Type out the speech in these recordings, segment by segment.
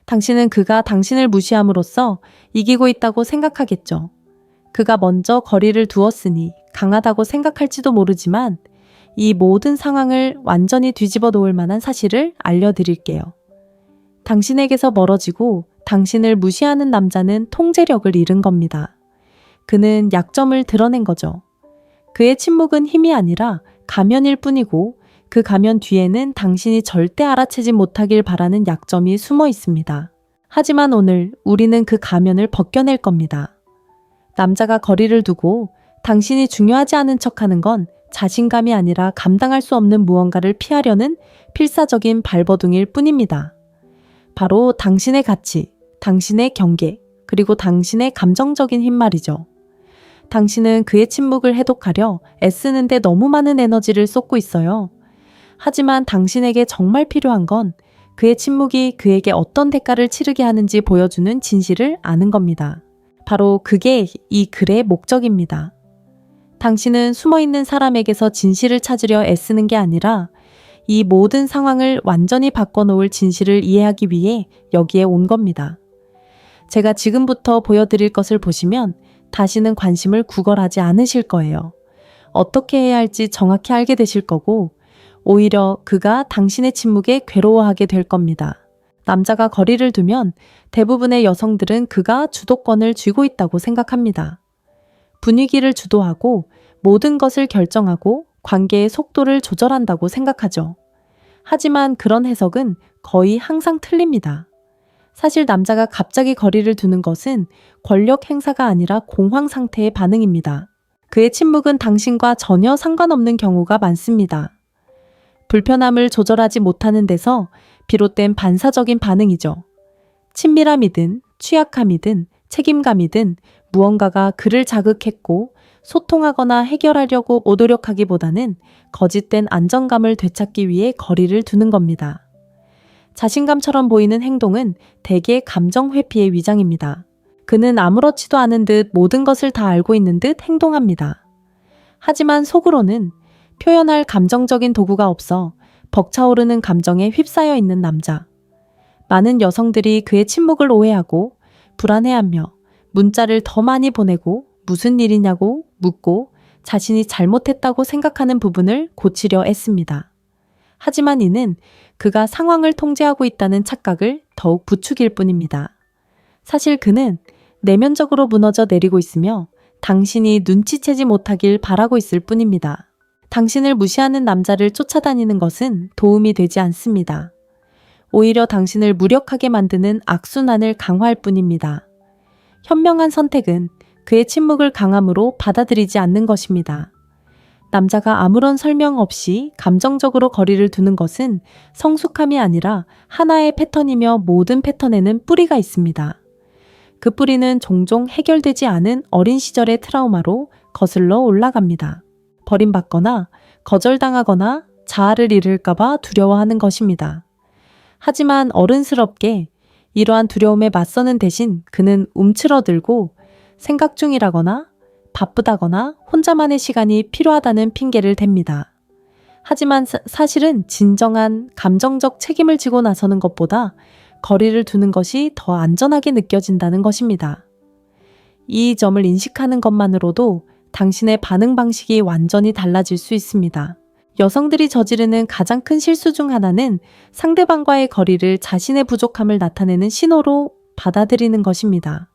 당신은 그가 당신을 무시함으로써 이기고 있다고 생각하겠죠. 그가 먼저 거리를 두었으니 강하다고 생각할지도 모르지만 이 모든 상황을 완전히 뒤집어 놓을 만한 사실을 알려드릴게요. 당신에게서 멀어지고 당신을 무시하는 남자는 통제력을 잃은 겁니다. 그는 약점을 드러낸 거죠. 그의 침묵은 힘이 아니라 가면일 뿐이고 그 가면 뒤에는 당신이 절대 알아채지 못하길 바라는 약점이 숨어 있습니다. 하지만 오늘 우리는 그 가면을 벗겨낼 겁니다. 남자가 거리를 두고 당신이 중요하지 않은 척하는 건 자신감이 아니라 감당할 수 없는 무언가를 피하려는 필사적인 발버둥일 뿐입니다. 바로 당신의 가치, 당신의 경계, 그리고 당신의 감정적인 힘 말이죠. 당신은 그의 침묵을 해독하려 애쓰는데 너무 많은 에너지를 쏟고 있어요. 하지만 당신에게 정말 필요한 건 그의 침묵이 그에게 어떤 대가를 치르게 하는지 보여주는 진실을 아는 겁니다. 바로 그게 이 글의 목적입니다. 당신은 숨어있는 사람에게서 진실을 찾으려 애쓰는 게 아니라 이 모든 상황을 완전히 바꿔놓을 진실을 이해하기 위해 여기에 온 겁니다. 제가 지금부터 보여드릴 것을 보시면 다시는 관심을 구걸하지 않으실 거예요. 어떻게 해야 할지 정확히 알게 되실 거고 오히려 그가 당신의 침묵에 괴로워하게 될 겁니다. 남자가 거리를 두면 대부분의 여성들은 그가 주도권을 쥐고 있다고 생각합니다. 분위기를 주도하고 모든 것을 결정하고 관계의 속도를 조절한다고 생각하죠. 하지만 그런 해석은 거의 항상 틀립니다. 사실 남자가 갑자기 거리를 두는 것은 권력 행사가 아니라 공황 상태의 반응입니다. 그의 침묵은 당신과 전혀 상관없는 경우가 많습니다. 불편함을 조절하지 못하는 데서 비롯된 반사적인 반응이죠. 친밀함이든 취약함이든 책임감이든 무언가가 그를 자극했고 소통하거나 해결하려고 노력하기보다는 거짓된 안정감을 되찾기 위해 거리를 두는 겁니다. 자신감처럼 보이는 행동은 대개 감정 회피의 위장입니다. 그는 아무렇지도 않은 듯 모든 것을 다 알고 있는 듯 행동합니다. 하지만 속으로는 표현할 감정적인 도구가 없어 벅차오르는 감정에 휩싸여 있는 남자. 많은 여성들이 그의 침묵을 오해하고 불안해하며 문자를 더 많이 보내고 무슨 일이냐고 묻고 자신이 잘못했다고 생각하는 부분을 고치려 애씁니다. 하지만 이는 그가 상황을 통제하고 있다는 착각을 더욱 부추길 뿐입니다. 사실 그는 내면적으로 무너져 내리고 있으며 당신이 눈치채지 못하길 바라고 있을 뿐입니다. 당신을 무시하는 남자를 쫓아다니는 것은 도움이 되지 않습니다. 오히려 당신을 무력하게 만드는 악순환을 강화할 뿐입니다. 현명한 선택은 그의 침묵을 강함으로 받아들이지 않는 것입니다. 남자가 아무런 설명 없이 감정적으로 거리를 두는 것은 성숙함이 아니라 하나의 패턴이며 모든 패턴에는 뿌리가 있습니다. 그 뿌리는 종종 해결되지 않은 어린 시절의 트라우마로 거슬러 올라갑니다. 버림받거나 거절당하거나 자아를 잃을까봐 두려워하는 것입니다. 하지만 어른스럽게 이러한 두려움에 맞서는 대신 그는 움츠러들고 생각 중이라거나 바쁘다거나 혼자만의 시간이 필요하다는 핑계를 댑니다. 하지만 사실은 진정한 감정적 책임을 지고 나서는 것보다 거리를 두는 것이 더 안전하게 느껴진다는 것입니다. 이 점을 인식하는 것만으로도 당신의 반응 방식이 완전히 달라질 수 있습니다. 여성들이 저지르는 가장 큰 실수 중 하나는 상대방과의 거리를 자신의 부족함을 나타내는 신호로 받아들이는 것입니다.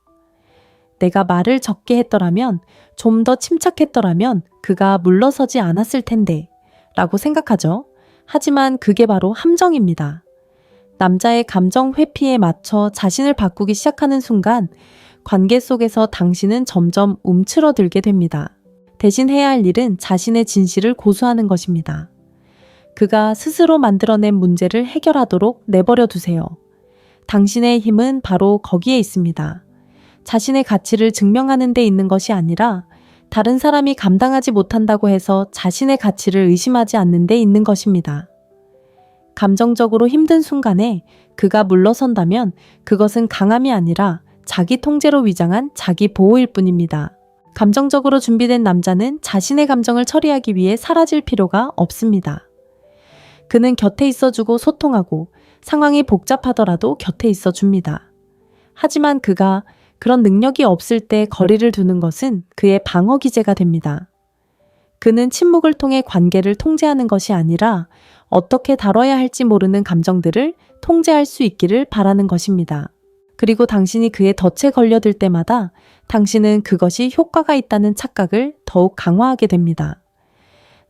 내가 말을 적게 했더라면, 좀 더 침착했더라면 그가 물러서지 않았을 텐데 라고 생각하죠. 하지만 그게 바로 함정입니다. 남자의 감정 회피에 맞춰 자신을 바꾸기 시작하는 순간 관계 속에서 당신은 점점 움츠러들게 됩니다. 대신 해야 할 일은 자신의 진실을 고수하는 것입니다. 그가 스스로 만들어낸 문제를 해결하도록 내버려 두세요. 당신의 힘은 바로 거기에 있습니다. 자신의 가치를 증명하는 데 있는 것이 아니라 다른 사람이 감당하지 못한다고 해서 자신의 가치를 의심하지 않는 데 있는 것입니다. 감정적으로 힘든 순간에 그가 물러선다면 그것은 강함이 아니라 자기 통제로 위장한 자기 보호일 뿐입니다. 감정적으로 준비된 남자는 자신의 감정을 처리하기 위해 사라질 필요가 없습니다. 그는 곁에 있어주고 소통하고 상황이 복잡하더라도 곁에 있어 줍니다. 하지만 그가 그런 능력이 없을 때 거리를 두는 것은 그의 방어 기제가 됩니다. 그는 침묵을 통해 관계를 통제하는 것이 아니라 어떻게 다뤄야 할지 모르는 감정들을 통제할 수 있기를 바라는 것입니다. 그리고 당신이 그의 덫에 걸려들 때마다 당신은 그것이 효과가 있다는 착각을 더욱 강화하게 됩니다.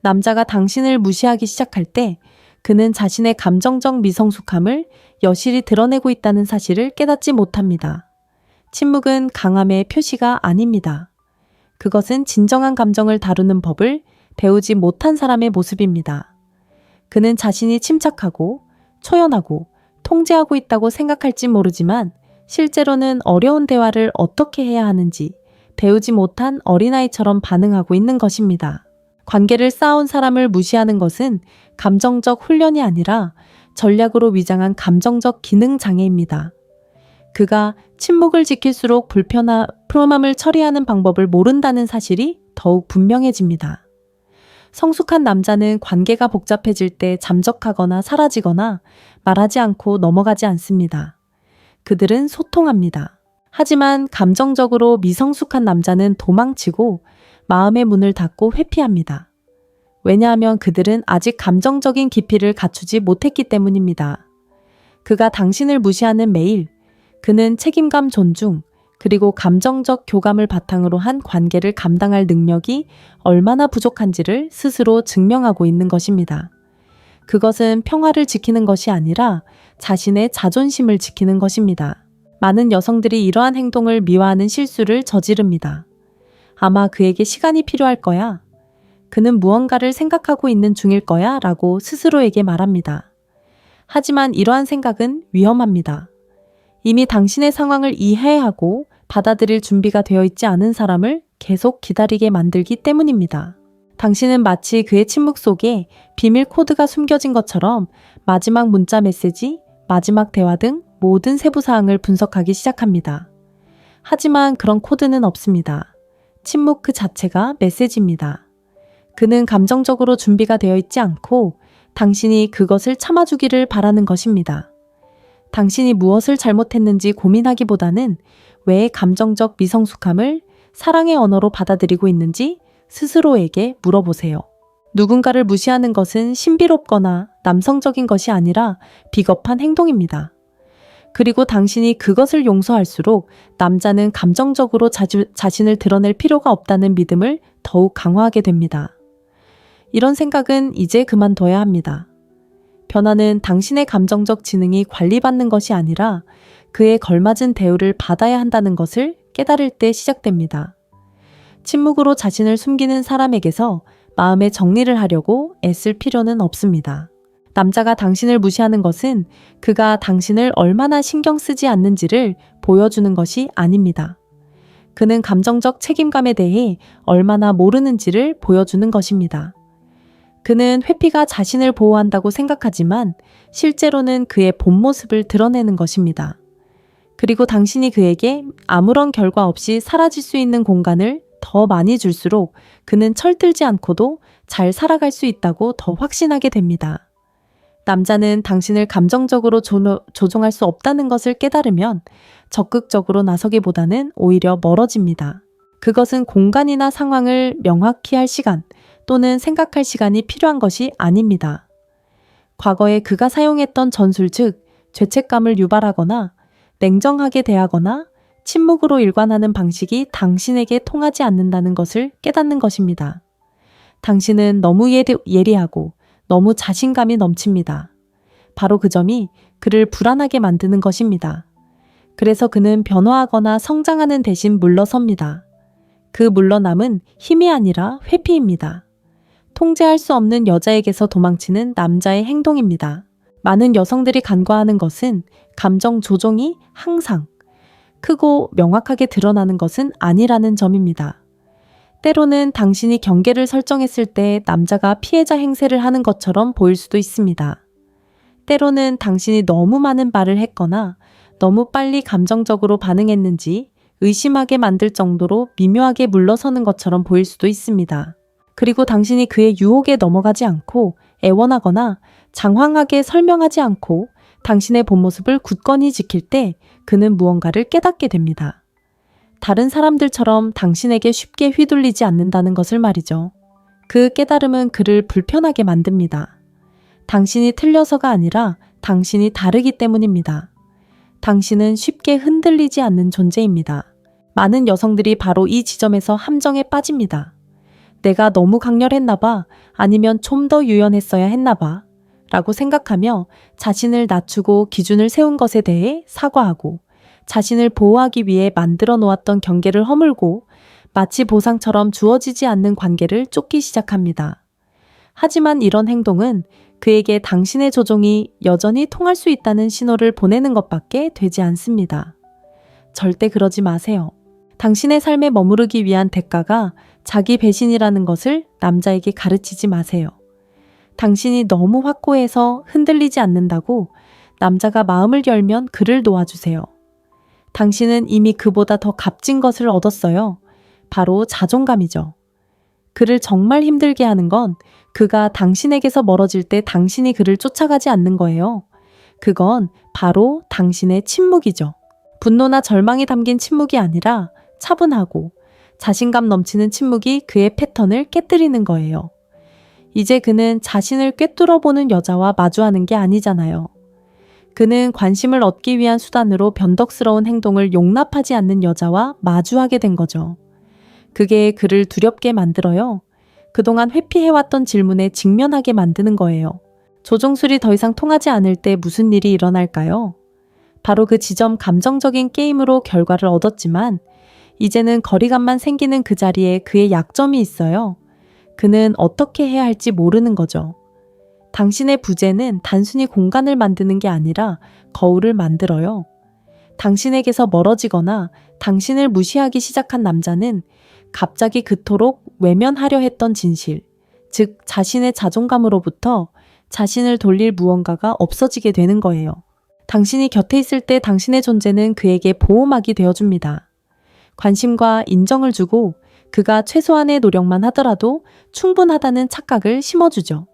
남자가 당신을 무시하기 시작할 때 그는 자신의 감정적 미성숙함을 여실히 드러내고 있다는 사실을 깨닫지 못합니다. 침묵은 강함의 표시가 아닙니다. 그것은 진정한 감정을 다루는 법을 배우지 못한 사람의 모습입니다. 그는 자신이 침착하고 초연하고 통제하고 있다고 생각할지 모르지만 실제로는 어려운 대화를 어떻게 해야 하는지 배우지 못한 어린아이처럼 반응하고 있는 것입니다. 관계를 쌓아온 사람을 무시하는 것은 감정적 훈련이 아니라 전략으로 위장한 감정적 기능 장애입니다. 그가 침묵을 지킬수록 불편함을 처리하는 방법을 모른다는 사실이 더욱 분명해집니다. 성숙한 남자는 관계가 복잡해질 때 잠적하거나 사라지거나 말하지 않고 넘어가지 않습니다. 그들은 소통합니다. 하지만 감정적으로 미성숙한 남자는 도망치고 마음의 문을 닫고 회피합니다. 왜냐하면 그들은 아직 감정적인 깊이를 갖추지 못했기 때문입니다. 그가 당신을 무시하는 매일, 그는 책임감 존중, 그리고 감정적 교감을 바탕으로 한 관계를 감당할 능력이 얼마나 부족한지를 스스로 증명하고 있는 것입니다. 그것은 평화를 지키는 것이 아니라 자신의 자존심을 지키는 것입니다. 많은 여성들이 이러한 행동을 미화하는 실수를 저지릅니다. 아마 그에게 시간이 필요할 거야. 그는 무언가를 생각하고 있는 중일 거야 라고 스스로에게 말합니다. 하지만 이러한 생각은 위험합니다. 이미 당신의 상황을 이해하고 받아들일 준비가 되어 있지 않은 사람을 계속 기다리게 만들기 때문입니다. 당신은 마치 그의 침묵 속에 비밀 코드가 숨겨진 것처럼 마지막 문자 메시지, 마지막 대화 등 모든 세부 사항을 분석하기 시작합니다. 하지만 그런 코드는 없습니다. 침묵 그 자체가 메시지입니다. 그는 감정적으로 준비가 되어 있지 않고 당신이 그것을 참아주기를 바라는 것입니다. 당신이 무엇을 잘못했는지 고민하기보다는 왜 감정적 미성숙함을 사랑의 언어로 받아들이고 있는지 스스로에게 물어보세요. 누군가를 무시하는 것은 신비롭거나 남성적인 것이 아니라 비겁한 행동입니다. 그리고 당신이 그것을 용서할수록 남자는 감정적으로 자신을 드러낼 필요가 없다는 믿음을 더욱 강화하게 됩니다. 이런 생각은 이제 그만둬야 합니다. 변화는 당신의 감정적 지능이 관리받는 것이 아니라 그에 걸맞은 대우를 받아야 한다는 것을 깨달을 때 시작됩니다. 침묵으로 자신을 숨기는 사람에게서 마음의 정리를 하려고 애쓸 필요는 없습니다. 남자가 당신을 무시하는 것은 그가 당신을 얼마나 신경 쓰지 않는지를 보여주는 것이 아닙니다. 그는 감정적 책임감에 대해 얼마나 모르는지를 보여주는 것입니다. 그는 회피가 자신을 보호한다고 생각하지만 실제로는 그의 본 모습을 드러내는 것입니다. 그리고 당신이 그에게 아무런 결과 없이 사라질 수 있는 공간을 더 많이 줄수록 그는 철들지 않고도 잘 살아갈 수 있다고 더 확신하게 됩니다. 남자는 당신을 감정적으로 조종할 수 없다는 것을 깨달으면 적극적으로 나서기보다는 오히려 멀어집니다. 그것은 공간이나 상황을 명확히 할 시간 또는 생각할 시간이 필요한 것이 아닙니다. 과거에 그가 사용했던 전술 즉 죄책감을 유발하거나 냉정하게 대하거나 침묵으로 일관하는 방식이 당신에게 통하지 않는다는 것을 깨닫는 것입니다. 당신은 너무 예리하고 너무 자신감이 넘칩니다. 바로 그 점이 그를 불안하게 만드는 것입니다. 그래서 그는 변화하거나 성장하는 대신 물러섭니다. 그 물러남은 힘이 아니라 회피입니다. 통제할 수 없는 여자에게서 도망치는 남자의 행동입니다. 많은 여성들이 간과하는 것은 감정 조종이 항상 크고 명확하게 드러나는 것은 아니라는 점입니다. 때로는 당신이 경계를 설정했을 때 남자가 피해자 행세를 하는 것처럼 보일 수도 있습니다. 때로는 당신이 너무 많은 말을 했거나 너무 빨리 감정적으로 반응했는지 의심하게 만들 정도로 미묘하게 물러서는 것처럼 보일 수도 있습니다. 그리고 당신이 그의 유혹에 넘어가지 않고 애원하거나 장황하게 설명하지 않고 당신의 본 모습을 굳건히 지킬 때 그는 무언가를 깨닫게 됩니다. 다른 사람들처럼 당신에게 쉽게 휘둘리지 않는다는 것을 말이죠. 그 깨달음은 그를 불편하게 만듭니다. 당신이 틀려서가 아니라 당신이 다르기 때문입니다. 당신은 쉽게 흔들리지 않는 존재입니다. 많은 여성들이 바로 이 지점에서 함정에 빠집니다. 내가 너무 강렬했나 봐, 아니면 좀 더 유연했어야 했나 봐 라고 생각하며 자신을 낮추고 기준을 세운 것에 대해 사과하고 자신을 보호하기 위해 만들어 놓았던 경계를 허물고 마치 보상처럼 주어지지 않는 관계를 쫓기 시작합니다. 하지만 이런 행동은 그에게 당신의 조종이 여전히 통할 수 있다는 신호를 보내는 것밖에 되지 않습니다. 절대 그러지 마세요. 당신의 삶에 머무르기 위한 대가가 자기 배신이라는 것을 남자에게 가르치지 마세요. 당신이 너무 확고해서 흔들리지 않는다고 남자가 마음을 열면 그를 놓아주세요. 당신은 이미 그보다 더 값진 것을 얻었어요. 바로 자존감이죠. 그를 정말 힘들게 하는 건 그가 당신에게서 멀어질 때 당신이 그를 쫓아가지 않는 거예요. 그건 바로 당신의 침묵이죠. 분노나 절망이 담긴 침묵이 아니라 차분하고 자신감 넘치는 침묵이 그의 패턴을 깨뜨리는 거예요. 이제 그는 자신을 꿰뚫어보는 여자와 마주하는 게 아니잖아요. 그는 관심을 얻기 위한 수단으로 변덕스러운 행동을 용납하지 않는 여자와 마주하게 된 거죠. 그게 그를 두렵게 만들어요. 그동안 회피해왔던 질문에 직면하게 만드는 거예요. 조종술이 더 이상 통하지 않을 때 무슨 일이 일어날까요? 바로 그 지점 감정적인 게임으로 결과를 얻었지만 이제는 거리감만 생기는 그 자리에 그의 약점이 있어요. 그는 어떻게 해야 할지 모르는 거죠. 당신의 부재는 단순히 공간을 만드는 게 아니라 거울을 만들어요. 당신에게서 멀어지거나 당신을 무시하기 시작한 남자는 갑자기 그토록 외면하려 했던 진실, 즉 자신의 자존감으로부터 자신을 돌릴 무언가가 없어지게 되는 거예요. 당신이 곁에 있을 때 당신의 존재는 그에게 보호막이 되어줍니다. 관심과 인정을 주고 그가 최소한의 노력만 하더라도 충분하다는 착각을 심어주죠.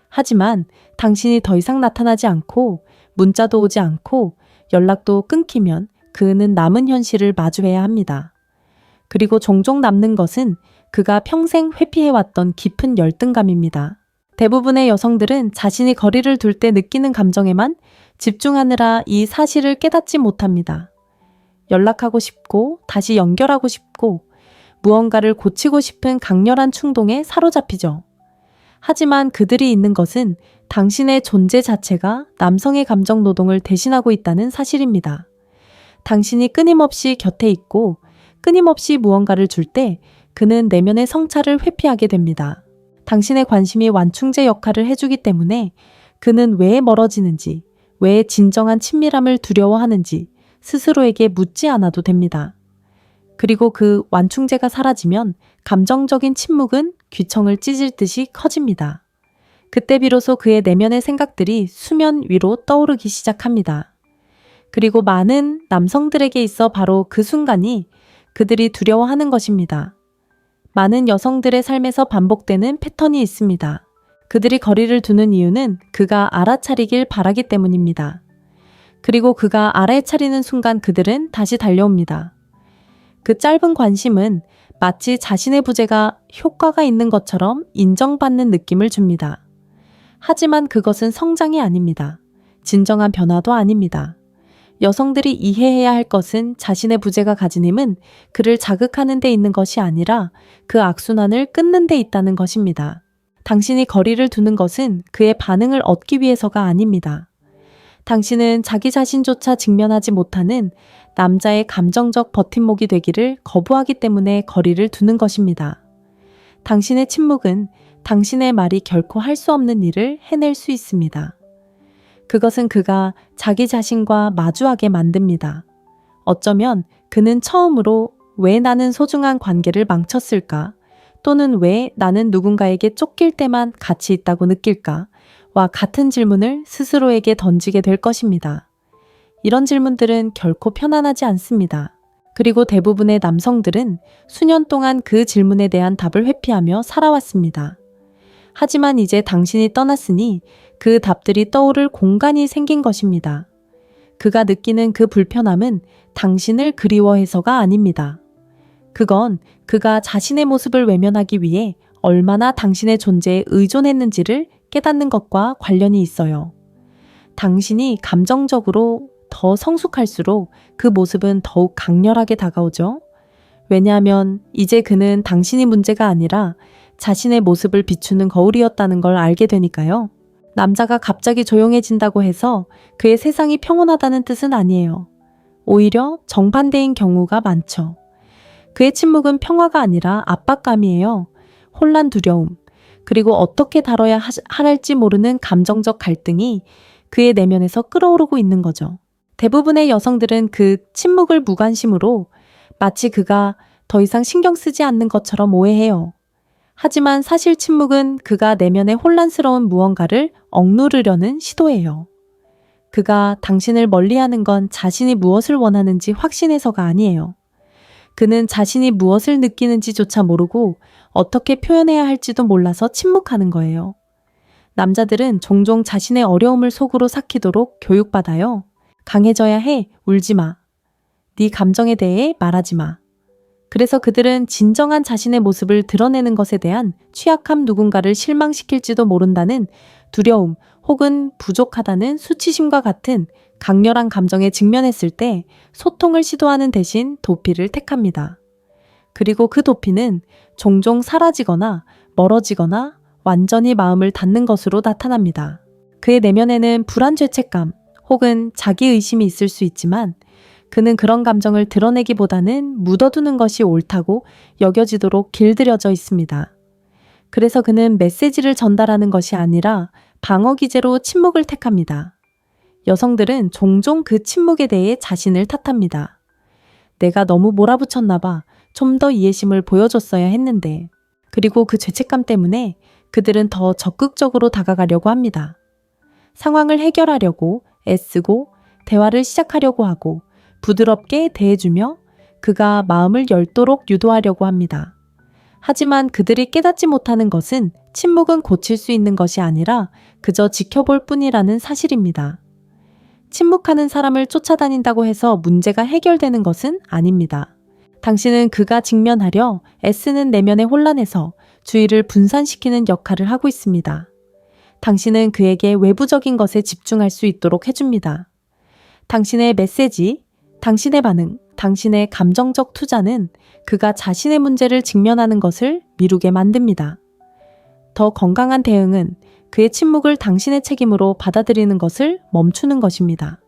하지만 당신이 더 이상 나타나지 않고 문자도 오지 않고 연락도 끊기면 그는 남은 현실을 마주해야 합니다. 그리고 종종 남는 것은 그가 평생 회피해왔던 깊은 열등감입니다. 대부분의 여성들은 자신이 거리를 둘 때 느끼는 감정에만 집중하느라 이 사실을 깨닫지 못합니다. 연락하고 싶고 다시 연결하고 싶고 무언가를 고치고 싶은 강렬한 충동에 사로잡히죠. 하지만 그들이 있는 것은 당신의 존재 자체가 남성의 감정 노동을 대신하고 있다는 사실입니다. 당신이 끊임없이 곁에 있고 끊임없이 무언가를 줄 때 그는 내면의 성찰을 회피하게 됩니다. 당신의 관심이 완충제 역할을 해주기 때문에 그는 왜 멀어지는지, 왜 진정한 친밀함을 두려워하는지 스스로에게 묻지 않아도 됩니다. 그리고 그 완충제가 사라지면 감정적인 침묵은 귀청을 찢을 듯이 커집니다. 그때 비로소 그의 내면의 생각들이 수면 위로 떠오르기 시작합니다. 그리고 많은 남성들에게 있어 바로 그 순간이 그들이 두려워하는 것입니다. 많은 여성들의 삶에서 반복되는 패턴이 있습니다. 그들이 거리를 두는 이유는 그가 알아차리길 바라기 때문입니다. 그리고 그가 알아차리는 순간 그들은 다시 달려옵니다. 그 짧은 관심은 마치 자신의 부재가 효과가 있는 것처럼 인정받는 느낌을 줍니다. 하지만 그것은 성장이 아닙니다. 진정한 변화도 아닙니다. 여성들이 이해해야 할 것은 자신의 부재가 가진 힘은 그를 자극하는 데 있는 것이 아니라 그 악순환을 끊는 데 있다는 것입니다. 당신이 거리를 두는 것은 그의 반응을 얻기 위해서가 아닙니다. 당신은 자기 자신조차 직면하지 못하는 남자의 감정적 버팀목이 되기를 거부하기 때문에 거리를 두는 것입니다. 당신의 침묵은 당신의 말이 결코 할 수 없는 일을 해낼 수 있습니다. 그것은 그가 자기 자신과 마주하게 만듭니다. 어쩌면 그는 처음으로 왜 나는 소중한 관계를 망쳤을까? 또는 왜 나는 누군가에게 쫓길 때만 가치 있다고 느낄까? 와 같은 질문을 스스로에게 던지게 될 것입니다. 이런 질문들은 결코 편안하지 않습니다. 그리고 대부분의 남성들은 수년 동안 그 질문에 대한 답을 회피하며 살아왔습니다. 하지만 이제 당신이 떠났으니 그 답들이 떠오를 공간이 생긴 것입니다. 그가 느끼는 그 불편함은 당신을 그리워해서가 아닙니다. 그건 그가 자신의 모습을 외면하기 위해 얼마나 당신의 존재에 의존했는지를 깨닫는 것과 관련이 있어요. 당신이 감정적으로 더 성숙할수록 그 모습은 더욱 강렬하게 다가오죠. 왜냐하면 이제 그는 당신이 문제가 아니라 자신의 모습을 비추는 거울이었다는 걸 알게 되니까요. 남자가 갑자기 조용해진다고 해서 그의 세상이 평온하다는 뜻은 아니에요. 오히려 정반대인 경우가 많죠. 그의 침묵은 평화가 아니라 압박감이에요. 혼란, 두려움, 그리고 어떻게 다뤄야 할지 모르는 감정적 갈등이 그의 내면에서 끓어오르고 있는 거죠. 대부분의 여성들은 그 침묵을 무관심으로 마치 그가 더 이상 신경 쓰지 않는 것처럼 오해해요. 하지만 사실 침묵은 그가 내면의 혼란스러운 무언가를 억누르려는 시도예요. 그가 당신을 멀리하는 건 자신이 무엇을 원하는지 확신해서가 아니에요. 그는 자신이 무엇을 느끼는지조차 모르고 어떻게 표현해야 할지도 몰라서 침묵하는 거예요. 남자들은 종종 자신의 어려움을 속으로 삭히도록 교육받아요. 강해져야 해, 울지 마. 네 감정에 대해 말하지 마. 그래서 그들은 진정한 자신의 모습을 드러내는 것에 대한 취약함, 누군가를 실망시킬지도 모른다는 두려움 혹은 부족하다는 수치심과 같은 강렬한 감정에 직면했을 때 소통을 시도하는 대신 도피를 택합니다. 그리고 그 도피는 종종 사라지거나 멀어지거나 완전히 마음을 닫는 것으로 나타납니다. 그의 내면에는 불안, 죄책감 혹은 자기의심이 있을 수 있지만 그는 그런 감정을 드러내기보다는 묻어두는 것이 옳다고 여겨지도록 길들여져 있습니다. 그래서 그는 메시지를 전달하는 것이 아니라 방어 기제로 침묵을 택합니다. 여성들은 종종 그 침묵에 대해 자신을 탓합니다. 내가 너무 몰아붙였나 봐. 좀 더 이해심을 보여줬어야 했는데. 그리고 그 죄책감 때문에 그들은 더 적극적으로 다가가려고 합니다. 상황을 해결하려고 애쓰고 대화를 시작하려고 하고 부드럽게 대해주며 그가 마음을 열도록 유도하려고 합니다. 하지만 그들이 깨닫지 못하는 것은 침묵은 고칠 수 있는 것이 아니라 그저 지켜볼 뿐이라는 사실입니다. 침묵하는 사람을 쫓아다닌다고 해서 문제가 해결되는 것은 아닙니다. 당신은 그가 직면하려 애쓰는 내면의 혼란에서 주의를 분산시키는 역할을 하고 있습니다. 당신은 그에게 외부적인 것에 집중할 수 있도록 해줍니다. 당신의 메시지, 당신의 반응, 당신의 감정적 투자는 그가 자신의 문제를 직면하는 것을 미루게 만듭니다. 더 건강한 대응은 그의 침묵을 당신의 책임으로 받아들이는 것을 멈추는 것입니다.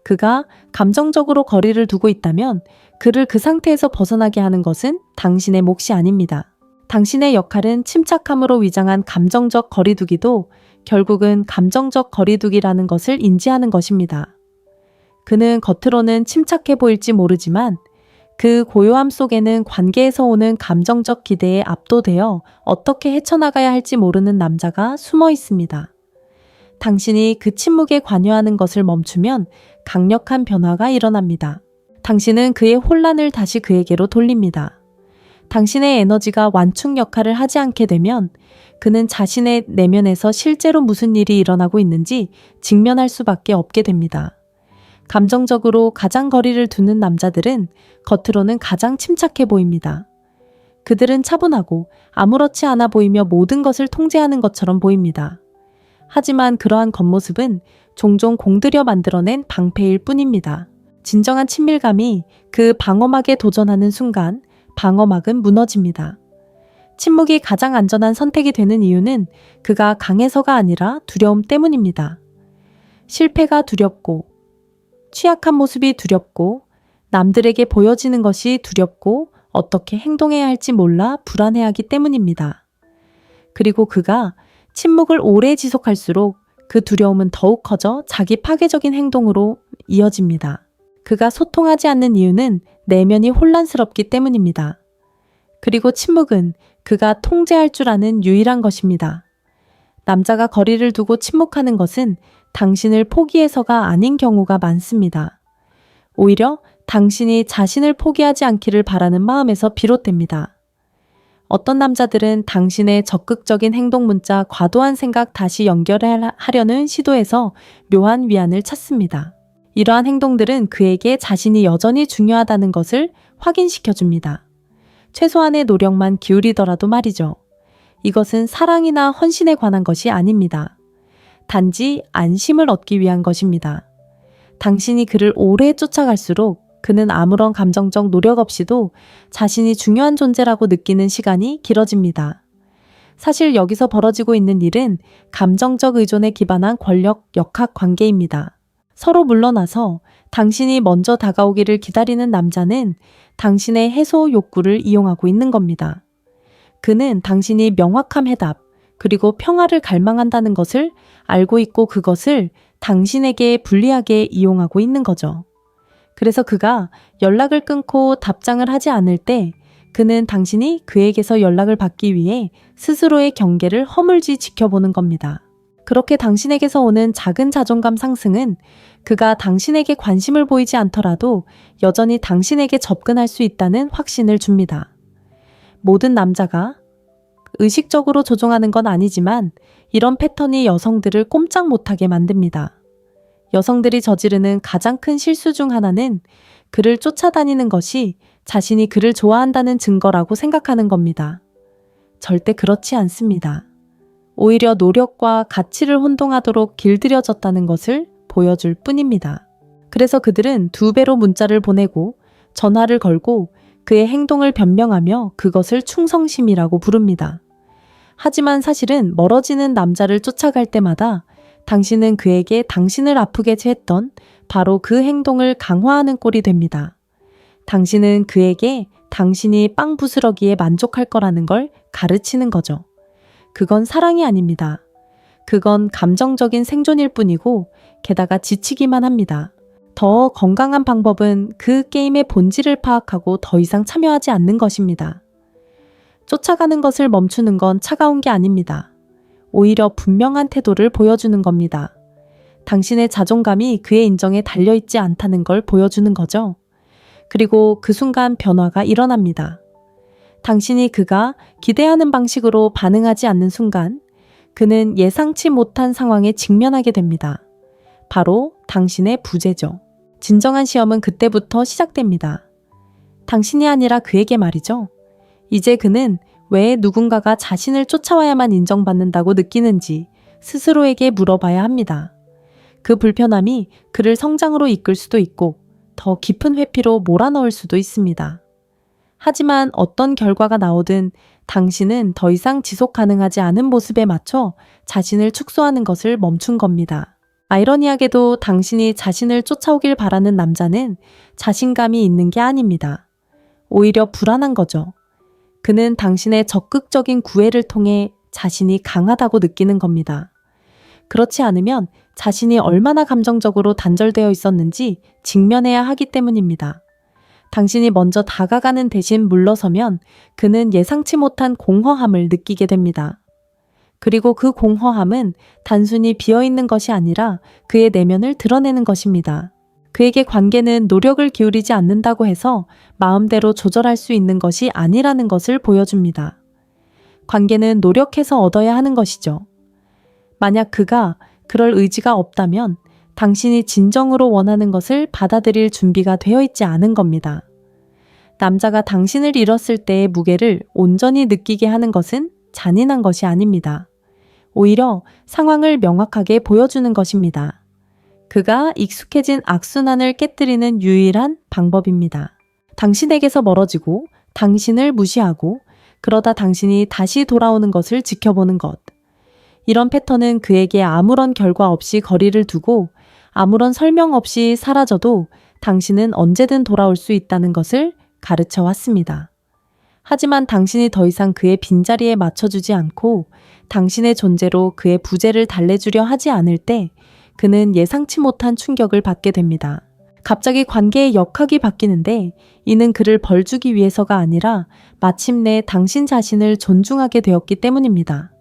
그가 감정적으로 거리를 두고 있다면 그를 그 상태에서 벗어나게 하는 것은 당신의 몫이 아닙니다. 당신의 역할은 침착함으로 위장한 감정적 거리두기도 결국은 감정적 거리두기라는 것을 인지하는 것입니다. 그는 겉으로는 침착해 보일지 모르지만 그 고요함 속에는 관계에서 오는 감정적 기대에 압도되어 어떻게 헤쳐나가야 할지 모르는 남자가 숨어 있습니다. 당신이 그 침묵에 관여하는 것을 멈추면 강력한 변화가 일어납니다. 당신은 그의 혼란을 다시 그에게로 돌립니다. 당신의 에너지가 완충 역할을 하지 않게 되면 그는 자신의 내면에서 실제로 무슨 일이 일어나고 있는지 직면할 수밖에 없게 됩니다. 감정적으로 가장 거리를 두는 남자들은 겉으로는 가장 침착해 보입니다. 그들은 차분하고 아무렇지 않아 보이며 모든 것을 통제하는 것처럼 보입니다. 하지만 그러한 겉모습은 종종 공들여 만들어낸 방패일 뿐입니다. 진정한 친밀감이 그 방어막에 도전하는 순간 방어막은 무너집니다. 침묵이 가장 안전한 선택이 되는 이유는 그가 강해서가 아니라 두려움 때문입니다. 실패가 두렵고 취약한 모습이 두렵고 남들에게 보여지는 것이 두렵고 어떻게 행동해야 할지 몰라 불안해하기 때문입니다. 그리고 그가 침묵을 오래 지속할수록 그 두려움은 더욱 커져 자기 파괴적인 행동으로 이어집니다. 그가 소통하지 않는 이유는 내면이 혼란스럽기 때문입니다. 그리고 침묵은 그가 통제할 줄 아는 유일한 것입니다. 남자가 거리를 두고 침묵하는 것은 당신을 포기해서가 아닌 경우가 많습니다. 오히려 당신이 자신을 포기하지 않기를 바라는 마음에서 비롯됩니다. 어떤 남자들은 당신의 적극적인 행동 문자, 과도한 생각 다시 연결하려는 시도에서 묘한 위안을 찾습니다. 이러한 행동들은 그에게 자신이 여전히 중요하다는 것을 확인시켜줍니다. 최소한의 노력만 기울이더라도 말이죠. 이것은 사랑이나 헌신에 관한 것이 아닙니다. 단지 안심을 얻기 위한 것입니다. 당신이 그를 오래 쫓아갈수록 그는 아무런 감정적 노력 없이도 자신이 중요한 존재라고 느끼는 시간이 길어집니다. 사실 여기서 벌어지고 있는 일은 감정적 의존에 기반한 권력 역학 관계입니다. 서로 물러나서 당신이 먼저 다가오기를 기다리는 남자는 당신의 해소 욕구를 이용하고 있는 겁니다. 그는 당신이 명확한 해답, 그리고 평화를 갈망한다는 것을 알고 있고 그것을 당신에게 불리하게 이용하고 있는 거죠. 그래서 그가 연락을 끊고 답장을 하지 않을 때 그는 당신이 그에게서 연락을 받기 위해 스스로의 경계를 허물지 지켜보는 겁니다. 그렇게 당신에게서 오는 작은 자존감 상승은 그가 당신에게 관심을 보이지 않더라도 여전히 당신에게 접근할 수 있다는 확신을 줍니다. 모든 남자가 의식적으로 조종하는 건 아니지만 이런 패턴이 여성들을 꼼짝 못하게 만듭니다. 여성들이 저지르는 가장 큰 실수 중 하나는 그를 쫓아다니는 것이 자신이 그를 좋아한다는 증거라고 생각하는 겁니다. 절대 그렇지 않습니다. 오히려 노력과 가치를 혼동하도록 길들여졌다는 것을 보여줄 뿐입니다. 그래서 그들은 2배로 문자를 보내고 전화를 걸고 그의 행동을 변명하며 그것을 충성심이라고 부릅니다. 하지만 사실은 멀어지는 남자를 쫓아갈 때마다 당신은 그에게 당신을 아프게 했던 바로 그 행동을 강화하는 꼴이 됩니다. 당신은 그에게 당신이 빵 부스러기에 만족할 거라는 걸 가르치는 거죠. 그건 사랑이 아닙니다. 그건 감정적인 생존일 뿐이고 게다가 지치기만 합니다. 더 건강한 방법은 그 게임의 본질을 파악하고 더 이상 참여하지 않는 것입니다. 쫓아가는 것을 멈추는 건 차가운 게 아닙니다. 오히려 분명한 태도를 보여주는 겁니다. 당신의 자존감이 그의 인정에 달려있지 않다는 걸 보여주는 거죠. 그리고 그 순간 변화가 일어납니다. 당신이 그가 기대하는 방식으로 반응하지 않는 순간 그는 예상치 못한 상황에 직면하게 됩니다. 바로 당신의 부재죠. 진정한 시험은 그때부터 시작됩니다. 당신이 아니라 그에게 말이죠. 이제 그는 왜 누군가가 자신을 쫓아와야만 인정받는다고 느끼는지 스스로에게 물어봐야 합니다. 그 불편함이 그를 성장으로 이끌 수도 있고 더 깊은 회피로 몰아넣을 수도 있습니다. 하지만 어떤 결과가 나오든 당신은 더 이상 지속 가능하지 않은 모습에 맞춰 자신을 축소하는 것을 멈춘 겁니다. 아이러니하게도 당신이 자신을 쫓아오길 바라는 남자는 자신감이 있는 게 아닙니다. 오히려 불안한 거죠. 그는 당신의 적극적인 구애를 통해 자신이 강하다고 느끼는 겁니다. 그렇지 않으면 자신이 얼마나 감정적으로 단절되어 있었는지 직면해야 하기 때문입니다. 당신이 먼저 다가가는 대신 물러서면 그는 예상치 못한 공허함을 느끼게 됩니다. 그리고 그 공허함은 단순히 비어있는 것이 아니라 그의 내면을 드러내는 것입니다. 그에게 관계는 노력을 기울이지 않는다고 해서 마음대로 조절할 수 있는 것이 아니라는 것을 보여줍니다. 관계는 노력해서 얻어야 하는 것이죠. 만약 그가 그럴 의지가 없다면 당신이 진정으로 원하는 것을 받아들일 준비가 되어 있지 않은 겁니다. 남자가 당신을 잃었을 때의 무게를 온전히 느끼게 하는 것은 잔인한 것이 아닙니다. 오히려 상황을 명확하게 보여주는 것입니다. 그가 익숙해진 악순환을 깨뜨리는 유일한 방법입니다. 당신에게서 멀어지고 당신을 무시하고 그러다 당신이 다시 돌아오는 것을 지켜보는 것. 이런 패턴은 그에게 아무런 결과 없이 거리를 두고 아무런 설명 없이 사라져도 당신은 언제든 돌아올 수 있다는 것을 가르쳐 왔습니다. 하지만 당신이 더 이상 그의 빈자리에 맞춰주지 않고 당신의 존재로 그의 부재를 달래주려 하지 않을 때 그는 예상치 못한 충격을 받게 됩니다. 갑자기 관계의 역학이 바뀌는데 이는 그를 벌주기 위해서가 아니라 마침내 당신 자신을 존중하게 되었기 때문입니다.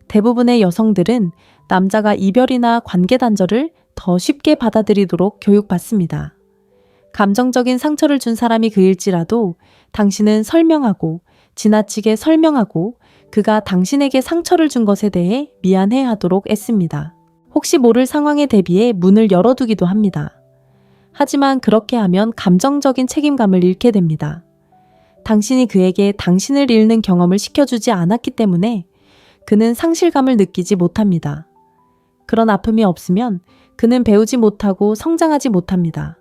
대부분의 여성들은 남자가 이별이나 관계 단절을 더 쉽게 받아들이도록 교육받습니다. 감정적인 상처를 준 사람이 그일지라도 당신은 설명하고 지나치게 설명하고 그가 당신에게 상처를 준 것에 대해 미안해 하도록 애씁니다. 혹시 모를 상황에 대비해 문을 열어두기도 합니다. 하지만 그렇게 하면 감정적인 책임감을 잃게 됩니다. 당신이 그에게 당신을 잃는 경험을 시켜주지 않았기 때문에 그는 상실감을 느끼지 못합니다. 그런 아픔이 없으면 그는 배우지 못하고 성장하지 못합니다.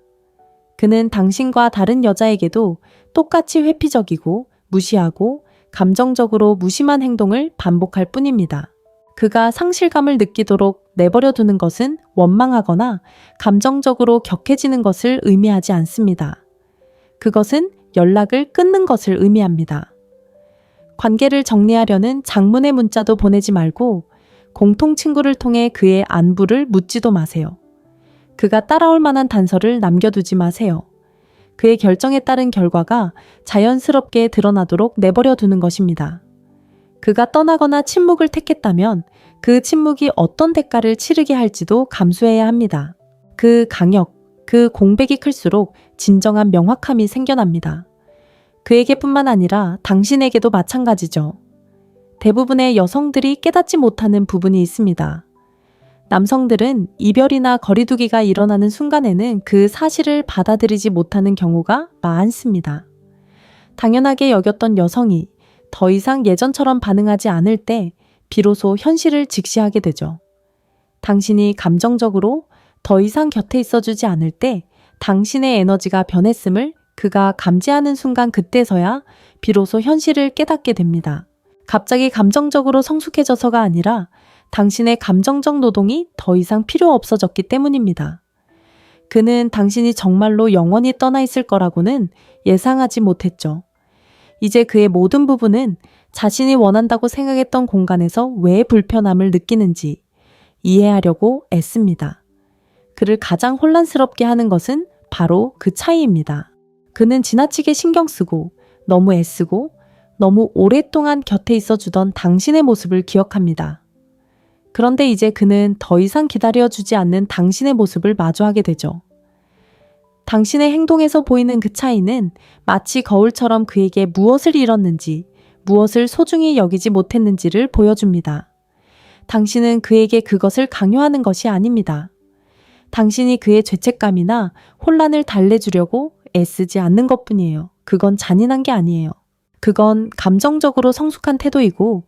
그는 당신과 다른 여자에게도 똑같이 회피적이고 무시하고 감정적으로 무심한 행동을 반복할 뿐입니다. 그가 상실감을 느끼도록 내버려 두는 것은 원망하거나 감정적으로 격해지는 것을 의미하지 않습니다. 그것은 연락을 끊는 것을 의미합니다. 관계를 정리하려는 장문의 문자도 보내지 말고 공통 친구를 통해 그의 안부를 묻지도 마세요. 그가 따라올 만한 단서를 남겨두지 마세요. 그의 결정에 따른 결과가 자연스럽게 드러나도록 내버려 두는 것입니다. 그가 떠나거나 침묵을 택했다면 그 침묵이 어떤 대가를 치르게 할지도 감수해야 합니다. 그 강역, 그 공백이 클수록 진정한 명확함이 생겨납니다. 그에게뿐만 아니라 당신에게도 마찬가지죠. 대부분의 여성들이 깨닫지 못하는 부분이 있습니다. 남성들은 이별이나 거리두기가 일어나는 순간에는 그 사실을 받아들이지 못하는 경우가 많습니다. 당연하게 여겼던 여성이 더 이상 예전처럼 반응하지 않을 때 비로소 현실을 직시하게 되죠. 당신이 감정적으로 더 이상 곁에 있어주지 않을 때 당신의 에너지가 변했음을 그가 감지하는 순간 그때서야 비로소 현실을 깨닫게 됩니다. 갑자기 감정적으로 성숙해져서가 아니라 당신의 감정적 노동이 더 이상 필요 없어졌기 때문입니다. 그는 당신이 정말로 영원히 떠나 있을 거라고는 예상하지 못했죠. 이제 그의 모든 부분은 자신이 원한다고 생각했던 공간에서 왜 불편함을 느끼는지 이해하려고 애씁니다. 그를 가장 혼란스럽게 하는 것은 바로 그 차이입니다. 그는 지나치게 신경 쓰고 너무 애쓰고 너무 오랫동안 곁에 있어주던 당신의 모습을 기억합니다. 그런데 이제 그는 더 이상 기다려주지 않는 당신의 모습을 마주하게 되죠. 당신의 행동에서 보이는 그 차이는 마치 거울처럼 그에게 무엇을 잃었는지, 무엇을 소중히 여기지 못했는지를 보여줍니다. 당신은 그에게 그것을 강요하는 것이 아닙니다. 당신이 그의 죄책감이나 혼란을 달래주려고 애쓰지 않는 것뿐이에요. 그건 잔인한 게 아니에요. 그건 감정적으로 성숙한 태도이고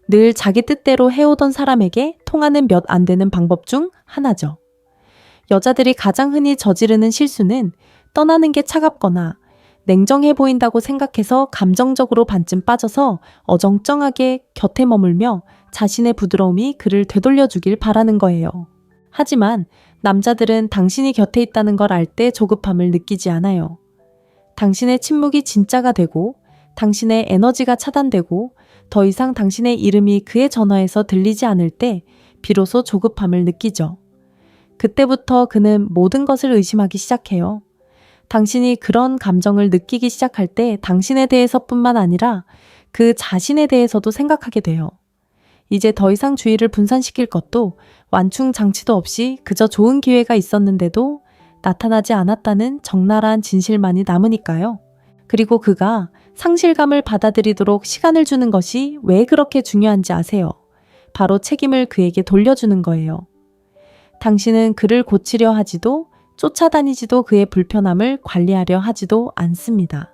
늘 자기 뜻대로 해오던 사람에게 통하는 몇 안 되는 방법 중 하나죠. 여자들이 가장 흔히 저지르는 실수는 떠나는 게 차갑거나 냉정해 보인다고 생각해서 감정적으로 반쯤 빠져서 어정쩡하게 곁에 머물며 자신의 부드러움이 그를 되돌려주길 바라는 거예요. 하지만 남자들은 당신이 곁에 있다는 걸 알 때 조급함을 느끼지 않아요. 당신의 침묵이 진짜가 되고 당신의 에너지가 차단되고 더 이상 당신의 이름이 그의 전화에서 들리지 않을 때 비로소 조급함을 느끼죠. 그때부터 그는 모든 것을 의심하기 시작해요. 당신이 그런 감정을 느끼기 시작할 때 당신에 대해서뿐만 아니라 그 자신에 대해서도 생각하게 돼요. 이제 더 이상 주의를 분산시킬 것도 완충 장치도 없이 그저 좋은 기회가 있었는데도 나타나지 않았다는 적나라한 진실만이 남으니까요. 그리고 그가 상실감을 받아들이도록 시간을 주는 것이 왜 그렇게 중요한지 아세요? 바로 책임을 그에게 돌려주는 거예요. 당신은 그를 고치려 하지도 쫓아다니지도 그의 불편함을 관리하려 하지도 않습니다.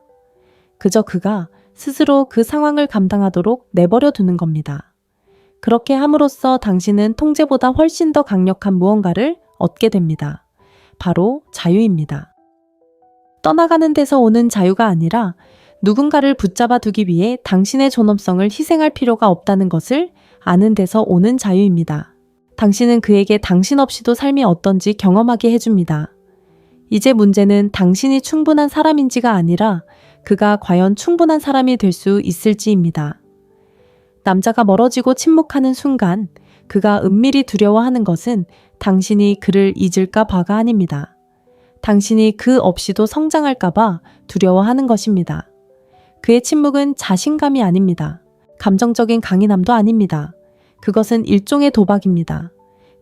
그저 그가 스스로 그 상황을 감당하도록 내버려 두는 겁니다. 그렇게 함으로써 당신은 통제보다 훨씬 더 강력한 무언가를 얻게 됩니다. 바로 자유입니다. 떠나가는 데서 오는 자유가 아니라 누군가를 붙잡아 두기 위해 당신의 존엄성을 희생할 필요가 없다는 것을 아는 데서 오는 자유입니다. 당신은 그에게 당신 없이도 삶이 어떤지 경험하게 해줍니다. 이제 문제는 당신이 충분한 사람인지가 아니라 그가 과연 충분한 사람이 될 수 있을지입니다. 남자가 멀어지고 침묵하는 순간 그가 은밀히 두려워하는 것은 당신이 그를 잊을까 봐가 아닙니다. 당신이 그 없이도 성장할까 봐 두려워하는 것입니다. 그의 침묵은 자신감이 아닙니다. 감정적인 강인함도 아닙니다. 그것은 일종의 도박입니다.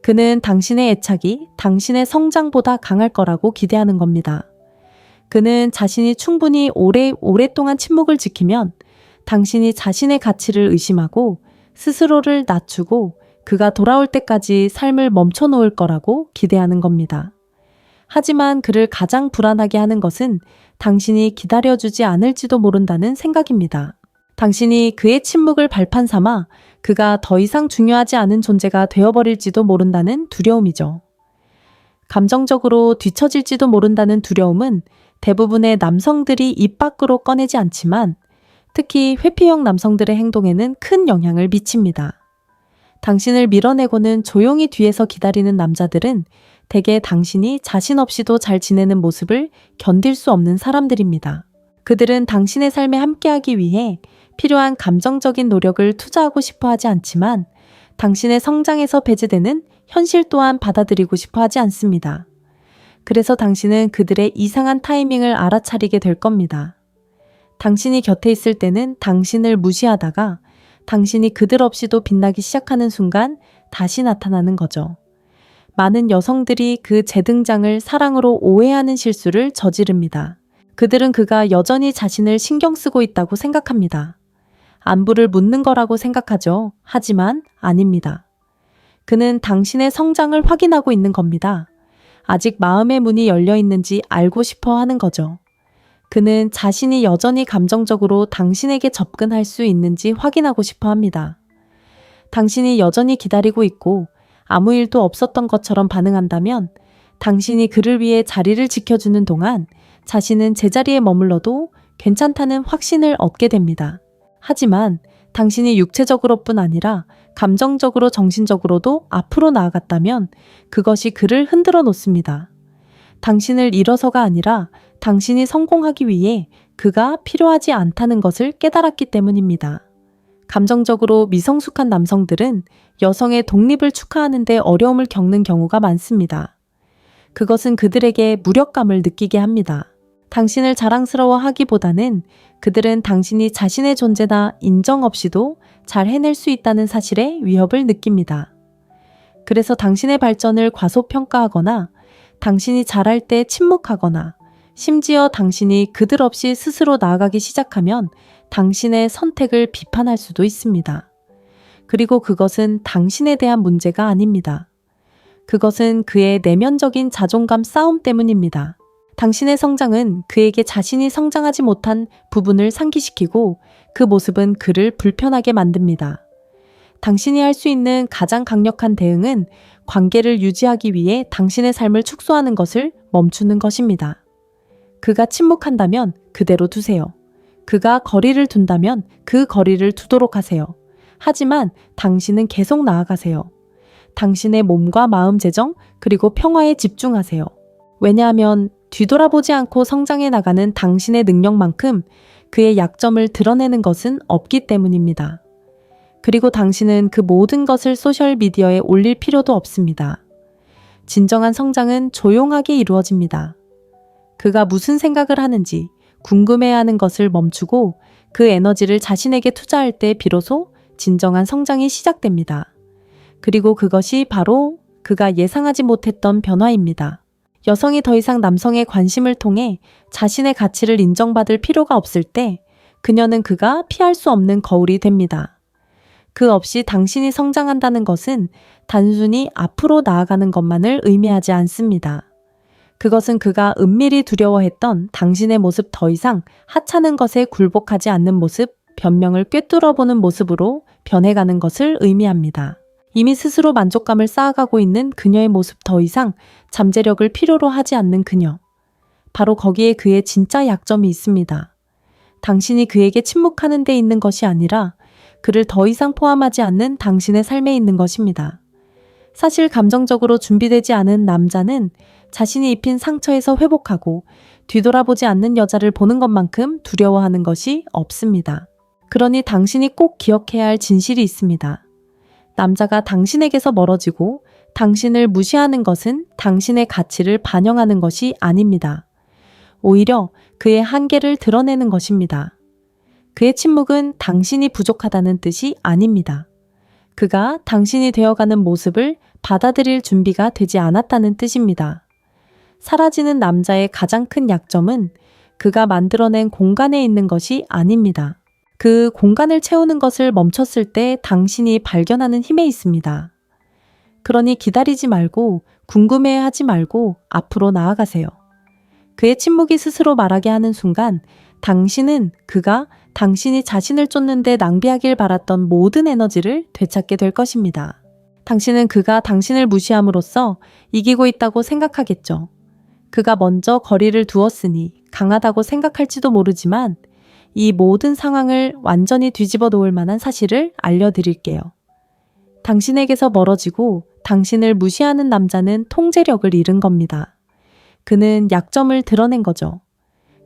그는 당신의 애착이 당신의 성장보다 강할 거라고 기대하는 겁니다. 그는 자신이 충분히 오랫동안 침묵을 지키면 당신이 자신의 가치를 의심하고 스스로를 낮추고 그가 돌아올 때까지 삶을 멈춰 놓을 거라고 기대하는 겁니다. 하지만 그를 가장 불안하게 하는 것은 당신이 기다려주지 않을지도 모른다는 생각입니다. 당신이 그의 침묵을 발판 삼아 그가 더 이상 중요하지 않은 존재가 되어버릴지도 모른다는 두려움이죠. 감정적으로 뒤처질지도 모른다는 두려움은 대부분의 남성들이 입 밖으로 꺼내지 않지만 특히 회피형 남성들의 행동에는 큰 영향을 미칩니다. 당신을 밀어내고는 조용히 뒤에서 기다리는 남자들은 대개 당신이 자신 없이도 잘 지내는 모습을 견딜 수 없는 사람들입니다. 그들은 당신의 삶에 함께하기 위해 필요한 감정적인 노력을 투자하고 싶어 하지 않지만 당신의 성장에서 배제되는 현실 또한 받아들이고 싶어 하지 않습니다. 그래서 당신은 그들의 이상한 타이밍을 알아차리게 될 겁니다. 당신이 곁에 있을 때는 당신을 무시하다가 당신이 그들 없이도 빛나기 시작하는 순간 다시 나타나는 거죠. 많은 여성들이 그 재등장을 사랑으로 오해하는 실수를 저지릅니다. 그들은 그가 여전히 자신을 신경 쓰고 있다고 생각합니다. 안부를 묻는 거라고 생각하죠. 하지만 아닙니다. 그는 당신의 성장을 확인하고 있는 겁니다. 아직 마음의 문이 열려 있는지 알고 싶어 하는 거죠. 그는 자신이 여전히 감정적으로 당신에게 접근할 수 있는지 확인하고 싶어 합니다. 당신이 여전히 기다리고 있고 아무 일도 없었던 것처럼 반응한다면 당신이 그를 위해 자리를 지켜주는 동안 자신은 제자리에 머물러도 괜찮다는 확신을 얻게 됩니다. 하지만 당신이 육체적으로뿐 아니라 감정적으로 정신적으로도 앞으로 나아갔다면 그것이 그를 흔들어 놓습니다. 당신을 잃어서가 아니라 당신이 성공하기 위해 그가 필요하지 않다는 것을 깨달았기 때문입니다. 감정적으로 미성숙한 남성들은 여성의 독립을 축하하는 데 어려움을 겪는 경우가 많습니다. 그것은 그들에게 무력감을 느끼게 합니다. 당신을 자랑스러워하기보다는 그들은 당신이 자신의 존재나 인정 없이도 잘 해낼 수 있다는 사실에 위협을 느낍니다. 그래서 당신의 발전을 과소평가하거나 당신이 잘할 때 침묵하거나 심지어 당신이 그들 없이 스스로 나아가기 시작하면 당신의 선택을 비판할 수도 있습니다. 그리고 그것은 당신에 대한 문제가 아닙니다. 그것은 그의 내면적인 자존감 싸움 때문입니다. 당신의 성장은 그에게 자신이 성장하지 못한 부분을 상기시키고 그 모습은 그를 불편하게 만듭니다. 당신이 할 수 있는 가장 강력한 대응은 관계를 유지하기 위해 당신의 삶을 축소하는 것을 멈추는 것입니다. 그가 침묵한다면 그대로 두세요. 그가 거리를 둔다면 그 거리를 두도록 하세요. 하지만 당신은 계속 나아가세요. 당신의 몸과 마음 재정 그리고 평화에 집중하세요. 왜냐하면 뒤돌아보지 않고 성장해 나가는 당신의 능력만큼 그의 약점을 드러내는 것은 없기 때문입니다. 그리고 당신은 그 모든 것을 소셜미디어에 올릴 필요도 없습니다. 진정한 성장은 조용하게 이루어집니다. 그가 무슨 생각을 하는지 궁금해하는 것을 멈추고 그 에너지를 자신에게 투자할 때 비로소 진정한 성장이 시작됩니다. 그리고 그것이 바로 그가 예상하지 못했던 변화입니다. 여성이 더 이상 남성의 관심을 통해 자신의 가치를 인정받을 필요가 없을 때 그녀는 그가 피할 수 없는 거울이 됩니다. 그 없이 당신이 성장한다는 것은 단순히 앞으로 나아가는 것만을 의미하지 않습니다. 그것은 그가 은밀히 두려워했던 당신의 모습 더 이상 하찮은 것에 굴복하지 않는 모습, 변명을 꿰뚫어보는 모습으로 변해가는 것을 의미합니다. 이미 스스로 만족감을 쌓아가고 있는 그녀의 모습 더 이상 잠재력을 필요로 하지 않는 그녀. 바로 거기에 그의 진짜 약점이 있습니다. 당신이 그에게 침묵하는 데 있는 것이 아니라 그를 더 이상 포함하지 않는 당신의 삶에 있는 것입니다. 사실 감정적으로 준비되지 않은 남자는 자신이 입힌 상처에서 회복하고 뒤돌아보지 않는 여자를 보는 것만큼 두려워하는 것이 없습니다. 그러니 당신이 꼭 기억해야 할 진실이 있습니다. 남자가 당신에게서 멀어지고 당신을 무시하는 것은 당신의 가치를 반영하는 것이 아닙니다. 오히려 그의 한계를 드러내는 것입니다. 그의 침묵은 당신이 부족하다는 뜻이 아닙니다. 그가 당신이 되어가는 모습을 받아들일 준비가 되지 않았다는 뜻입니다. 사라지는 남자의 가장 큰 약점은 그가 만들어낸 공간에 있는 것이 아닙니다. 그 공간을 채우는 것을 멈췄을 때 당신이 발견하는 힘에 있습니다. 그러니 기다리지 말고 궁금해하지 말고 앞으로 나아가세요. 그의 침묵이 스스로 말하게 하는 순간 당신은 그가 당신이 자신을 쫓는데 낭비하길 바랐던 모든 에너지를 되찾게 될 것입니다. 당신은 그가 당신을 무시함으로써 이기고 있다고 생각하겠죠. 그가 먼저 거리를 두었으니 강하다고 생각할지도 모르지만 이 모든 상황을 완전히 뒤집어 놓을 만한 사실을 알려드릴게요. 당신에게서 멀어지고 당신을 무시하는 남자는 통제력을 잃은 겁니다. 그는 약점을 드러낸 거죠.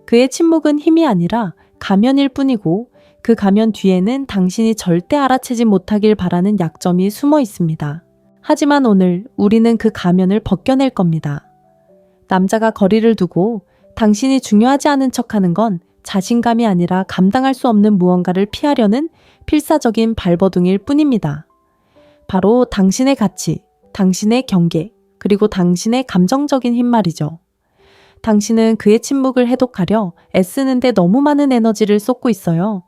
그의 침묵은 힘이 아니라 가면일 뿐이고 그 가면 뒤에는 당신이 절대 알아채지 못하길 바라는 약점이 숨어 있습니다. 하지만 오늘 우리는 그 가면을 벗겨낼 겁니다. 남자가 거리를 두고 당신이 중요하지 않은 척하는 건 자신감이 아니라 감당할 수 없는 무언가를 피하려는 필사적인 발버둥일 뿐입니다. 바로 당신의 가치, 당신의 경계, 그리고 당신의 감정적인 힘 말이죠. 당신은 그의 침묵을 해독하려 애쓰는데 너무 많은 에너지를 쏟고 있어요.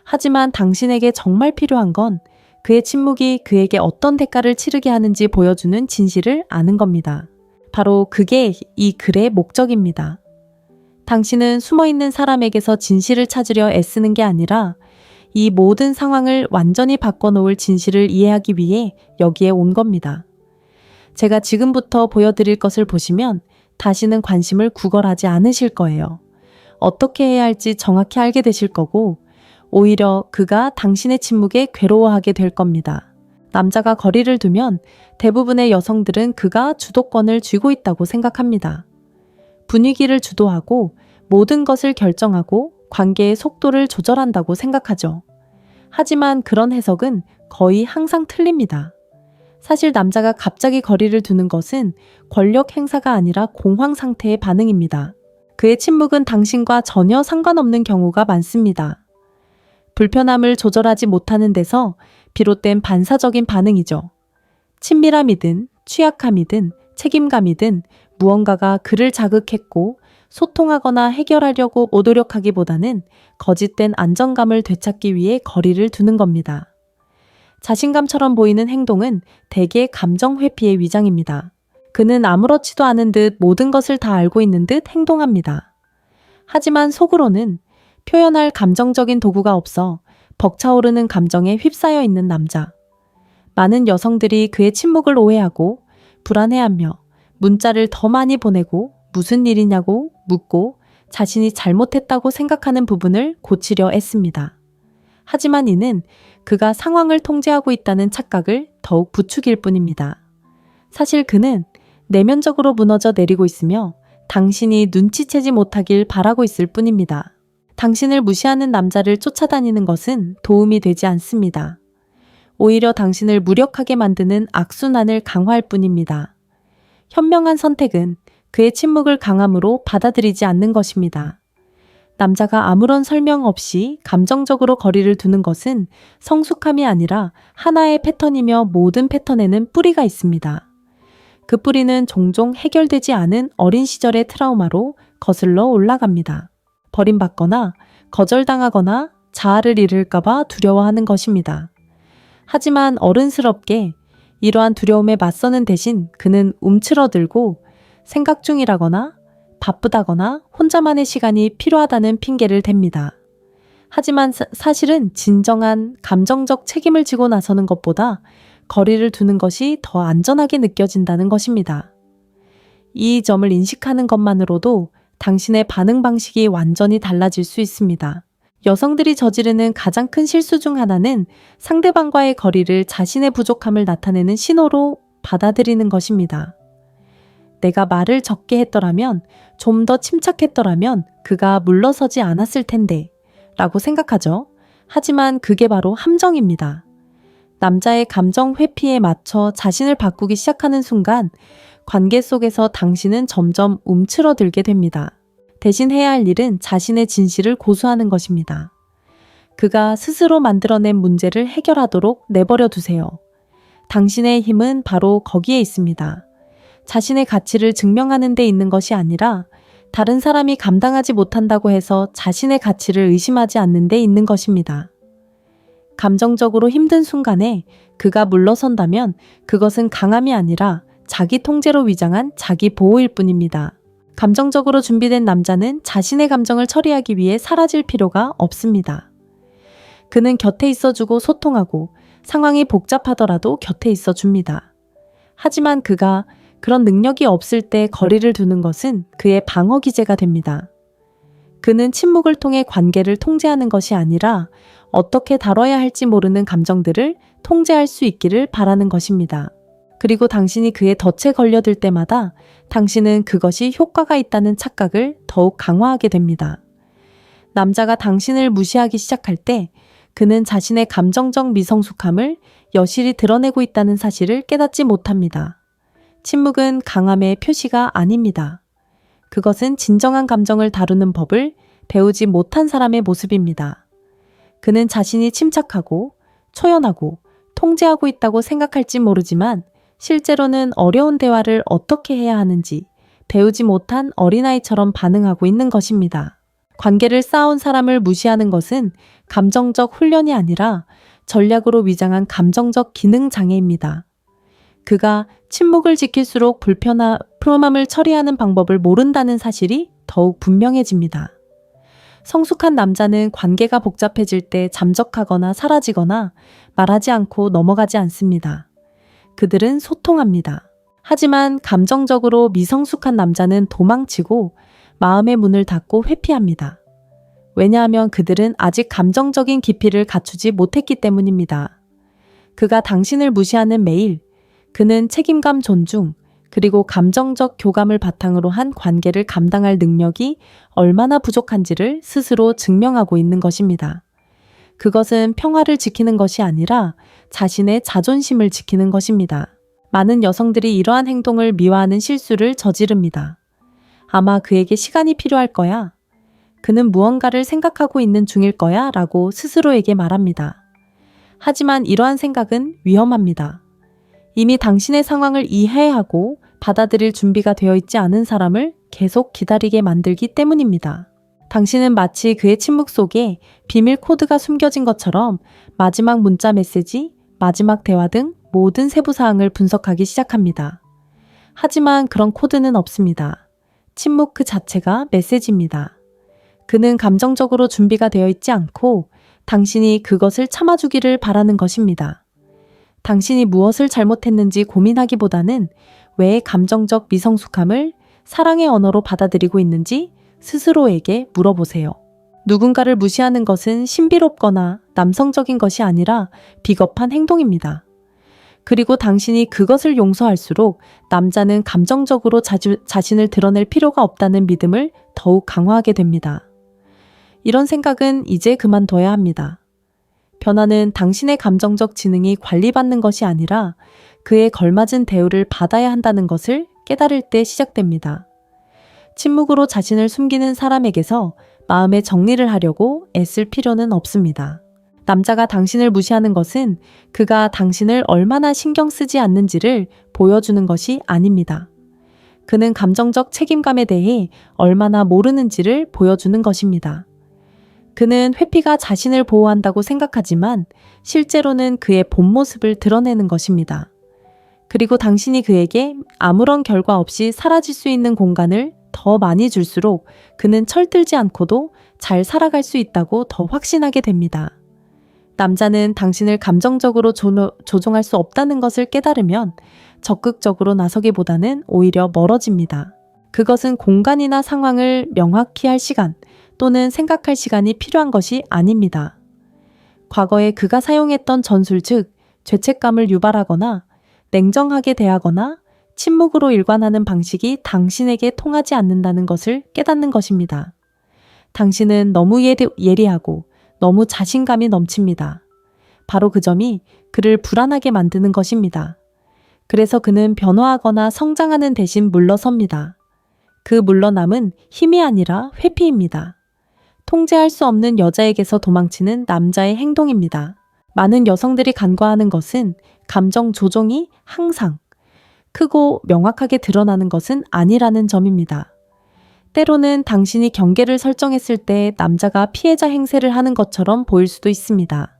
하지만 당신에게 정말 필요한 건 그의 침묵이 그에게 어떤 대가를 치르게 하는지 보여주는 진실을 아는 겁니다. 바로 그게 이 글의 목적입니다. 당신은 숨어있는 사람에게서 진실을 찾으려 애쓰는 게 아니라 이 모든 상황을 완전히 바꿔놓을 진실을 이해하기 위해 여기에 온 겁니다. 제가 지금부터 보여드릴 것을 보시면 다시는 관심을 구걸하지 않으실 거예요. 어떻게 해야 할지 정확히 알게 되실 거고 오히려 그가 당신의 침묵에 괴로워하게 될 겁니다. 남자가 거리를 두면 대부분의 여성들은 그가 주도권을 쥐고 있다고 생각합니다. 분위기를 주도하고 모든 것을 결정하고 관계의 속도를 조절한다고 생각하죠. 하지만 그런 해석은 거의 항상 틀립니다. 사실 남자가 갑자기 거리를 두는 것은 권력 행사가 아니라 공황 상태의 반응입니다. 그의 침묵은 당신과 전혀 상관없는 경우가 많습니다. 불편함을 조절하지 못하는 데서 비롯된 반사적인 반응이죠. 친밀함이든 취약함이든 책임감이든 무언가가 그를 자극했고 소통하거나 해결하려고 노력하기보다는 거짓된 안정감을 되찾기 위해 거리를 두는 겁니다. 자신감처럼 보이는 행동은 대개 감정 회피의 위장입니다. 그는 아무렇지도 않은 듯 모든 것을 다 알고 있는 듯 행동합니다. 하지만 속으로는 표현할 감정적인 도구가 없어 벅차오르는 감정에 휩싸여 있는 남자. 많은 여성들이 그의 침묵을 오해하고 불안해하며 문자를 더 많이 보내고 무슨 일이냐고 묻고 자신이 잘못했다고 생각하는 부분을 고치려 애씁니다. 하지만 이는 그가 상황을 통제하고 있다는 착각을 더욱 부추길 뿐입니다. 사실 그는 내면적으로 무너져 내리고 있으며 당신이 눈치채지 못하길 바라고 있을 뿐입니다. 당신을 무시하는 남자를 쫓아다니는 것은 도움이 되지 않습니다. 오히려 당신을 무력하게 만드는 악순환을 강화할 뿐입니다. 현명한 선택은 그의 침묵을 강함으로 받아들이지 않는 것입니다. 남자가 아무런 설명 없이 감정적으로 거리를 두는 것은 성숙함이 아니라 하나의 패턴이며 모든 패턴에는 뿌리가 있습니다. 그 뿌리는 종종 해결되지 않은 어린 시절의 트라우마로 거슬러 올라갑니다. 버림받거나 거절당하거나 자아를 잃을까봐 두려워하는 것입니다. 하지만 어른스럽게 이러한 두려움에 맞서는 대신 그는 움츠러들고 생각 중이라거나 바쁘다거나 혼자만의 시간이 필요하다는 핑계를 댑니다. 하지만 사실은 진정한 감정적 책임을 지고 나서는 것보다 거리를 두는 것이 더 안전하게 느껴진다는 것입니다. 이 점을 인식하는 것만으로도 당신의 반응 방식이 완전히 달라질 수 있습니다. 여성들이 저지르는 가장 큰 실수 중 하나는 상대방과의 거리를 자신의 부족함을 나타내는 신호로 받아들이는 것입니다. 내가 말을 적게 했더라면, 좀 더 침착했더라면 그가 물러서지 않았을 텐데 라고 생각하죠. 하지만 그게 바로 함정입니다. 남자의 감정 회피에 맞춰 자신을 바꾸기 시작하는 순간 관계 속에서 당신은 점점 움츠러들게 됩니다. 대신 해야 할 일은 자신의 진실을 고수하는 것입니다. 그가 스스로 만들어낸 문제를 해결하도록 내버려 두세요. 당신의 힘은 바로 거기에 있습니다. 자신의 가치를 증명하는 데 있는 것이 아니라 다른 사람이 감당하지 못한다고 해서 자신의 가치를 의심하지 않는 데 있는 것입니다. 감정적으로 힘든 순간에 그가 물러선다면 그것은 강함이 아니라 자기 통제로 위장한 자기 보호일 뿐입니다. 감정적으로 준비된 남자는 자신의 감정을 처리하기 위해 사라질 필요가 없습니다. 그는 곁에 있어주고 소통하고 상황이 복잡하더라도 곁에 있어줍니다. 하지만 그가 그런 능력이 없을 때 거리를 두는 것은 그의 방어 기제가 됩니다. 그는 침묵을 통해 관계를 통제하는 것이 아니라 어떻게 다뤄야 할지 모르는 감정들을 통제할 수 있기를 바라는 것입니다. 그리고 당신이 그의 덫에 걸려들 때마다 당신은 그것이 효과가 있다는 착각을 더욱 강화하게 됩니다. 남자가 당신을 무시하기 시작할 때 그는 자신의 감정적 미성숙함을 여실히 드러내고 있다는 사실을 깨닫지 못합니다. 침묵은 강함의 표시가 아닙니다. 그것은 진정한 감정을 다루는 법을 배우지 못한 사람의 모습입니다. 그는 자신이 침착하고 초연하고 통제하고 있다고 생각할지 모르지만 실제로는 어려운 대화를 어떻게 해야 하는지 배우지 못한 어린아이처럼 반응하고 있는 것입니다. 관계를 쌓아온 사람을 무시하는 것은 감정적 훈련이 아니라 전략으로 위장한 감정적 기능 장애입니다. 그가 침묵을 지킬수록 불편함을 처리하는 방법을 모른다는 사실이 더욱 분명해집니다. 성숙한 남자는 관계가 복잡해질 때 잠적하거나 사라지거나 말하지 않고 넘어가지 않습니다. 그들은 소통합니다. 하지만 감정적으로 미성숙한 남자는 도망치고 마음의 문을 닫고 회피합니다. 왜냐하면 그들은 아직 감정적인 깊이를 갖추지 못했기 때문입니다. 그가 당신을 무시하는 매일, 그는 책임감 존중, 그리고 감정적 교감을 바탕으로 한 관계를 감당할 능력이 얼마나 부족한지를 스스로 증명하고 있는 것입니다. 그것은 평화를 지키는 것이 아니라 자신의 자존심을 지키는 것입니다. 많은 여성들이 이러한 행동을 미화하는 실수를 저지릅니다. 아마 그에게 시간이 필요할 거야. 그는 무언가를 생각하고 있는 중일 거야 라고 스스로에게 말합니다. 하지만 이러한 생각은 위험합니다. 이미 당신의 상황을 이해하고 받아들일 준비가 되어 있지 않은 사람을 계속 기다리게 만들기 때문입니다. 당신은 마치 그의 침묵 속에 비밀 코드가 숨겨진 것처럼 마지막 문자 메시지, 마지막 대화 등 모든 세부 사항을 분석하기 시작합니다. 하지만 그런 코드는 없습니다. 침묵 그 자체가 메시지입니다. 그는 감정적으로 준비가 되어 있지 않고 당신이 그것을 참아주기를 바라는 것입니다. 당신이 무엇을 잘못했는지 고민하기보다는 왜 감정적 미성숙함을 사랑의 언어로 받아들이고 있는지 스스로에게 물어보세요. 누군가를 무시하는 것은 신비롭거나 남성적인 것이 아니라 비겁한 행동입니다. 그리고 당신이 그것을 용서할수록 남자는 감정적으로 자신을 드러낼 필요가 없다는 믿음을 더욱 강화하게 됩니다. 이런 생각은 이제 그만둬야 합니다. 변화는 당신의 감정적 지능이 관리받는 것이 아니라 그에 걸맞은 대우를 받아야 한다는 것을 깨달을 때 시작됩니다. 침묵으로 자신을 숨기는 사람에게서 마음의 정리를 하려고 애쓸 필요는 없습니다. 남자가 당신을 무시하는 것은 그가 당신을 얼마나 신경 쓰지 않는지를 보여주는 것이 아닙니다. 그는 감정적 책임감에 대해 얼마나 모르는지를 보여주는 것입니다. 그는 회피가 자신을 보호한다고 생각하지만 실제로는 그의 본 모습을 드러내는 것입니다. 그리고 당신이 그에게 아무런 결과 없이 사라질 수 있는 공간을 더 많이 줄수록 그는 철들지 않고도 잘 살아갈 수 있다고 더 확신하게 됩니다. 남자는 당신을 감정적으로 조종할 수 없다는 것을 깨달으면 적극적으로 나서기보다는 오히려 멀어집니다. 그것은 공간이나 상황을 명확히 할 시간 또는 생각할 시간이 필요한 것이 아닙니다. 과거에 그가 사용했던 전술 즉 죄책감을 유발하거나 냉정하게 대하거나 침묵으로 일관하는 방식이 당신에게 통하지 않는다는 것을 깨닫는 것입니다. 당신은 너무 예리하고 너무 자신감이 넘칩니다. 바로 그 점이 그를 불안하게 만드는 것입니다. 그래서 그는 변화하거나 성장하는 대신 물러섭니다. 그 물러남은 힘이 아니라 회피입니다. 통제할 수 없는 여자에게서 도망치는 남자의 행동입니다. 많은 여성들이 간과하는 것은 감정 조종이 항상 크고 명확하게 드러나는 것은 아니라는 점입니다. 때로는 당신이 경계를 설정했을 때 남자가 피해자 행세를 하는 것처럼 보일 수도 있습니다.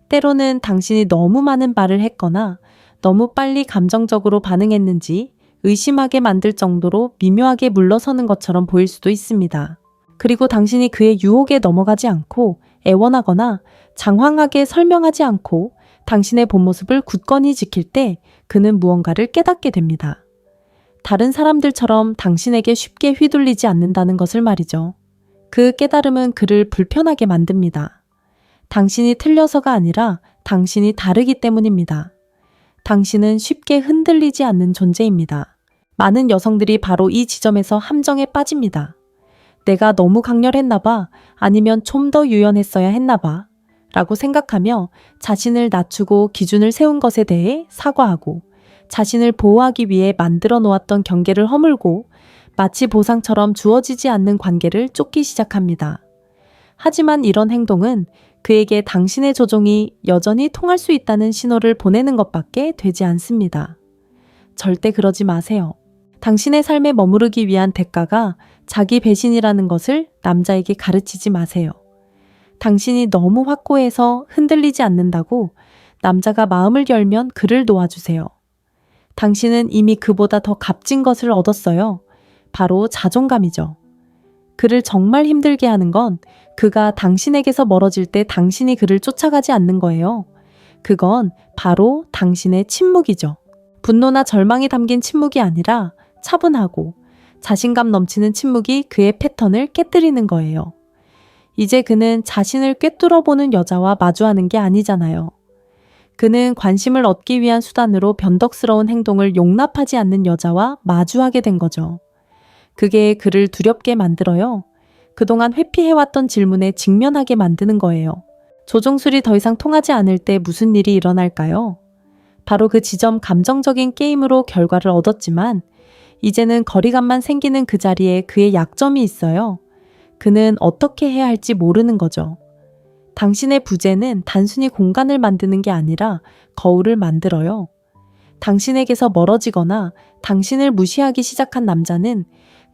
때로는 당신이 너무 많은 말을 했거나 너무 빨리 감정적으로 반응했는지 의심하게 만들 정도로 미묘하게 물러서는 것처럼 보일 수도 있습니다. 그리고 당신이 그의 유혹에 넘어가지 않고 애원하거나 장황하게 설명하지 않고 당신의 본 모습을 굳건히 지킬 때 그는 무언가를 깨닫게 됩니다. 다른 사람들처럼 당신에게 쉽게 휘둘리지 않는다는 것을 말이죠. 그 깨달음은 그를 불편하게 만듭니다. 당신이 틀려서가 아니라 당신이 다르기 때문입니다. 당신은 쉽게 흔들리지 않는 존재입니다. 많은 여성들이 바로 이 지점에서 함정에 빠집니다. 내가 너무 강렬했나 봐, 아니면 좀 더 유연했어야 했나 봐 라고 생각하며 자신을 낮추고 기준을 세운 것에 대해 사과하고 자신을 보호하기 위해 만들어 놓았던 경계를 허물고 마치 보상처럼 주어지지 않는 관계를 쫓기 시작합니다. 하지만 이런 행동은 그에게 당신의 조종이 여전히 통할 수 있다는 신호를 보내는 것밖에 되지 않습니다. 절대 그러지 마세요. 당신의 삶에 머무르기 위한 대가가 자기 배신이라는 것을 남자에게 가르치지 마세요. 당신이 너무 확고해서 흔들리지 않는다고 남자가 마음을 열면 그를 놓아주세요. 당신은 이미 그보다 더 값진 것을 얻었어요. 바로 자존감이죠. 그를 정말 힘들게 하는 건 그가 당신에게서 멀어질 때 당신이 그를 쫓아가지 않는 거예요. 그건 바로 당신의 침묵이죠. 분노나 절망이 담긴 침묵이 아니라 차분하고 자신감 넘치는 침묵이 그의 패턴을 깨뜨리는 거예요. 이제 그는 자신을 꿰뚫어보는 여자와 마주하는 게 아니잖아요. 그는 관심을 얻기 위한 수단으로 변덕스러운 행동을 용납하지 않는 여자와 마주하게 된 거죠. 그게 그를 두렵게 만들어요. 그동안 회피해왔던 질문에 직면하게 만드는 거예요. 조종술이 더 이상 통하지 않을 때 무슨 일이 일어날까요? 바로 그 지점 감정적인 게임으로 결과를 얻었지만 이제는 거리감만 생기는 그 자리에 그의 약점이 있어요. 그는 어떻게 해야 할지 모르는 거죠. 당신의 부재는 단순히 공간을 만드는 게 아니라 거울을 만들어요. 당신에게서 멀어지거나 당신을 무시하기 시작한 남자는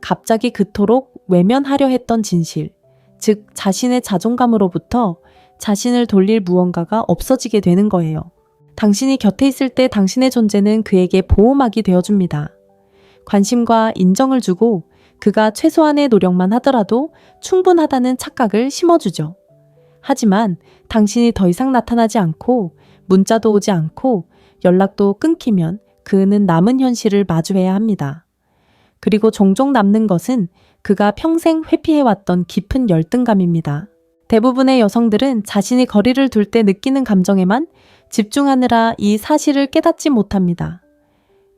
갑자기 그토록 외면하려 했던 진실, 즉 자신의 자존감으로부터 자신을 돌릴 무언가가 없어지게 되는 거예요. 당신이 곁에 있을 때 당신의 존재는 그에게 보호막이 되어줍니다. 관심과 인정을 주고 그가 최소한의 노력만 하더라도 충분하다는 착각을 심어주죠. 하지만 당신이 더 이상 나타나지 않고 문자도 오지 않고 연락도 끊기면 그는 남은 현실을 마주해야 합니다. 그리고 종종 남는 것은 그가 평생 회피해왔던 깊은 열등감입니다. 대부분의 여성들은 자신이 거리를 둘 때 느끼는 감정에만 집중하느라 이 사실을 깨닫지 못합니다.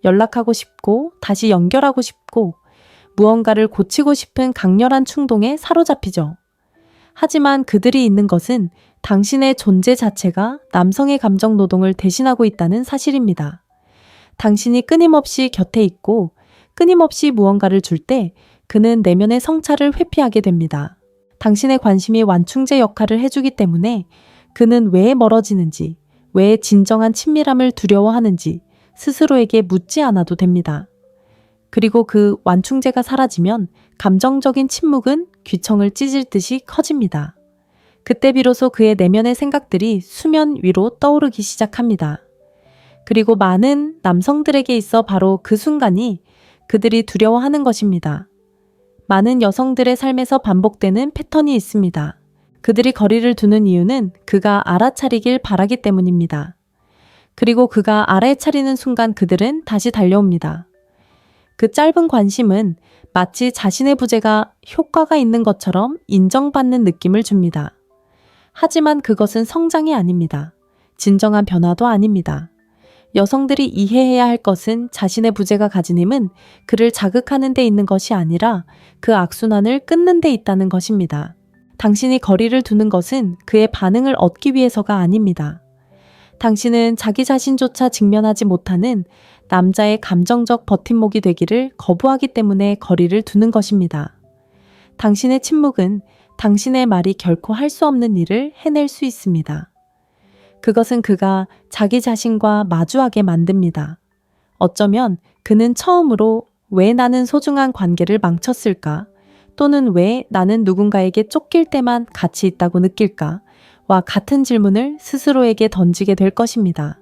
연락하고 싶고 다시 연결하고 싶고 무언가를 고치고 싶은 강렬한 충동에 사로잡히죠. 하지만 그들이 있는 것은 당신의 존재 자체가 남성의 감정 노동을 대신하고 있다는 사실입니다. 당신이 끊임없이 곁에 있고 끊임없이 무언가를 줄 때 그는 내면의 성찰을 회피하게 됩니다. 당신의 관심이 완충제 역할을 해주기 때문에 그는 왜 멀어지는지, 왜 진정한 친밀함을 두려워하는지 스스로에게 묻지 않아도 됩니다. 그리고 그 완충제가 사라지면 감정적인 침묵은 귀청을 찢을 듯이 커집니다. 그때 비로소 그의 내면의 생각들이 수면 위로 떠오르기 시작합니다. 그리고 많은 남성들에게 있어 바로 그 순간이 그들이 두려워하는 것입니다. 많은 여성들의 삶에서 반복되는 패턴이 있습니다. 그들이 거리를 두는 이유는 그가 알아차리길 바라기 때문입니다. 그리고 그가 알아차리는 순간 그들은 다시 달려옵니다. 그 짧은 관심은 마치 자신의 부재가 효과가 있는 것처럼 인정받는 느낌을 줍니다. 하지만 그것은 성장이 아닙니다. 진정한 변화도 아닙니다. 여성들이 이해해야 할 것은 자신의 부재가 가진 힘은 그를 자극하는 데 있는 것이 아니라 그 악순환을 끊는 데 있다는 것입니다. 당신이 거리를 두는 것은 그의 반응을 얻기 위해서가 아닙니다. 당신은 자기 자신조차 직면하지 못하는 남자의 감정적 버팀목이 되기를 거부하기 때문에 거리를 두는 것입니다. 당신의 침묵은 당신의 말이 결코 할 수 없는 일을 해낼 수 있습니다. 그것은 그가 자기 자신과 마주하게 만듭니다. 어쩌면 그는 처음으로 왜 나는 소중한 관계를 망쳤을까? 또는 왜 나는 누군가에게 쫓길 때만 가치 있다고 느낄까? 와 같은 질문을 스스로에게 던지게 될 것입니다.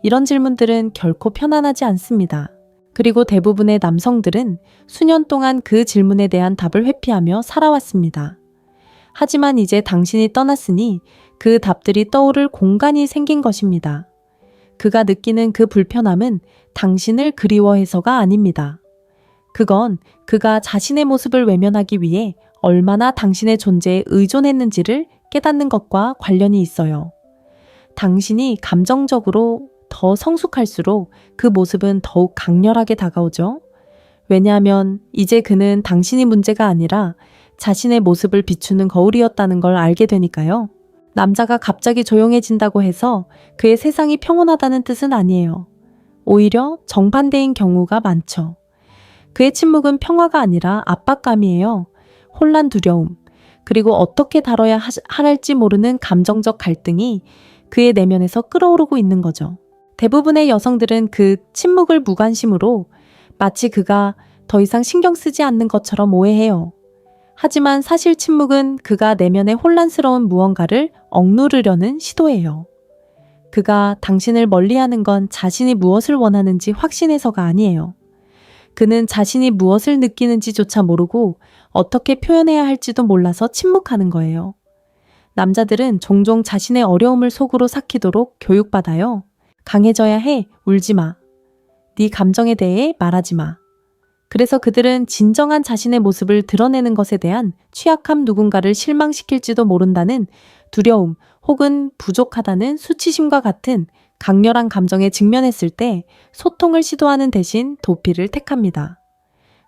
이런 질문들은 결코 편안하지 않습니다. 그리고 대부분의 남성들은 수년 동안 그 질문에 대한 답을 회피하며 살아왔습니다. 하지만 이제 당신이 떠났으니 그 답들이 떠오를 공간이 생긴 것입니다. 그가 느끼는 그 불편함은 당신을 그리워해서가 아닙니다. 그건 그가 자신의 모습을 외면하기 위해 얼마나 당신의 존재에 의존했는지를 깨닫는 것과 관련이 있어요. 당신이 감정적으로 더 성숙할수록 그 모습은 더욱 강렬하게 다가오죠. 왜냐하면 이제 그는 당신이 문제가 아니라 자신의 모습을 비추는 거울이었다는 걸 알게 되니까요. 남자가 갑자기 조용해진다고 해서 그의 세상이 평온하다는 뜻은 아니에요. 오히려 정반대인 경우가 많죠. 그의 침묵은 평화가 아니라 압박감이에요. 혼란, 두려움, 그리고 어떻게 다뤄야 할지 모르는 감정적 갈등이 그의 내면에서 끓어오르고 있는 거죠. 대부분의 여성들은 그 침묵을 무관심으로 마치 그가 더 이상 신경 쓰지 않는 것처럼 오해해요. 하지만 사실 침묵은 그가 내면의 혼란스러운 무언가를 억누르려는 시도예요. 그가 당신을 멀리하는 건 자신이 무엇을 원하는지 확신해서가 아니에요. 그는 자신이 무엇을 느끼는지조차 모르고 어떻게 표현해야 할지도 몰라서 침묵하는 거예요. 남자들은 종종 자신의 어려움을 속으로 삭히도록 교육받아요. 강해져야 해, 울지 마. 네 감정에 대해 말하지 마. 그래서 그들은 진정한 자신의 모습을 드러내는 것에 대한 취약함, 누군가를 실망시킬지도 모른다는 두려움 혹은 부족하다는 수치심과 같은 강렬한 감정에 직면했을 때 소통을 시도하는 대신 도피를 택합니다.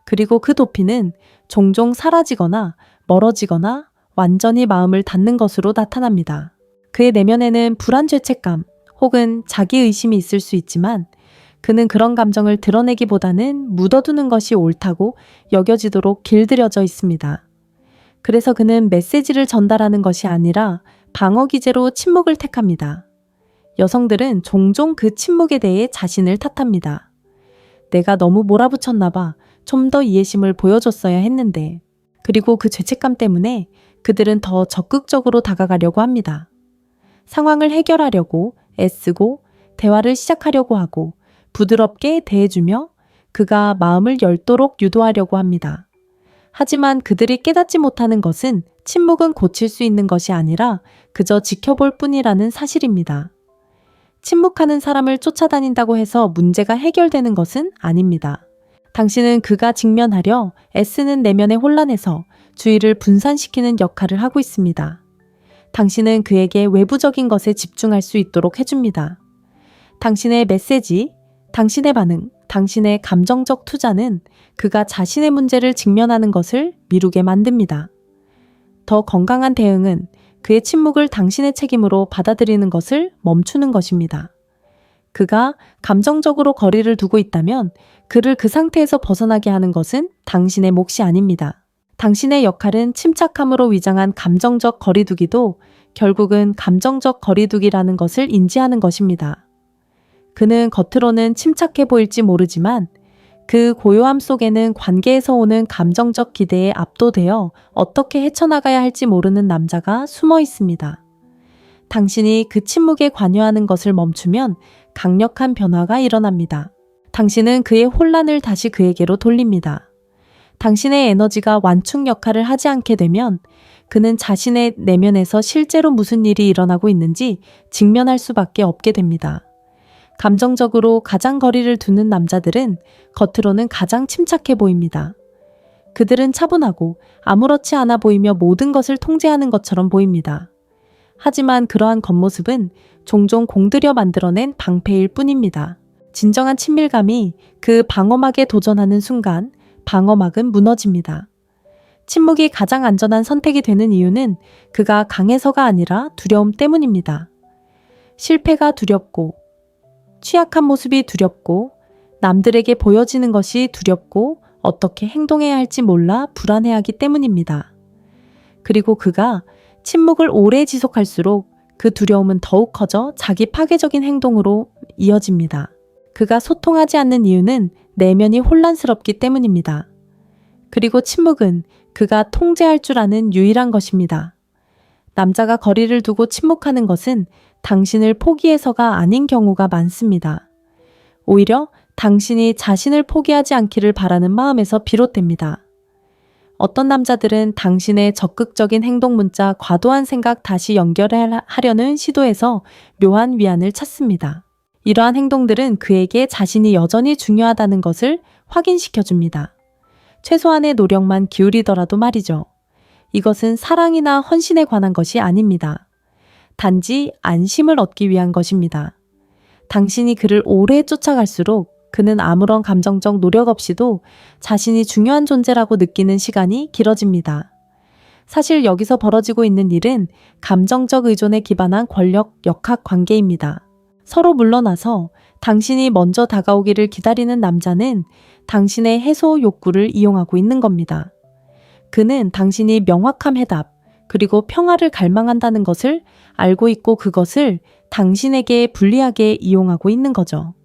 그리고 그 도피는 종종 사라지거나 멀어지거나 완전히 마음을 닫는 것으로 나타납니다. 그의 내면에는 불안, 죄책감 혹은 자기의심이 있을 수 있지만 그는 그런 감정을 드러내기보다는 묻어두는 것이 옳다고 여겨지도록 길들여져 있습니다. 그래서 그는 메시지를 전달하는 것이 아니라 방어 기제로 침묵을 택합니다. 여성들은 종종 그 침묵에 대해 자신을 탓합니다. 내가 너무 몰아붙였나 봐. 좀 더 이해심을 보여줬어야 했는데. 그리고 그 죄책감 때문에 그들은 더 적극적으로 다가가려고 합니다. 상황을 해결하려고 애쓰고 대화를 시작하려고 하고 부드럽게 대해주며 그가 마음을 열도록 유도하려고 합니다. 하지만 그들이 깨닫지 못하는 것은 침묵은 고칠 수 있는 것이 아니라 그저 지켜볼 뿐이라는 사실입니다. 침묵하는 사람을 쫓아다닌다고 해서 문제가 해결되는 것은 아닙니다. 당신은 그가 직면하려 애쓰는 내면의 혼란에서 주의를 분산시키는 역할을 하고 있습니다. 당신은 그에게 외부적인 것에 집중할 수 있도록 해줍니다. 당신의 메시지, 당신의 반응, 당신의 감정적 투자는 그가 자신의 문제를 직면하는 것을 미루게 만듭니다. 더 건강한 대응은 그의 침묵을 당신의 책임으로 받아들이는 것을 멈추는 것입니다. 그가 감정적으로 거리를 두고 있다면 그를 그 상태에서 벗어나게 하는 것은 당신의 몫이 아닙니다. 당신의 역할은 침착함으로 위장한 감정적 거리두기도 결국은 감정적 거리두기라는 것을 인지하는 것입니다. 그는 겉으로는 침착해 보일지 모르지만 그 고요함 속에는 관계에서 오는 감정적 기대에 압도되어 어떻게 헤쳐나가야 할지 모르는 남자가 숨어 있습니다. 당신이 그 침묵에 관여하는 것을 멈추면 강력한 변화가 일어납니다. 당신은 그의 혼란을 다시 그에게로 돌립니다. 당신의 에너지가 완충 역할을 하지 않게 되면 그는 자신의 내면에서 실제로 무슨 일이 일어나고 있는지 직면할 수밖에 없게 됩니다. 감정적으로 가장 거리를 두는 남자들은 겉으로는 가장 침착해 보입니다. 그들은 차분하고 아무렇지 않아 보이며 모든 것을 통제하는 것처럼 보입니다. 하지만 그러한 겉모습은 종종 공들여 만들어낸 방패일 뿐입니다. 진정한 친밀감이 그 방어막에 도전하는 순간 방어막은 무너집니다. 침묵이 가장 안전한 선택이 되는 이유는 그가 강해서가 아니라 두려움 때문입니다. 실패가 두렵고 취약한 모습이 두렵고 남들에게 보여지는 것이 두렵고 어떻게 행동해야 할지 몰라 불안해하기 때문입니다. 그리고 그가 침묵을 오래 지속할수록 그 두려움은 더욱 커져 자기 파괴적인 행동으로 이어집니다. 그가 소통하지 않는 이유는 내면이 혼란스럽기 때문입니다. 그리고 침묵은 그가 통제할 줄 아는 유일한 것입니다. 남자가 거리를 두고 침묵하는 것은 당신을 포기해서가 아닌 경우가 많습니다. 오히려 당신이 자신을 포기하지 않기를 바라는 마음에서 비롯됩니다. 어떤 남자들은 당신의 적극적인 행동 문자, 과도한 생각 다시 연결하려는 시도에서 묘한 위안을 찾습니다. 이러한 행동들은 그에게 자신이 여전히 중요하다는 것을 확인시켜줍니다. 최소한의 노력만 기울이더라도 말이죠. 이것은 사랑이나 헌신에 관한 것이 아닙니다. 단지 안심을 얻기 위한 것입니다. 당신이 그를 오래 쫓아갈수록 그는 아무런 감정적 노력 없이도 자신이 중요한 존재라고 느끼는 시간이 길어집니다. 사실 여기서 벌어지고 있는 일은 감정적 의존에 기반한 권력 역학 관계입니다. 서로 물러나서 당신이 먼저 다가오기를 기다리는 남자는 당신의 해소 욕구를 이용하고 있는 겁니다. 그는 당신이 명확한 해답, 그리고 평화를 갈망한다는 것을 알고 있고 그것을 당신에게 불리하게 이용하고 있는 거죠.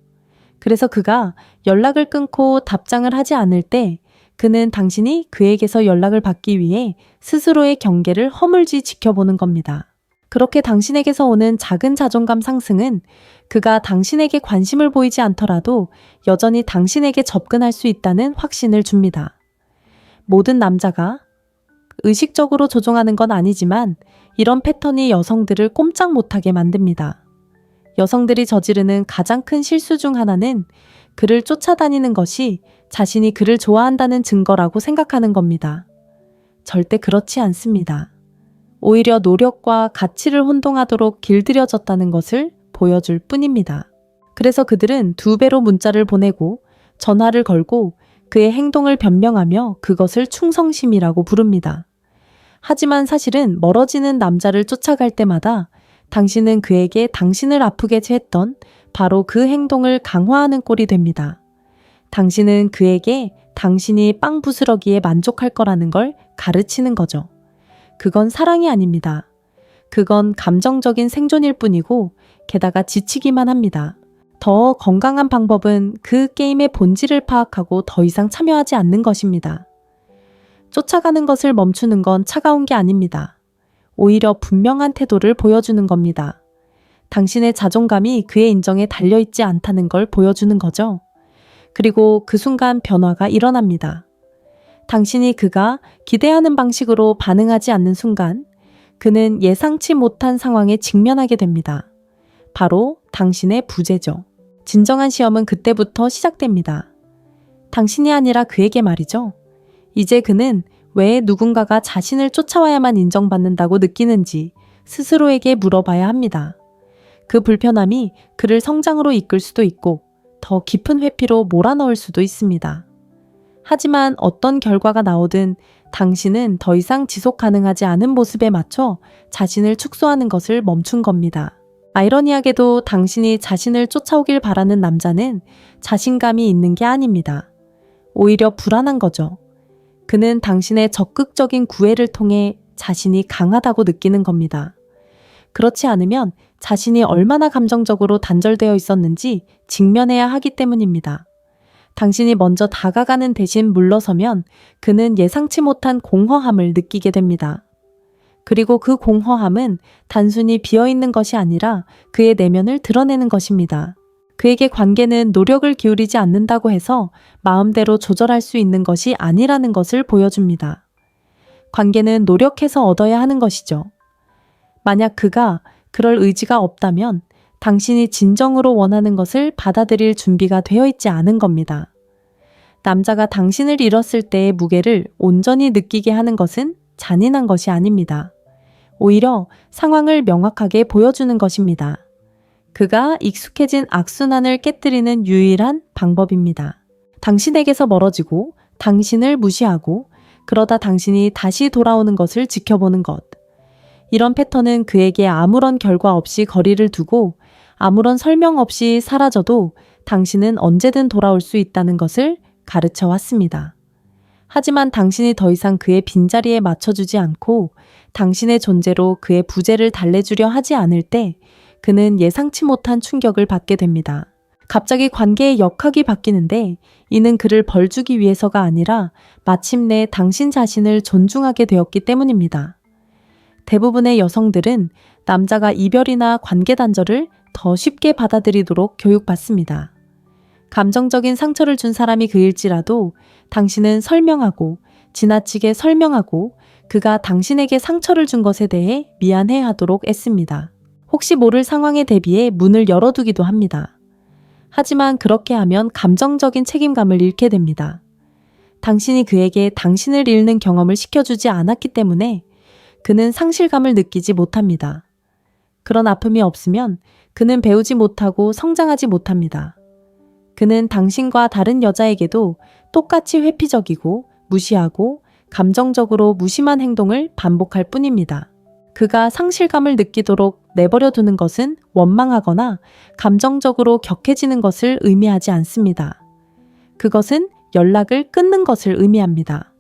그래서 그가 연락을 끊고 답장을 하지 않을 때 그는 당신이 그에게서 연락을 받기 위해 스스로의 경계를 허물지 지켜보는 겁니다. 그렇게 당신에게서 오는 작은 자존감 상승은 그가 당신에게 관심을 보이지 않더라도 여전히 당신에게 접근할 수 있다는 확신을 줍니다. 모든 남자가 의식적으로 조종하는 건 아니지만 이런 패턴이 여성들을 꼼짝 못하게 만듭니다. 여성들이 저지르는 가장 큰 실수 중 하나는 그를 쫓아다니는 것이 자신이 그를 좋아한다는 증거라고 생각하는 겁니다. 절대 그렇지 않습니다. 오히려 노력과 가치를 혼동하도록 길들여졌다는 것을 보여줄 뿐입니다. 그래서 그들은 2배로 문자를 보내고 전화를 걸고 그의 행동을 변명하며 그것을 충성심이라고 부릅니다. 하지만 사실은 멀어지는 남자를 쫓아갈 때마다 당신은 그에게 당신을 아프게 했던 바로 그 행동을 강화하는 꼴이 됩니다. 당신은 그에게 당신이 빵 부스러기에 만족할 거라는 걸 가르치는 거죠. 그건 사랑이 아닙니다. 그건 감정적인 생존일 뿐이고 게다가 지치기만 합니다. 더 건강한 방법은 그 게임의 본질을 파악하고 더 이상 참여하지 않는 것입니다. 쫓아가는 것을 멈추는 건 차가운 게 아닙니다. 오히려 분명한 태도를 보여주는 겁니다. 당신의 자존감이 그의 인정에 달려있지 않다는 걸 보여주는 거죠. 그리고 그 순간 변화가 일어납니다. 당신이 그가 기대하는 방식으로 반응하지 않는 순간 그는 예상치 못한 상황에 직면하게 됩니다. 바로 당신의 부재죠. 진정한 시험은 그때부터 시작됩니다. 당신이 아니라 그에게 말이죠. 이제 그는 왜 누군가가 자신을 쫓아와야만 인정받는다고 느끼는지 스스로에게 물어봐야 합니다. 그 불편함이 그를 성장으로 이끌 수도 있고 더 깊은 회피로 몰아넣을 수도 있습니다. 하지만 어떤 결과가 나오든 당신은 더 이상 지속 가능하지 않은 모습에 맞춰 자신을 축소하는 것을 멈춘 겁니다. 아이러니하게도 당신이 자신을 쫓아오길 바라는 남자는 자신감이 있는 게 아닙니다. 오히려 불안한 거죠. 그는 당신의 적극적인 구애를 통해 자신이 강하다고 느끼는 겁니다. 그렇지 않으면 자신이 얼마나 감정적으로 단절되어 있었는지 직면해야 하기 때문입니다. 당신이 먼저 다가가는 대신 물러서면 그는 예상치 못한 공허함을 느끼게 됩니다. 그리고 그 공허함은 단순히 비어있는 것이 아니라 그의 내면을 드러내는 것입니다. 그에게 관계는 노력을 기울이지 않는다고 해서 마음대로 조절할 수 있는 것이 아니라는 것을 보여줍니다. 관계는 노력해서 얻어야 하는 것이죠. 만약 그가 그럴 의지가 없다면 당신이 진정으로 원하는 것을 받아들일 준비가 되어 있지 않은 겁니다. 남자가 당신을 잃었을 때의 무게를 온전히 느끼게 하는 것은 잔인한 것이 아닙니다. 오히려 상황을 명확하게 보여주는 것입니다. 그가 익숙해진 악순환을 깨뜨리는 유일한 방법입니다. 당신에게서 멀어지고 당신을 무시하고 그러다 당신이 다시 돌아오는 것을 지켜보는 것. 이런 패턴은 그에게 아무런 결과 없이 거리를 두고 아무런 설명 없이 사라져도 당신은 언제든 돌아올 수 있다는 것을 가르쳐 왔습니다. 하지만 당신이 더 이상 그의 빈자리에 맞춰주지 않고 당신의 존재로 그의 부재를 달래주려 하지 않을 때 그는 예상치 못한 충격을 받게 됩니다. 갑자기 관계의 역학이 바뀌는데 이는 그를 벌주기 위해서가 아니라 마침내 당신 자신을 존중하게 되었기 때문입니다. 대부분의 여성들은 남자가 이별이나 관계 단절을 더 쉽게 받아들이도록 교육받습니다. 감정적인 상처를 준 사람이 그일지라도 당신은 설명하고 지나치게 설명하고 그가 당신에게 상처를 준 것에 대해 미안해하도록 애씁니다. 혹시 모를 상황에 대비해 문을 열어두기도 합니다. 하지만 그렇게 하면 감정적인 책임감을 잃게 됩니다. 당신이 그에게 당신을 잃는 경험을 시켜주지 않았기 때문에 그는 상실감을 느끼지 못합니다. 그런 아픔이 없으면 그는 배우지 못하고 성장하지 못합니다. 그는 당신과 다른 여자에게도 똑같이 회피적이고 무시하고 감정적으로 무심한 행동을 반복할 뿐입니다. 그가 상실감을 느끼도록 내버려 두는 것은 원망하거나 감정적으로 격해지는 것을 의미하지 않습니다. 그것은 연락을 끊는 것을 의미합니다.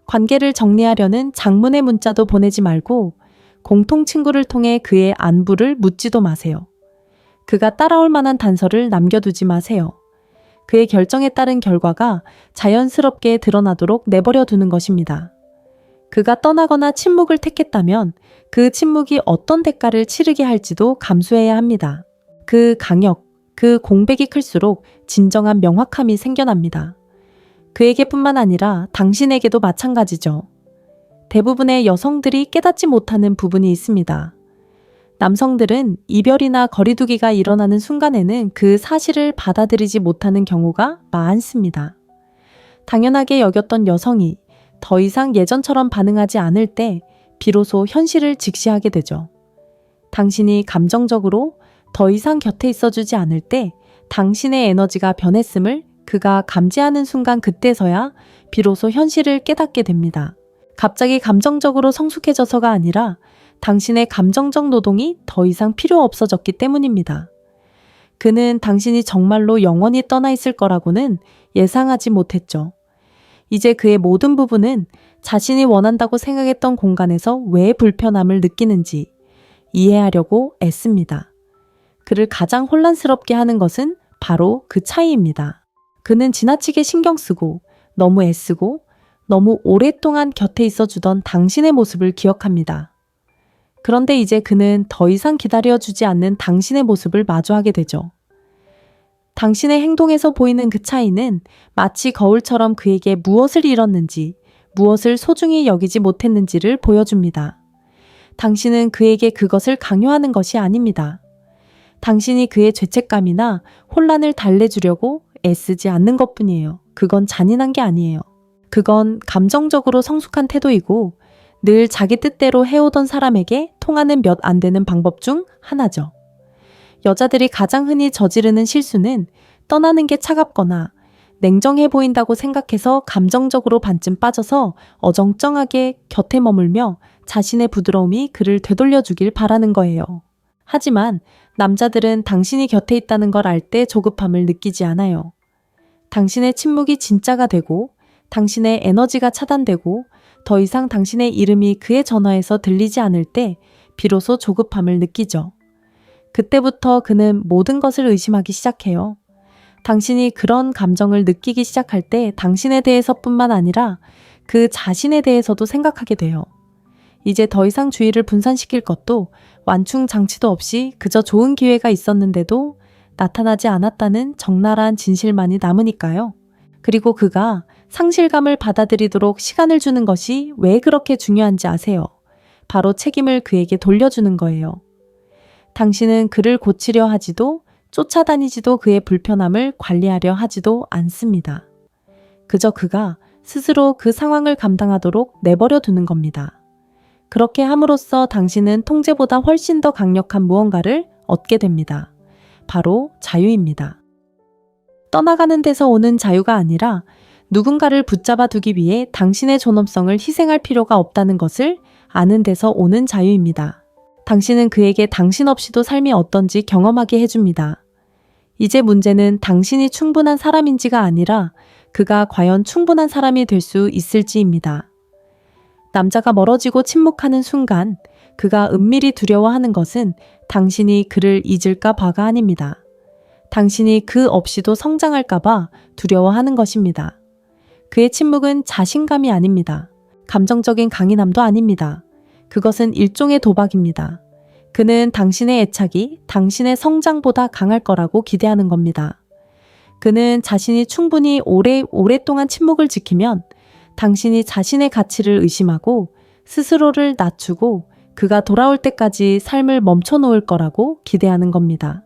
관계를 정리하려는 장문의 문자도 보내지 말고 공통 친구를 통해 그의 안부를 묻지도 마세요. 그가 따라올 만한 단서를 남겨두지 마세요. 그의 결정에 따른 결과가 자연스럽게 드러나도록 내버려 두는 것입니다. 그가 떠나거나 침묵을 택했다면 그 침묵이 어떤 대가를 치르게 할지도 감수해야 합니다. 그 강역, 그 공백이 클수록 진정한 명확함이 생겨납니다. 그에게뿐만 아니라 당신에게도 마찬가지죠. 대부분의 여성들이 깨닫지 못하는 부분이 있습니다. 남성들은 이별이나 거리두기가 일어나는 순간에는 그 사실을 받아들이지 못하는 경우가 많습니다. 당연하게 여겼던 여성이 더 이상 예전처럼 반응하지 않을 때 비로소 현실을 직시하게 되죠. 당신이 감정적으로 더 이상 곁에 있어주지 않을 때 당신의 에너지가 변했음을 그가 감지하는 순간 그때서야 비로소 현실을 깨닫게 됩니다. 갑자기 감정적으로 성숙해져서가 아니라 당신의 감정적 노동이 더 이상 필요 없어졌기 때문입니다. 그는 당신이 정말로 영원히 떠나 있을 거라고는 예상하지 못했죠. 이제 그의 모든 부분은 자신이 원한다고 생각했던 공간에서 왜 불편함을 느끼는지 이해하려고 애씁니다. 그를 가장 혼란스럽게 하는 것은 바로 그 차이입니다. 그는 지나치게 신경 쓰고 너무 애쓰고 너무 오랫동안 곁에 있어주던 당신의 모습을 기억합니다. 그런데 이제 그는 더 이상 기다려주지 않는 당신의 모습을 마주하게 되죠. 당신의 행동에서 보이는 그 차이는 마치 거울처럼 그에게 무엇을 잃었는지, 무엇을 소중히 여기지 못했는지를 보여줍니다. 당신은 그에게 그것을 강요하는 것이 아닙니다. 당신이 그의 죄책감이나 혼란을 달래주려고 애쓰지 않는 것뿐이에요. 그건 잔인한 게 아니에요. 그건 감정적으로 성숙한 태도이고 늘 자기 뜻대로 해오던 사람에게 통하는 몇 안 되는 방법 중 하나죠. 여자들이 가장 흔히 저지르는 실수는 떠나는 게 차갑거나 냉정해 보인다고 생각해서 감정적으로 반쯤 빠져서 어정쩡하게 곁에 머물며 자신의 부드러움이 그를 되돌려주길 바라는 거예요. 하지만 남자들은 당신이 곁에 있다는 걸 알 때 조급함을 느끼지 않아요. 당신의 침묵이 진짜가 되고 당신의 에너지가 차단되고 더 이상 당신의 이름이 그의 전화에서 들리지 않을 때 비로소 조급함을 느끼죠. 그때부터 그는 모든 것을 의심하기 시작해요. 당신이 그런 감정을 느끼기 시작할 때 당신에 대해서뿐만 아니라 그 자신에 대해서도 생각하게 돼요. 이제 더 이상 주의를 분산시킬 것도 완충 장치도 없이 그저 좋은 기회가 있었는데도 나타나지 않았다는 적나라한 진실만이 남으니까요. 그리고 그가 상실감을 받아들이도록 시간을 주는 것이 왜 그렇게 중요한지 아세요? 바로 책임을 그에게 돌려주는 거예요. 당신은 그를 고치려 하지도 쫓아다니지도 그의 불편함을 관리하려 하지도 않습니다. 그저 그가 스스로 그 상황을 감당하도록 내버려 두는 겁니다. 그렇게 함으로써 당신은 통제보다 훨씬 더 강력한 무언가를 얻게 됩니다. 바로 자유입니다. 떠나가는 데서 오는 자유가 아니라 누군가를 붙잡아 두기 위해 당신의 존엄성을 희생할 필요가 없다는 것을 아는 데서 오는 자유입니다. 당신은 그에게 당신 없이도 삶이 어떤지 경험하게 해줍니다. 이제 문제는 당신이 충분한 사람인지가 아니라 그가 과연 충분한 사람이 될 수 있을지입니다. 남자가 멀어지고 침묵하는 순간 그가 은밀히 두려워하는 것은 당신이 그를 잊을까 봐가 아닙니다. 당신이 그 없이도 성장할까봐 두려워하는 것입니다. 그의 침묵은 자신감이 아닙니다. 감정적인 강인함도 아닙니다. 그것은 일종의 도박입니다. 그는 당신의 애착이 당신의 성장보다 강할 거라고 기대하는 겁니다. 그는 자신이 충분히 오랫동안 침묵을 지키면 당신이 자신의 가치를 의심하고 스스로를 낮추고 그가 돌아올 때까지 삶을 멈춰 놓을 거라고 기대하는 겁니다.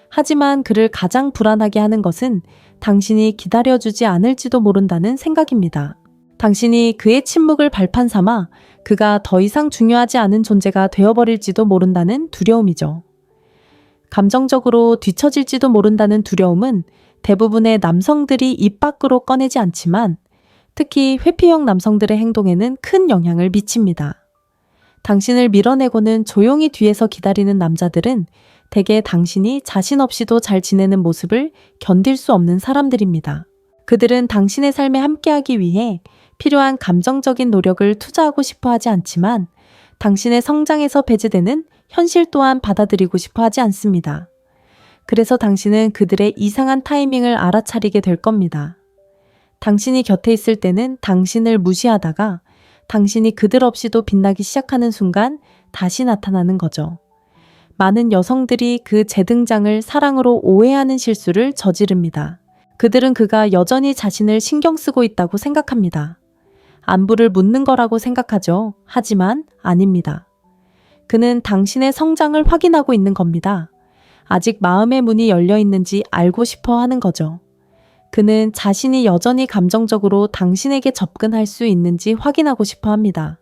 하지만 그를 가장 불안하게 하는 것은 당신이 기다려주지 않을지도 모른다는 생각입니다. 당신이 그의 침묵을 발판 삼아 그가 더 이상 중요하지 않은 존재가 되어버릴지도 모른다는 두려움이죠. 감정적으로 뒤처질지도 모른다는 두려움은 대부분의 남성들이 입 밖으로 꺼내지 않지만 특히 회피형 남성들의 행동에는 큰 영향을 미칩니다. 당신을 밀어내고는 조용히 뒤에서 기다리는 남자들은 대개 당신이 자신 없이도 잘 지내는 모습을 견딜 수 없는 사람들입니다. 그들은 당신의 삶에 함께하기 위해 필요한 감정적인 노력을 투자하고 싶어 하지 않지만 당신의 성장에서 배제되는 현실 또한 받아들이고 싶어 하지 않습니다. 그래서 당신은 그들의 이상한 타이밍을 알아차리게 될 겁니다. 당신이 곁에 있을 때는 당신을 무시하다가 당신이 그들 없이도 빛나기 시작하는 순간 다시 나타나는 거죠. 많은 여성들이 그 재등장을 사랑으로 오해하는 실수를 저지릅니다. 그들은 그가 여전히 자신을 신경 쓰고 있다고 생각합니다. 안부를 묻는 거라고 생각하죠. 하지만 아닙니다. 그는 당신의 성장을 확인하고 있는 겁니다. 아직 마음의 문이 열려 있는지 알고 싶어 하는 거죠. 그는 자신이 여전히 감정적으로 당신에게 접근할 수 있는지 확인하고 싶어 합니다.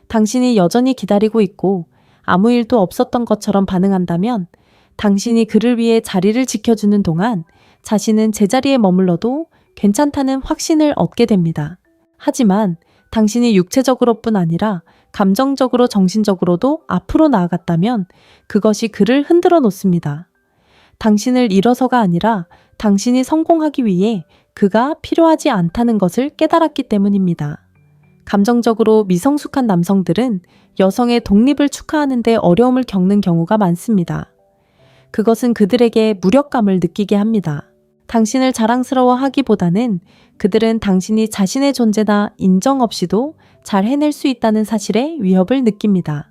당신이 여전히 기다리고 있고 아무 일도 없었던 것처럼 반응한다면 당신이 그를 위해 자리를 지켜주는 동안 자신은 제자리에 머물러도 괜찮다는 확신을 얻게 됩니다. 하지만 당신이 육체적으로뿐 아니라 감정적으로 정신적으로도 앞으로 나아갔다면 그것이 그를 흔들어 놓습니다. 당신을 잃어서가 아니라 당신이 성공하기 위해 그가 필요하지 않다는 것을 깨달았기 때문입니다. 감정적으로 미성숙한 남성들은 여성의 독립을 축하하는 데 어려움을 겪는 경우가 많습니다. 그것은 그들에게 무력감을 느끼게 합니다. 당신을 자랑스러워하기보다는 그들은 당신이 자신의 존재나 인정 없이도 잘 해낼 수 있다는 사실에 위협을 느낍니다.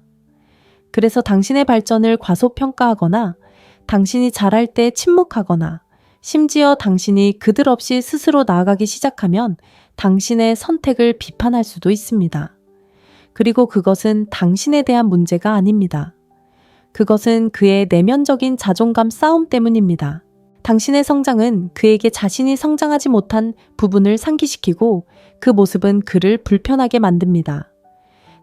그래서 당신의 발전을 과소평가하거나 당신이 잘할 때 침묵하거나 심지어 당신이 그들 없이 스스로 나아가기 시작하면 당신의 선택을 비판할 수도 있습니다. 그리고 그것은 당신에 대한 문제가 아닙니다. 그것은 그의 내면적인 자존감 싸움 때문입니다. 당신의 성장은 그에게 자신이 성장하지 못한 부분을 상기시키고 그 모습은 그를 불편하게 만듭니다.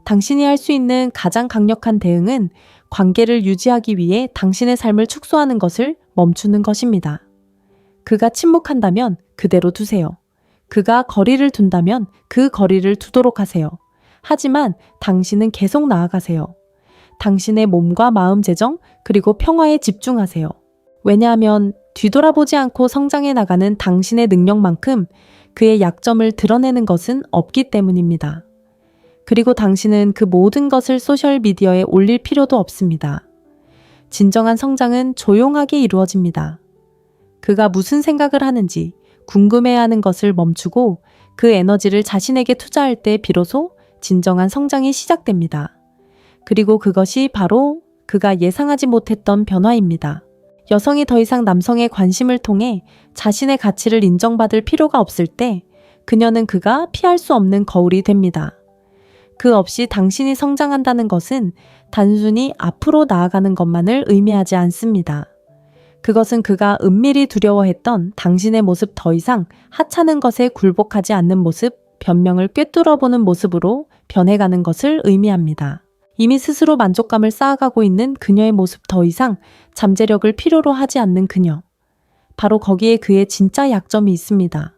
당신이 할 수 있는 가장 강력한 대응은 관계를 유지하기 위해 당신의 삶을 축소하는 것을 멈추는 것입니다. 그가 침묵한다면 그대로 두세요. 그가 거리를 둔다면 그 거리를 두도록 하세요. 하지만 당신은 계속 나아가세요. 당신의 몸과 마음 재정 그리고 평화에 집중하세요. 왜냐하면 뒤돌아보지 않고 성장해 나가는 당신의 능력만큼 그의 약점을 드러내는 것은 없기 때문입니다. 그리고 당신은 그 모든 것을 소셜미디어에 올릴 필요도 없습니다. 진정한 성장은 조용하게 이루어집니다. 그가 무슨 생각을 하는지 궁금해하는 것을 멈추고 그 에너지를 자신에게 투자할 때 비로소 진정한 성장이 시작됩니다. 그리고 그것이 바로 그가 예상하지 못했던 변화입니다. 여성이 더 이상 남성의 관심을 통해 자신의 가치를 인정받을 필요가 없을 때 그녀는 그가 피할 수 없는 거울이 됩니다. 그 없이 당신이 성장한다는 것은 단순히 앞으로 나아가는 것만을 의미하지 않습니다. 그것은 그가 은밀히 두려워했던 당신의 모습 더 이상 하찮은 것에 굴복하지 않는 모습, 변명을 꿰뚫어보는 모습으로 변해가는 것을 의미합니다. 이미 스스로 만족감을 쌓아가고 있는 그녀의 모습 더 이상 잠재력을 필요로 하지 않는 그녀. 바로 거기에 그의 진짜 약점이 있습니다.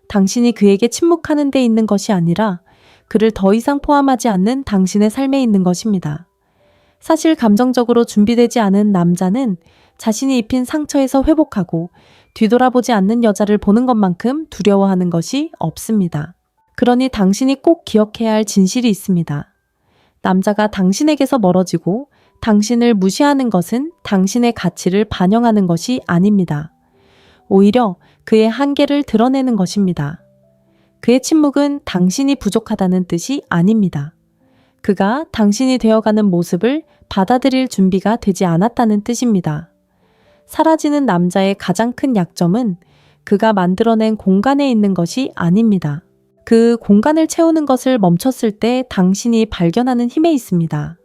당신이 그에게 침묵하는 데 있는 것이 아니라 그를 더 이상 포함하지 않는 당신의 삶에 있는 것입니다. 사실 감정적으로 준비되지 않은 남자는 자신이 입힌 상처에서 회복하고 뒤돌아보지 않는 여자를 보는 것만큼 두려워하는 것이 없습니다. 그러니 당신이 꼭 기억해야 할 진실이 있습니다. 남자가 당신에게서 멀어지고 당신을 무시하는 것은 당신의 가치를 반영하는 것이 아닙니다. 오히려 그의 한계를 드러내는 것입니다. 그의 침묵은 당신이 부족하다는 뜻이 아닙니다. 그가 당신이 되어가는 모습을 받아들일 준비가 되지 않았다는 뜻입니다. 사라지는 남자의 가장 큰 약점은 그가 만들어낸 공간에 있는 것이 아닙니다. 그 공간을 채우는 것을 멈췄을 때 당신이 발견하는 힘에 있습니다.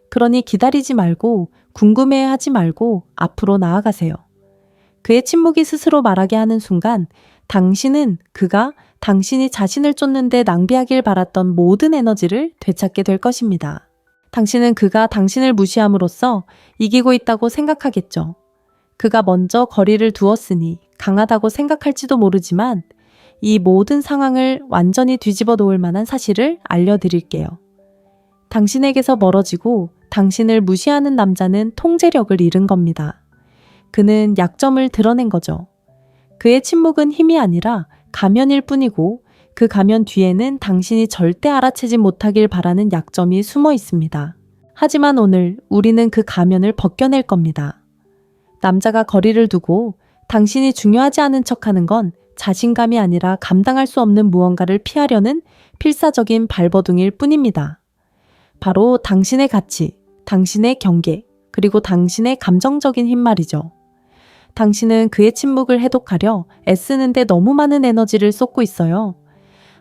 그러니 기다리지 말고 궁금해하지 말고 앞으로 나아가세요. 그의 침묵이 스스로 말하게 하는 순간 당신은 그가 당신이 자신을 쫓는데 낭비하길 바랐던 모든 에너지를 되찾게 될 것입니다. 당신은 그가 당신을 무시함으로써 이기고 있다고 생각하겠죠. 그가 먼저 거리를 두었으니 강하다고 생각할지도 모르지만 이 모든 상황을 완전히 뒤집어 놓을 만한 사실을 알려드릴게요. 당신에게서 멀어지고 당신을 무시하는 남자는 통제력을 잃은 겁니다. 그는 약점을 드러낸 거죠. 그의 침묵은 힘이 아니라 가면일 뿐이고 그 가면 뒤에는 당신이 절대 알아채지 못하길 바라는 약점이 숨어 있습니다. 하지만 오늘 우리는 그 가면을 벗겨낼 겁니다. 남자가 거리를 두고 당신이 중요하지 않은 척하는 건 자신감이 아니라 감당할 수 없는 무언가를 피하려는 필사적인 발버둥일 뿐입니다. 바로 당신의 가치, 당신의 경계, 그리고 당신의 감정적인 힘 말이죠. 당신은 그의 침묵을 해독하려 애쓰는데 너무 많은 에너지를 쏟고 있어요.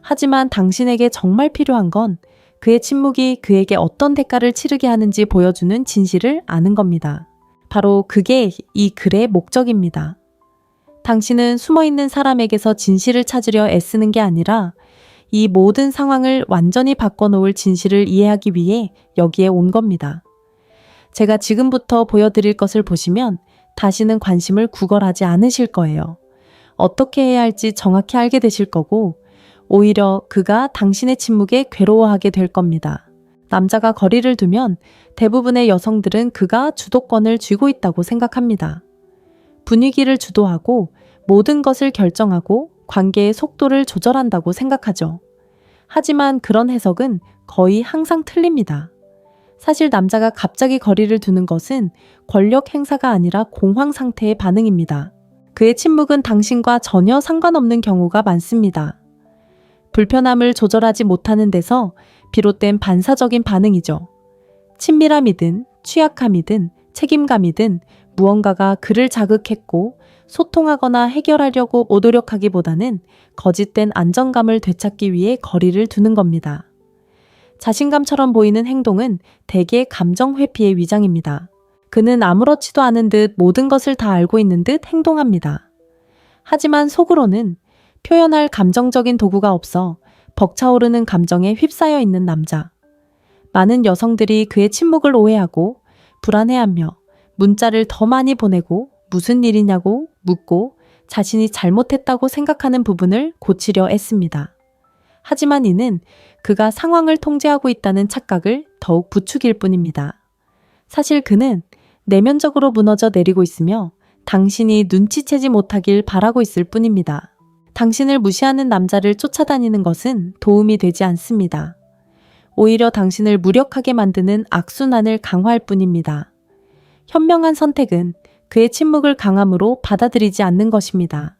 하지만 당신에게 정말 필요한 건 그의 침묵이 그에게 어떤 대가를 치르게 하는지 보여주는 진실을 아는 겁니다. 바로 그게 이 글의 목적입니다. 당신은 숨어있는 사람에게서 진실을 찾으려 애쓰는 게 아니라 이 모든 상황을 완전히 바꿔놓을 진실을 이해하기 위해 여기에 온 겁니다. 제가 지금부터 보여드릴 것을 보시면 다시는 관심을 구걸하지 않으실 거예요. 어떻게 해야 할지 정확히 알게 되실 거고 오히려 그가 당신의 침묵에 괴로워하게 될 겁니다. 남자가 거리를 두면 대부분의 여성들은 그가 주도권을 쥐고 있다고 생각합니다. 분위기를 주도하고 모든 것을 결정하고 관계의 속도를 조절한다고 생각하죠. 하지만 그런 해석은 거의 항상 틀립니다. 사실 남자가 갑자기 거리를 두는 것은 권력 행사가 아니라 공황 상태의 반응입니다. 그의 침묵은 당신과 전혀 상관없는 경우가 많습니다. 불편함을 조절하지 못하는 데서 비롯된 반사적인 반응이죠. 친밀함이든 취약함이든 책임감이든 무언가가 그를 자극했고 소통하거나 해결하려고 노력하기보다는 거짓된 안정감을 되찾기 위해 거리를 두는 겁니다. 자신감처럼 보이는 행동은 대개 감정 회피의 위장입니다. 그는 아무렇지도 않은 듯 모든 것을 다 알고 있는 듯 행동합니다. 하지만 속으로는 표현할 감정적인 도구가 없어 벅차오르는 감정에 휩싸여 있는 남자. 많은 여성들이 그의 침묵을 오해하고 불안해하며 문자를 더 많이 보내고 무슨 일이냐고 묻고 자신이 잘못했다고 생각하는 부분을 고치려 애씁니다. 하지만 이는 그가 상황을 통제하고 있다는 착각을 더욱 부추길 뿐입니다. 사실 그는 내면적으로 무너져 내리고 있으며 당신이 눈치채지 못하길 바라고 있을 뿐입니다. 당신을 무시하는 남자를 쫓아다니는 것은 도움이 되지 않습니다. 오히려 당신을 무력하게 만드는 악순환을 강화할 뿐입니다. 현명한 선택은 그의 침묵을 강함으로 받아들이지 않는 것입니다.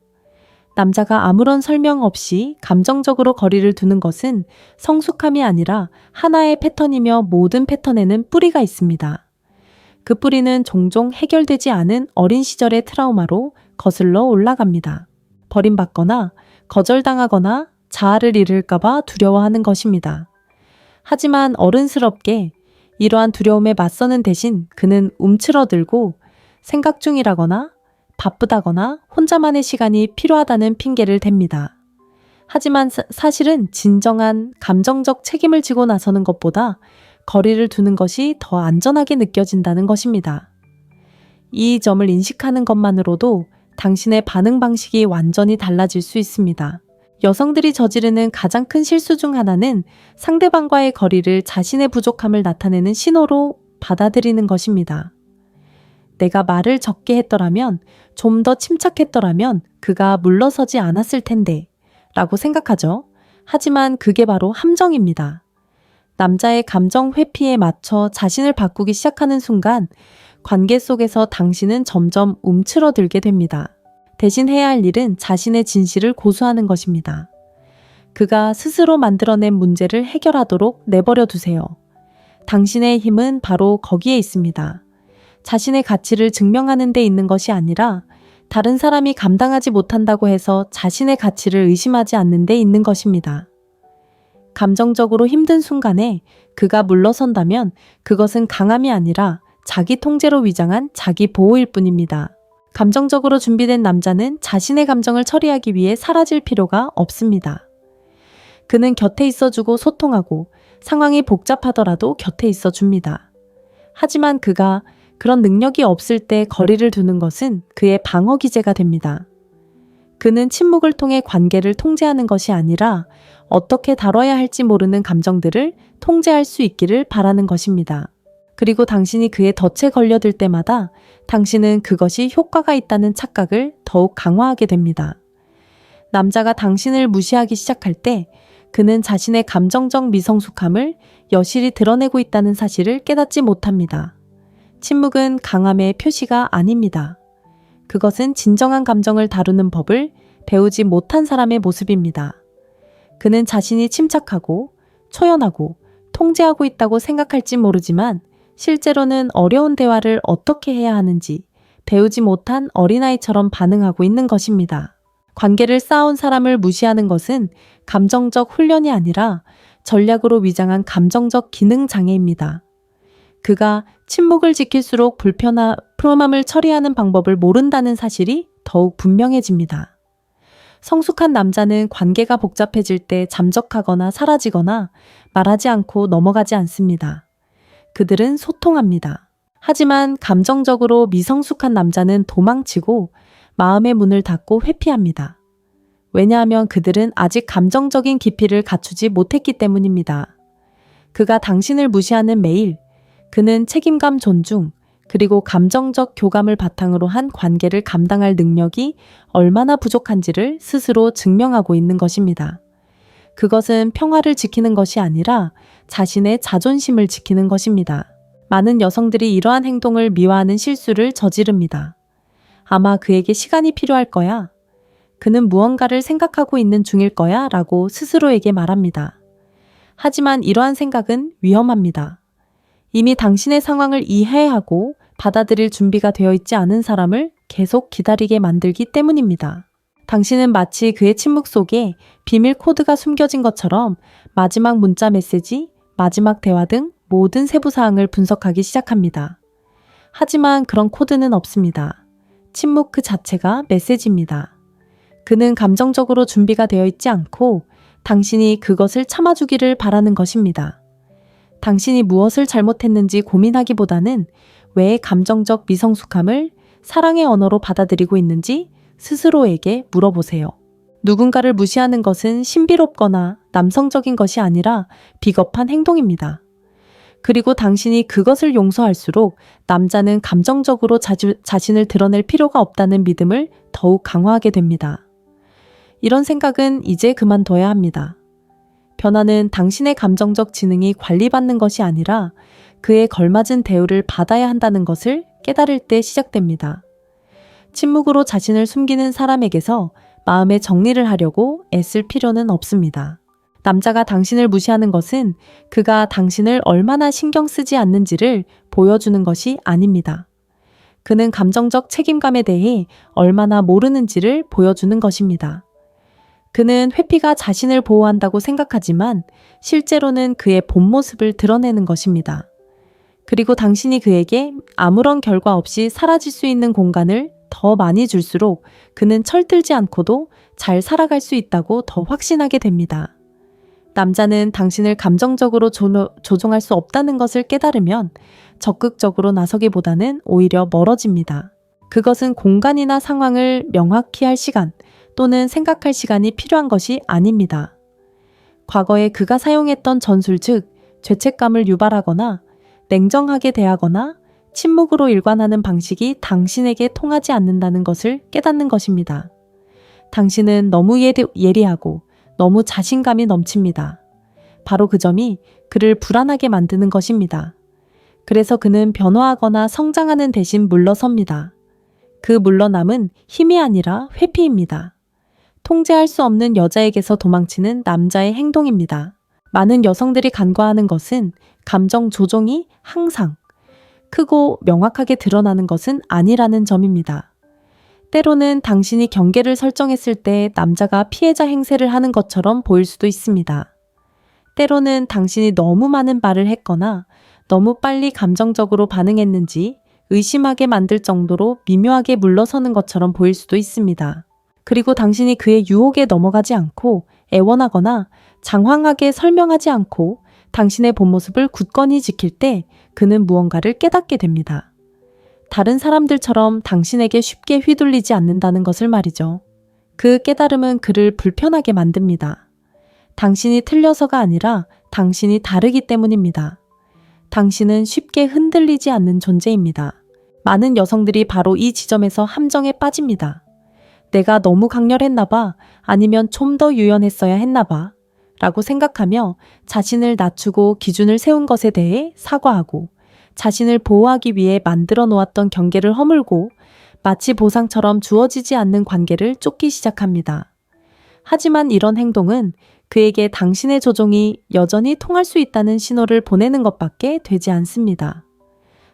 남자가 아무런 설명 없이 감정적으로 거리를 두는 것은 성숙함이 아니라 하나의 패턴이며 모든 패턴에는 뿌리가 있습니다. 그 뿌리는 종종 해결되지 않은 어린 시절의 트라우마로 거슬러 올라갑니다. 버림받거나 거절당하거나 자아를 잃을까봐 두려워하는 것입니다. 하지만 어른스럽게 이러한 두려움에 맞서는 대신 그는 움츠러들고 생각 중이라거나 바쁘다거나 혼자만의 시간이 필요하다는 핑계를 댑니다. 하지만 사실은 진정한 감정적 책임을 지고 나서는 것보다 거리를 두는 것이 더 안전하게 느껴진다는 것입니다. 이 점을 인식하는 것만으로도 당신의 반응 방식이 완전히 달라질 수 있습니다. 여성들이 저지르는 가장 큰 실수 중 하나는 상대방과의 거리를 자신의 부족함을 나타내는 신호로 받아들이는 것입니다. 내가 말을 적게 했더라면, 좀 더 침착했더라면 그가 물러서지 않았을 텐데 라고 생각하죠. 하지만 그게 바로 함정입니다. 남자의 감정 회피에 맞춰 자신을 바꾸기 시작하는 순간 관계 속에서 당신은 점점 움츠러들게 됩니다. 대신 해야 할 일은 자신의 진실을 고수하는 것입니다. 그가 스스로 만들어낸 문제를 해결하도록 내버려 두세요. 당신의 힘은 바로 거기에 있습니다. 자신의 가치를 증명하는 데 있는 것이 아니라 다른 사람이 감당하지 못한다고 해서 자신의 가치를 의심하지 않는 데 있는 것입니다. 감정적으로 힘든 순간에 그가 물러선다면 그것은 강함이 아니라 자기 통제로 위장한 자기 보호일 뿐입니다. 감정적으로 준비된 남자는 자신의 감정을 처리하기 위해 사라질 필요가 없습니다. 그는 곁에 있어주고 소통하고 상황이 복잡하더라도 곁에 있어줍니다. 하지만 그가 그런 능력이 없을 때 거리를 두는 것은 그의 방어 기제가 됩니다. 그는 침묵을 통해 관계를 통제하는 것이 아니라 어떻게 다뤄야 할지 모르는 감정들을 통제할 수 있기를 바라는 것입니다. 그리고 당신이 그의 덫에 걸려들 때마다 당신은 그것이 효과가 있다는 착각을 더욱 강화하게 됩니다. 남자가 당신을 무시하기 시작할 때 그는 자신의 감정적 미성숙함을 여실히 드러내고 있다는 사실을 깨닫지 못합니다. 침묵은 강함의 표시가 아닙니다. 그것은 진정한 감정을 다루는 법을 배우지 못한 사람의 모습입니다. 그는 자신이 침착하고 초연하고 통제하고 있다고 생각할지 모르지만 실제로는 어려운 대화를 어떻게 해야 하는지 배우지 못한 어린아이처럼 반응하고 있는 것입니다. 관계를 쌓아온 사람을 무시하는 것은 감정적 훈련이 아니라 전략으로 위장한 감정적 기능 장애입니다. 그가 침묵을 지킬수록 불편함을 처리하는 방법을 모른다는 사실이 더욱 분명해집니다. 성숙한 남자는 관계가 복잡해질 때 잠적하거나 사라지거나 말하지 않고 넘어가지 않습니다. 그들은 소통합니다. 하지만 감정적으로 미성숙한 남자는 도망치고 마음의 문을 닫고 회피합니다. 왜냐하면 그들은 아직 감정적인 깊이를 갖추지 못했기 때문입니다. 그가 당신을 무시하는 매일, 그는 책임감 존중, 그리고 감정적 교감을 바탕으로 한 관계를 감당할 능력이 얼마나 부족한지를 스스로 증명하고 있는 것입니다. 그것은 평화를 지키는 것이 아니라 자신의 자존심을 지키는 것입니다. 많은 여성들이 이러한 행동을 미화하는 실수를 저지릅니다. 아마 그에게 시간이 필요할 거야. 그는 무언가를 생각하고 있는 중일 거야 라고 스스로에게 말합니다. 하지만 이러한 생각은 위험합니다. 이미 당신의 상황을 이해하고 받아들일 준비가 되어 있지 않은 사람을 계속 기다리게 만들기 때문입니다. 당신은 마치 그의 침묵 속에 비밀 코드가 숨겨진 것처럼 마지막 문자 메시지, 마지막 대화 등 모든 세부 사항을 분석하기 시작합니다. 하지만 그런 코드는 없습니다. 침묵 그 자체가 메시지입니다. 그는 감정적으로 준비가 되어 있지 않고 당신이 그것을 참아주기를 바라는 것입니다. 당신이 무엇을 잘못했는지 고민하기보다는 왜 감정적 미성숙함을 사랑의 언어로 받아들이고 있는지 스스로에게 물어보세요. 누군가를 무시하는 것은 신비롭거나 남성적인 것이 아니라 비겁한 행동입니다. 그리고 당신이 그것을 용서할수록 남자는 감정적으로 자신을 드러낼 필요가 없다는 믿음을 더욱 강화하게 됩니다. 이런 생각은 이제 그만둬야 합니다. 변화는 당신의 감정적 지능이 관리받는 것이 아니라 그에 걸맞은 대우를 받아야 한다는 것을 깨달을 때 시작됩니다. 침묵으로 자신을 숨기는 사람에게서 마음의 정리를 하려고 애쓸 필요는 없습니다. 남자가 당신을 무시하는 것은 그가 당신을 얼마나 신경 쓰지 않는지를 보여주는 것이 아닙니다. 그는 감정적 책임감에 대해 얼마나 모르는지를 보여주는 것입니다. 그는 회피가 자신을 보호한다고 생각하지만 실제로는 그의 본 모습을 드러내는 것입니다. 그리고 당신이 그에게 아무런 결과 없이 사라질 수 있는 공간을 더 많이 줄수록 그는 철들지 않고도 잘 살아갈 수 있다고 더 확신하게 됩니다. 남자는 당신을 감정적으로 조종할 수 없다는 것을 깨달으면 적극적으로 나서기보다는 오히려 멀어집니다. 그것은 공간이나 상황을 명확히 할 시간 또는 생각할 시간이 필요한 것이 아닙니다. 과거에 그가 사용했던 전술 즉 죄책감을 유발하거나 냉정하게 대하거나 침묵으로 일관하는 방식이 당신에게 통하지 않는다는 것을 깨닫는 것입니다. 당신은 너무 예리하고 너무 자신감이 넘칩니다. 바로 그 점이 그를 불안하게 만드는 것입니다. 그래서 그는 변화하거나 성장하는 대신 물러섭니다. 그 물러남은 힘이 아니라 회피입니다. 통제할 수 없는 여자에게서 도망치는 남자의 행동입니다. 많은 여성들이 간과하는 것은 감정 조종이 항상 크고 명확하게 드러나는 것은 아니라는 점입니다. 때로는 당신이 경계를 설정했을 때 남자가 피해자 행세를 하는 것처럼 보일 수도 있습니다. 때로는 당신이 너무 많은 말을 했거나 너무 빨리 감정적으로 반응했는지 의심하게 만들 정도로 미묘하게 물러서는 것처럼 보일 수도 있습니다. 그리고 당신이 그의 유혹에 넘어가지 않고 애원하거나 장황하게 설명하지 않고 당신의 본 모습을 굳건히 지킬 때 그는 무언가를 깨닫게 됩니다. 다른 사람들처럼 당신에게 쉽게 휘둘리지 않는다는 것을 말이죠. 그 깨달음은 그를 불편하게 만듭니다. 당신이 틀려서가 아니라 당신이 다르기 때문입니다. 당신은 쉽게 흔들리지 않는 존재입니다. 많은 여성들이 바로 이 지점에서 함정에 빠집니다. 내가 너무 강렬했나 봐, 아니면 좀 더 유연했어야 했나 봐 라고 생각하며 자신을 낮추고 기준을 세운 것에 대해 사과하고 자신을 보호하기 위해 만들어 놓았던 경계를 허물고 마치 보상처럼 주어지지 않는 관계를 쫓기 시작합니다. 하지만 이런 행동은 그에게 당신의 조종이 여전히 통할 수 있다는 신호를 보내는 것밖에 되지 않습니다.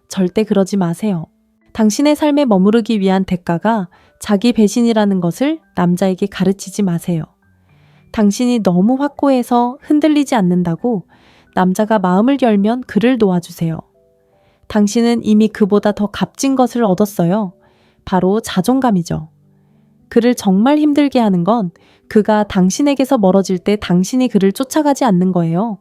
절대 그러지 마세요. 당신의 삶에 머무르기 위한 대가가 자기 배신이라는 것을 남자에게 가르치지 마세요. 당신이 너무 확고해서 흔들리지 않는다고 남자가 마음을 열면 그를 놓아주세요. 당신은 이미 그보다 더 값진 것을 얻었어요. 바로 자존감이죠. 그를 정말 힘들게 하는 건 그가 당신에게서 멀어질 때 당신이 그를 쫓아가지 않는 거예요.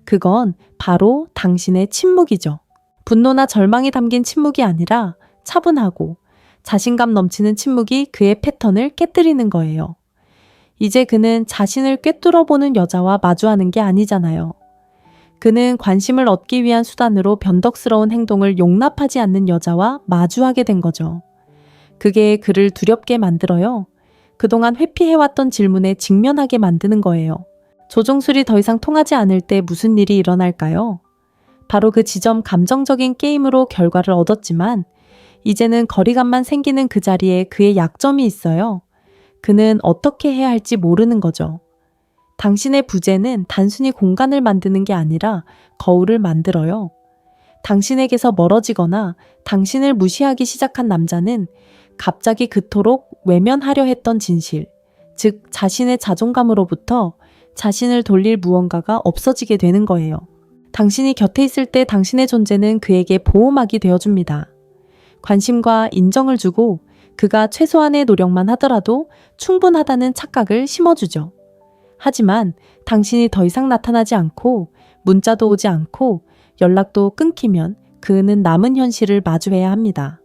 그건 바로 당신의 침묵이죠. 분노나 절망이 담긴 침묵이 아니라 차분하고 자신감 넘치는 침묵이 그의 패턴을 깨뜨리는 거예요. 이제 그는 자신을 꿰뚫어보는 여자와 마주하는 게 아니잖아요. 그는 관심을 얻기 위한 수단으로 변덕스러운 행동을 용납하지 않는 여자와 마주하게 된 거죠. 그게 그를 두렵게 만들어요. 그동안 회피해왔던 질문에 직면하게 만드는 거예요. 조종술이 더 이상 통하지 않을 때 무슨 일이 일어날까요? 바로 그 지점 감정적인 게임으로 결과를 얻었지만 이제는 거리감만 생기는 그 자리에 그의 약점이 있어요. 그는 어떻게 해야 할지 모르는 거죠. 당신의 부재는 단순히 공간을 만드는 게 아니라 거울을 만들어요. 당신에게서 멀어지거나 당신을 무시하기 시작한 남자는 갑자기 그토록 외면하려 했던 진실, 즉 자신의 자존감으로부터 자신을 돌릴 무언가가 없어지게 되는 거예요. 당신이 곁에 있을 때 당신의 존재는 그에게 보호막이 되어줍니다. 관심과 인정을 주고 그가 최소한의 노력만 하더라도 충분하다는 착각을 심어주죠. 하지만 당신이 더 이상 나타나지 않고 문자도 오지 않고 연락도 끊기면 그는 남은 현실을 마주해야 합니다.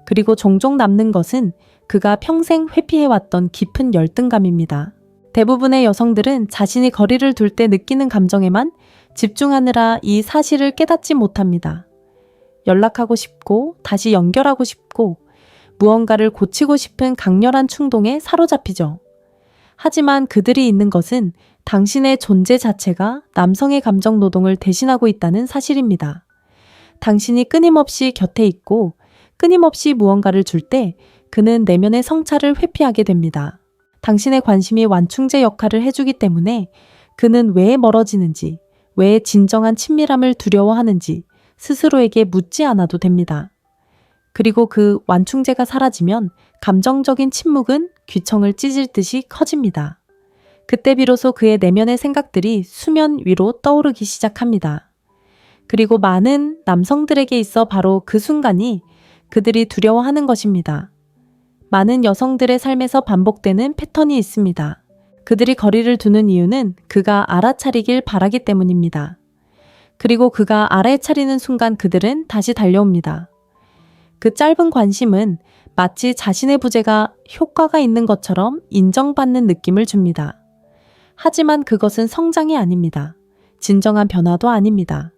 그리고 종종 남는 것은 그가 평생 회피해왔던 깊은 열등감입니다. 대부분의 여성들은 자신이 거리를 둘 때 느끼는 감정에만 집중하느라 이 사실을 깨닫지 못합니다. 연락하고 싶고 다시 연결하고 싶고 무언가를 고치고 싶은 강렬한 충동에 사로잡히죠. 하지만 그들이 있는 것은 당신의 존재 자체가 남성의 감정 노동을 대신하고 있다는 사실입니다. 당신이 끊임없이 곁에 있고 끊임없이 무언가를 줄 때 그는 내면의 성찰을 회피하게 됩니다. 당신의 관심이 완충제 역할을 해주기 때문에 그는 왜 멀어지는지, 왜 진정한 친밀함을 두려워하는지 스스로에게 묻지 않아도 됩니다. 그리고 그 완충제가 사라지면 감정적인 침묵은 귀청을 찢을 듯이 커집니다. 그때 비로소 그의 내면의 생각들이 수면 위로 떠오르기 시작합니다. 그리고 많은 남성들에게 있어 바로 그 순간이 그들이 두려워하는 것입니다. 많은 여성들의 삶에서 반복되는 패턴이 있습니다. 그들이 거리를 두는 이유는 그가 알아차리길 바라기 때문입니다. 그리고 그가 알아차리는 순간 그들은 다시 달려옵니다. 그 짧은 관심은 마치 자신의 부재가 효과가 있는 것처럼 인정받는 느낌을 줍니다. 하지만 그것은 성장이 아닙니다. 진정한 변화도 아닙니다.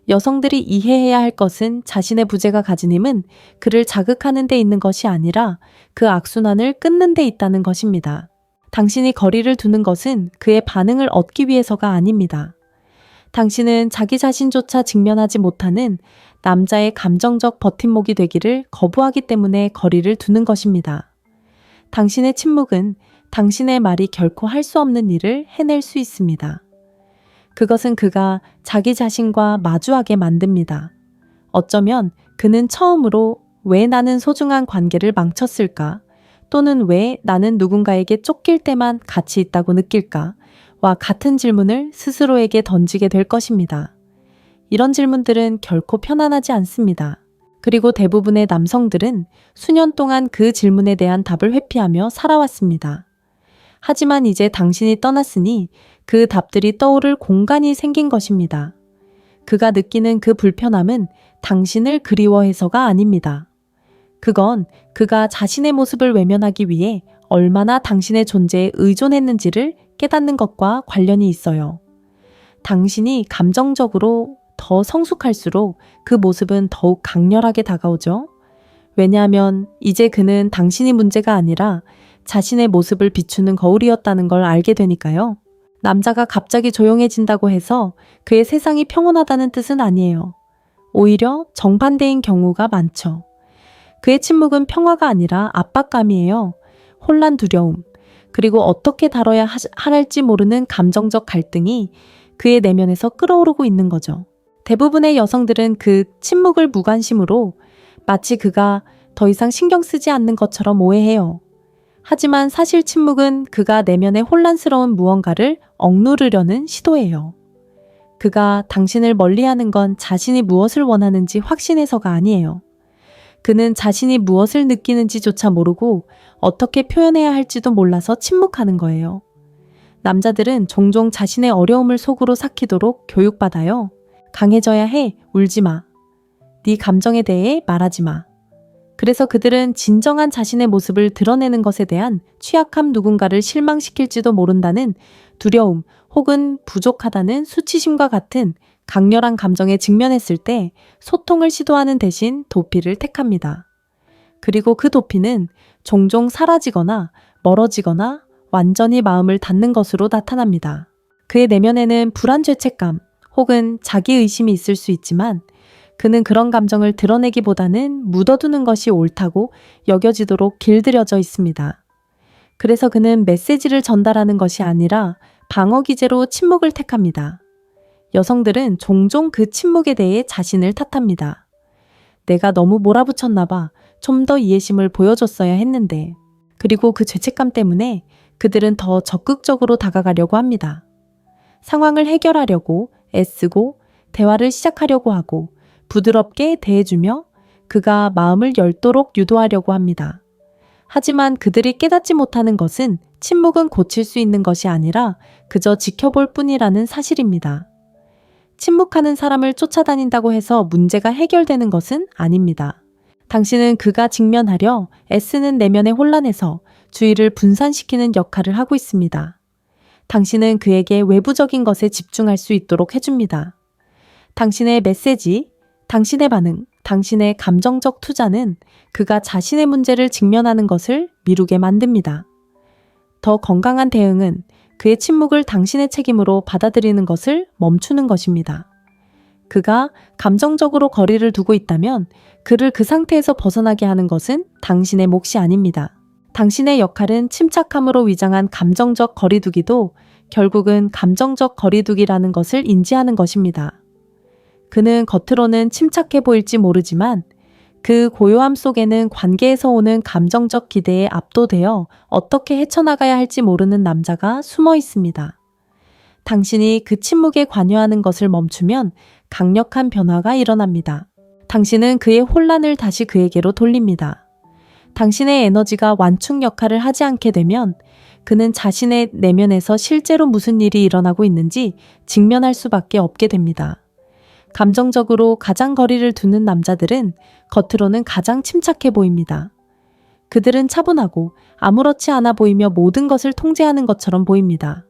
여성들이 이해해야 할 것은 자신의 부재가 가진 힘은 그를 자극하는 데 있는 것이 아니라 그 악순환을 끊는 데 있다는 것입니다. 당신이 거리를 두는 것은 그의 반응을 얻기 위해서가 아닙니다. 당신은 자기 자신조차 직면하지 못하는 남자의 감정적 버팀목이 되기를 거부하기 때문에 거리를 두는 것입니다. 당신의 침묵은 당신의 말이 결코 할 수 없는 일을 해낼 수 있습니다. 그것은 그가 자기 자신과 마주하게 만듭니다. 어쩌면 그는 처음으로 왜 나는 소중한 관계를 망쳤을까? 또는 왜 나는 누군가에게 쫓길 때만 가치 있다고 느낄까? 와 같은 질문을 스스로에게 던지게 될 것입니다. 이런 질문들은 결코 편안하지 않습니다. 그리고 대부분의 남성들은 수년 동안 그 질문에 대한 답을 회피하며 살아왔습니다. 하지만 이제 당신이 떠났으니 그 답들이 떠오를 공간이 생긴 것입니다. 그가 느끼는 그 불편함은 당신을 그리워해서가 아닙니다. 그건 그가 자신의 모습을 외면하기 위해 얼마나 당신의 존재에 의존했는지를 깨닫는 것과 관련이 있어요. 당신이 감정적으로 더 성숙할수록 그 모습은 더욱 강렬하게 다가오죠. 왜냐하면 이제 그는 당신이 문제가 아니라 자신의 모습을 비추는 거울이었다는 걸 알게 되니까요. 남자가 갑자기 조용해진다고 해서 그의 세상이 평온하다는 뜻은 아니에요. 오히려 정반대인 경우가 많죠. 그의 침묵은 평화가 아니라 압박감이에요. 혼란, 두려움, 그리고 어떻게 다뤄야 할지 모르는 감정적 갈등이 그의 내면에서 끓어오르고 있는 거죠. 대부분의 여성들은 그 침묵을 무관심으로 마치 그가 더 이상 신경 쓰지 않는 것처럼 오해해요. 하지만 사실 침묵은 그가 내면의 혼란스러운 무언가를 억누르려는 시도예요. 그가 당신을 멀리하는 건 자신이 무엇을 원하는지 확신해서가 아니에요. 그는 자신이 무엇을 느끼는지조차 모르고 어떻게 표현해야 할지도 몰라서 침묵하는 거예요. 남자들은 종종 자신의 어려움을 속으로 삭히도록 교육받아요. 강해져야 해, 울지 마. 네 감정에 대해 말하지 마. 그래서 그들은 진정한 자신의 모습을 드러내는 것에 대한 취약함, 누군가를 실망시킬지도 모른다는 두려움 혹은 부족하다는 수치심과 같은 강렬한 감정에 직면했을 때 소통을 시도하는 대신 도피를 택합니다. 그리고 그 도피는 종종 사라지거나 멀어지거나 완전히 마음을 닫는 것으로 나타납니다. 그의 내면에는 불안, 죄책감 혹은 자기의심이 있을 수 있지만 그는 그런 감정을 드러내기보다는 묻어두는 것이 옳다고 여겨지도록 길들여져 있습니다. 그래서 그는 메시지를 전달하는 것이 아니라 방어 기제로 침묵을 택합니다. 여성들은 종종 그 침묵에 대해 자신을 탓합니다. 내가 너무 몰아붙였나 봐. 좀 더 이해심을 보여줬어야 했는데. 그리고 그 죄책감 때문에 그들은 더 적극적으로 다가가려고 합니다. 상황을 해결하려고 애쓰고 대화를 시작하려고 하고 부드럽게 대해주며 그가 마음을 열도록 유도하려고 합니다. 하지만 그들이 깨닫지 못하는 것은 침묵은 고칠 수 있는 것이 아니라 그저 지켜볼 뿐이라는 사실입니다. 침묵하는 사람을 쫓아다닌다고 해서 문제가 해결되는 것은 아닙니다. 당신은 그가 직면하려 애쓰는 내면의 혼란에서 주의를 분산시키는 역할을 하고 있습니다. 당신은 그에게 외부적인 것에 집중할 수 있도록 해줍니다. 당신의 메시지, 당신의 반응, 당신의 감정적 투자는 그가 자신의 문제를 직면하는 것을 미루게 만듭니다. 더 건강한 대응은 그의 침묵을 당신의 책임으로 받아들이는 것을 멈추는 것입니다. 그가 감정적으로 거리를 두고 있다면 그를 그 상태에서 벗어나게 하는 것은 당신의 몫이 아닙니다. 당신의 역할은 침착함으로 위장한 감정적 거리두기도 결국은 감정적 거리두기라는 것을 인지하는 것입니다. 그는 겉으로는 침착해 보일지 모르지만 그 고요함 속에는 관계에서 오는 감정적 기대에 압도되어 어떻게 헤쳐나가야 할지 모르는 남자가 숨어 있습니다. 당신이 그 침묵에 관여하는 것을 멈추면 강력한 변화가 일어납니다. 당신은 그의 혼란을 다시 그에게로 돌립니다. 당신의 에너지가 완충 역할을 하지 않게 되면 그는 자신의 내면에서 실제로 무슨 일이 일어나고 있는지 직면할 수밖에 없게 됩니다. 감정적으로 가장 거리를 두는 남자들은 겉으로는 가장 침착해 보입니다. 그들은 차분하고 아무렇지 않아 보이며 모든 것을 통제하는 것처럼 보입니다.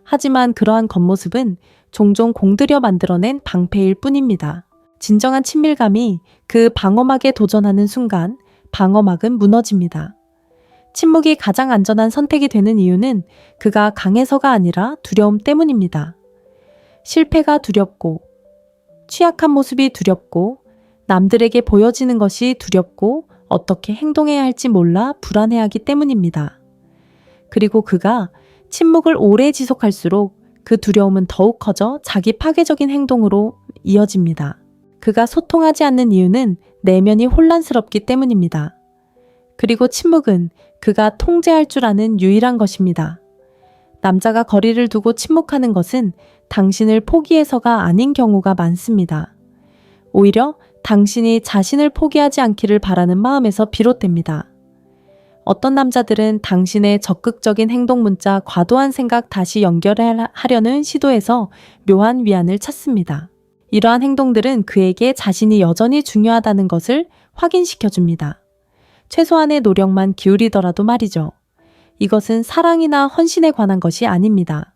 하지만 그러한 겉모습은 종종 공들여 만들어낸 방패일 뿐입니다. 진정한 친밀감이 그 방어막에 도전하는 순간 방어막은 무너집니다. 침묵이 가장 안전한 선택이 되는 이유는 그가 강해서가 아니라 두려움 때문입니다. 실패가 두렵고, 취약한 모습이 두렵고, 남들에게 보여지는 것이 두렵고, 어떻게 행동해야 할지 몰라 불안해하기 때문입니다. 그리고 그가 침묵을 오래 지속할수록 그 두려움은 더욱 커져 자기 파괴적인 행동으로 이어집니다. 그가 소통하지 않는 이유는 내면이 혼란스럽기 때문입니다. 그리고 침묵은 그가 통제할 줄 아는 유일한 것입니다. 남자가 거리를 두고 침묵하는 것은 당신을 포기해서가 아닌 경우가 많습니다. 오히려 당신이 자신을 포기하지 않기를 바라는 마음에서 비롯됩니다. 어떤 남자들은 당신의 적극적인 행동 문자, 과도한 생각 다시 연결하려는 시도에서 묘한 위안을 찾습니다. 이러한 행동들은 그에게 자신이 여전히 중요하다는 것을 확인시켜줍니다. 최소한의 노력만 기울이더라도 말이죠. 이것은 사랑이나 헌신에 관한 것이 아닙니다.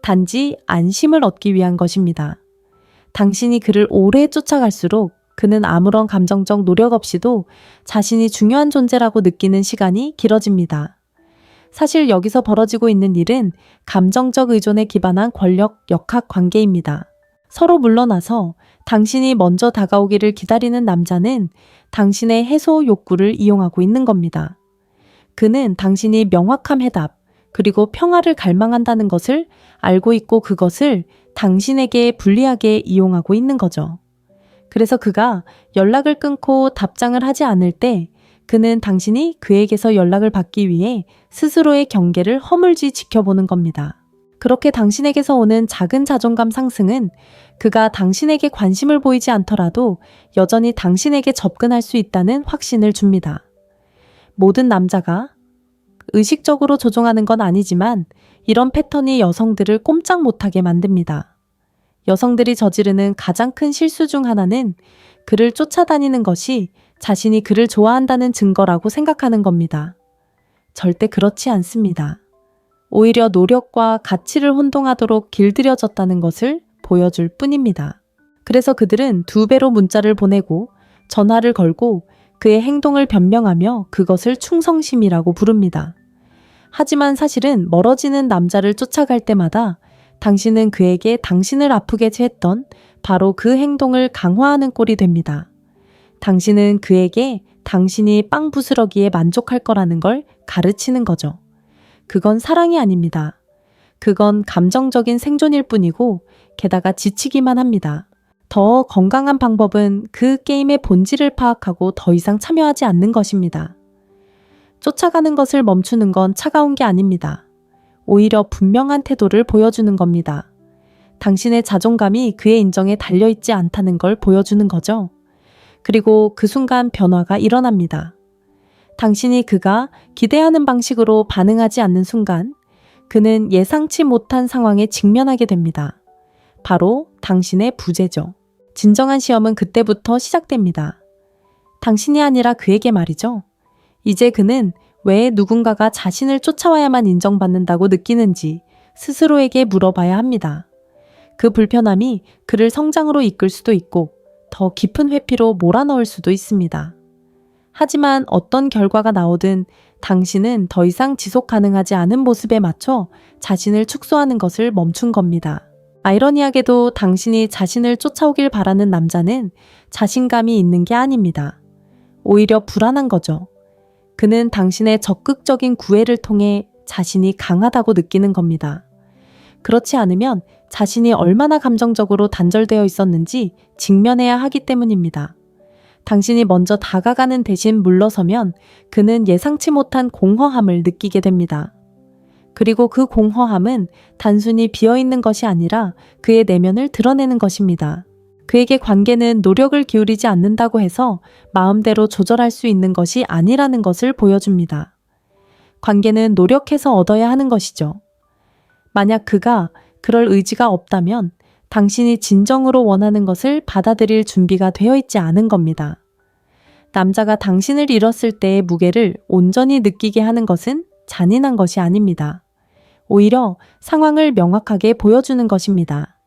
단지 안심을 얻기 위한 것입니다. 당신이 그를 오래 쫓아갈수록 그는 아무런 감정적 노력 없이도 자신이 중요한 존재라고 느끼는 시간이 길어집니다. 사실 여기서 벌어지고 있는 일은 감정적 의존에 기반한 권력 역학 관계입니다. 서로 물러나서 당신이 먼저 다가오기를 기다리는 남자는 당신의 해소 욕구를 이용하고 있는 겁니다. 그는 당신이 명확한 해답, 그리고 평화를 갈망한다는 것을 알고 있고 그것을 당신에게 불리하게 이용하고 있는 거죠. 그래서 그가 연락을 끊고 답장을 하지 않을 때 그는 당신이 그에게서 연락을 받기 위해 스스로의 경계를 허물지 지켜보는 겁니다. 그렇게 당신에게서 오는 작은 자존감 상승은 그가 당신에게 관심을 보이지 않더라도 여전히 당신에게 접근할 수 있다는 확신을 줍니다. 모든 남자가 의식적으로 조종하는 건 아니지만 이런 패턴이 여성들을 꼼짝 못하게 만듭니다. 여성들이 저지르는 가장 큰 실수 중 하나는 그를 쫓아다니는 것이 자신이 그를 좋아한다는 증거라고 생각하는 겁니다. 절대 그렇지 않습니다. 오히려 노력과 가치를 혼동하도록 길들여졌다는 것을 보여줄 뿐입니다. 그래서 그들은 2배로 문자를 보내고 전화를 걸고 그의 행동을 변명하며 그것을 충성심이라고 부릅니다. 하지만 사실은 멀어지는 남자를 쫓아갈 때마다 당신은 그에게 당신을 아프게 했던 바로 그 행동을 강화하는 꼴이 됩니다. 당신은 그에게 당신이 빵 부스러기에 만족할 거라는 걸 가르치는 거죠. 그건 사랑이 아닙니다. 그건 감정적인 생존일 뿐이고 게다가 지치기만 합니다. 더 건강한 방법은 그 게임의 본질을 파악하고 더 이상 참여하지 않는 것입니다. 쫓아가는 것을 멈추는 건 차가운 게 아닙니다. 오히려 분명한 태도를 보여주는 겁니다. 당신의 자존감이 그의 인정에 달려있지 않다는 걸 보여주는 거죠. 그리고 그 순간 변화가 일어납니다. 당신이 그가 기대하는 방식으로 반응하지 않는 순간 그는 예상치 못한 상황에 직면하게 됩니다. 바로 당신의 부재죠. 진정한 시험은 그때부터 시작됩니다. 당신이 아니라 그에게 말이죠. 이제 그는 왜 누군가가 자신을 쫓아와야만 인정받는다고 느끼는지 스스로에게 물어봐야 합니다. 그 불편함이 그를 성장으로 이끌 수도 있고 더 깊은 회피로 몰아넣을 수도 있습니다. 하지만 어떤 결과가 나오든 당신은 더 이상 지속 가능하지 않은 모습에 맞춰 자신을 축소하는 것을 멈춘 겁니다. 아이러니하게도 당신이 자신을 쫓아오길 바라는 남자는 자신감이 있는 게 아닙니다. 오히려 불안한 거죠. 그는 당신의 적극적인 구애를 통해 자신이 강하다고 느끼는 겁니다. 그렇지 않으면 자신이 얼마나 감정적으로 단절되어 있었는지 직면해야 하기 때문입니다. 당신이 먼저 다가가는 대신 물러서면 그는 예상치 못한 공허함을 느끼게 됩니다. 그리고 그 공허함은 단순히 비어있는 것이 아니라 그의 내면을 드러내는 것입니다. 그에게 관계는 노력을 기울이지 않는다고 해서 마음대로 조절할 수 있는 것이 아니라는 것을 보여줍니다. 관계는 노력해서 얻어야 하는 것이죠. 만약 그가 그럴 의지가 없다면 당신이 진정으로 원하는 것을 받아들일 준비가 되어 있지 않은 겁니다. 남자가 당신을 잃었을 때의 무게를 온전히 느끼게 하는 것은 잔인한 것이 아닙니다. 오히려 상황을 명확하게 보여주는 것입니다.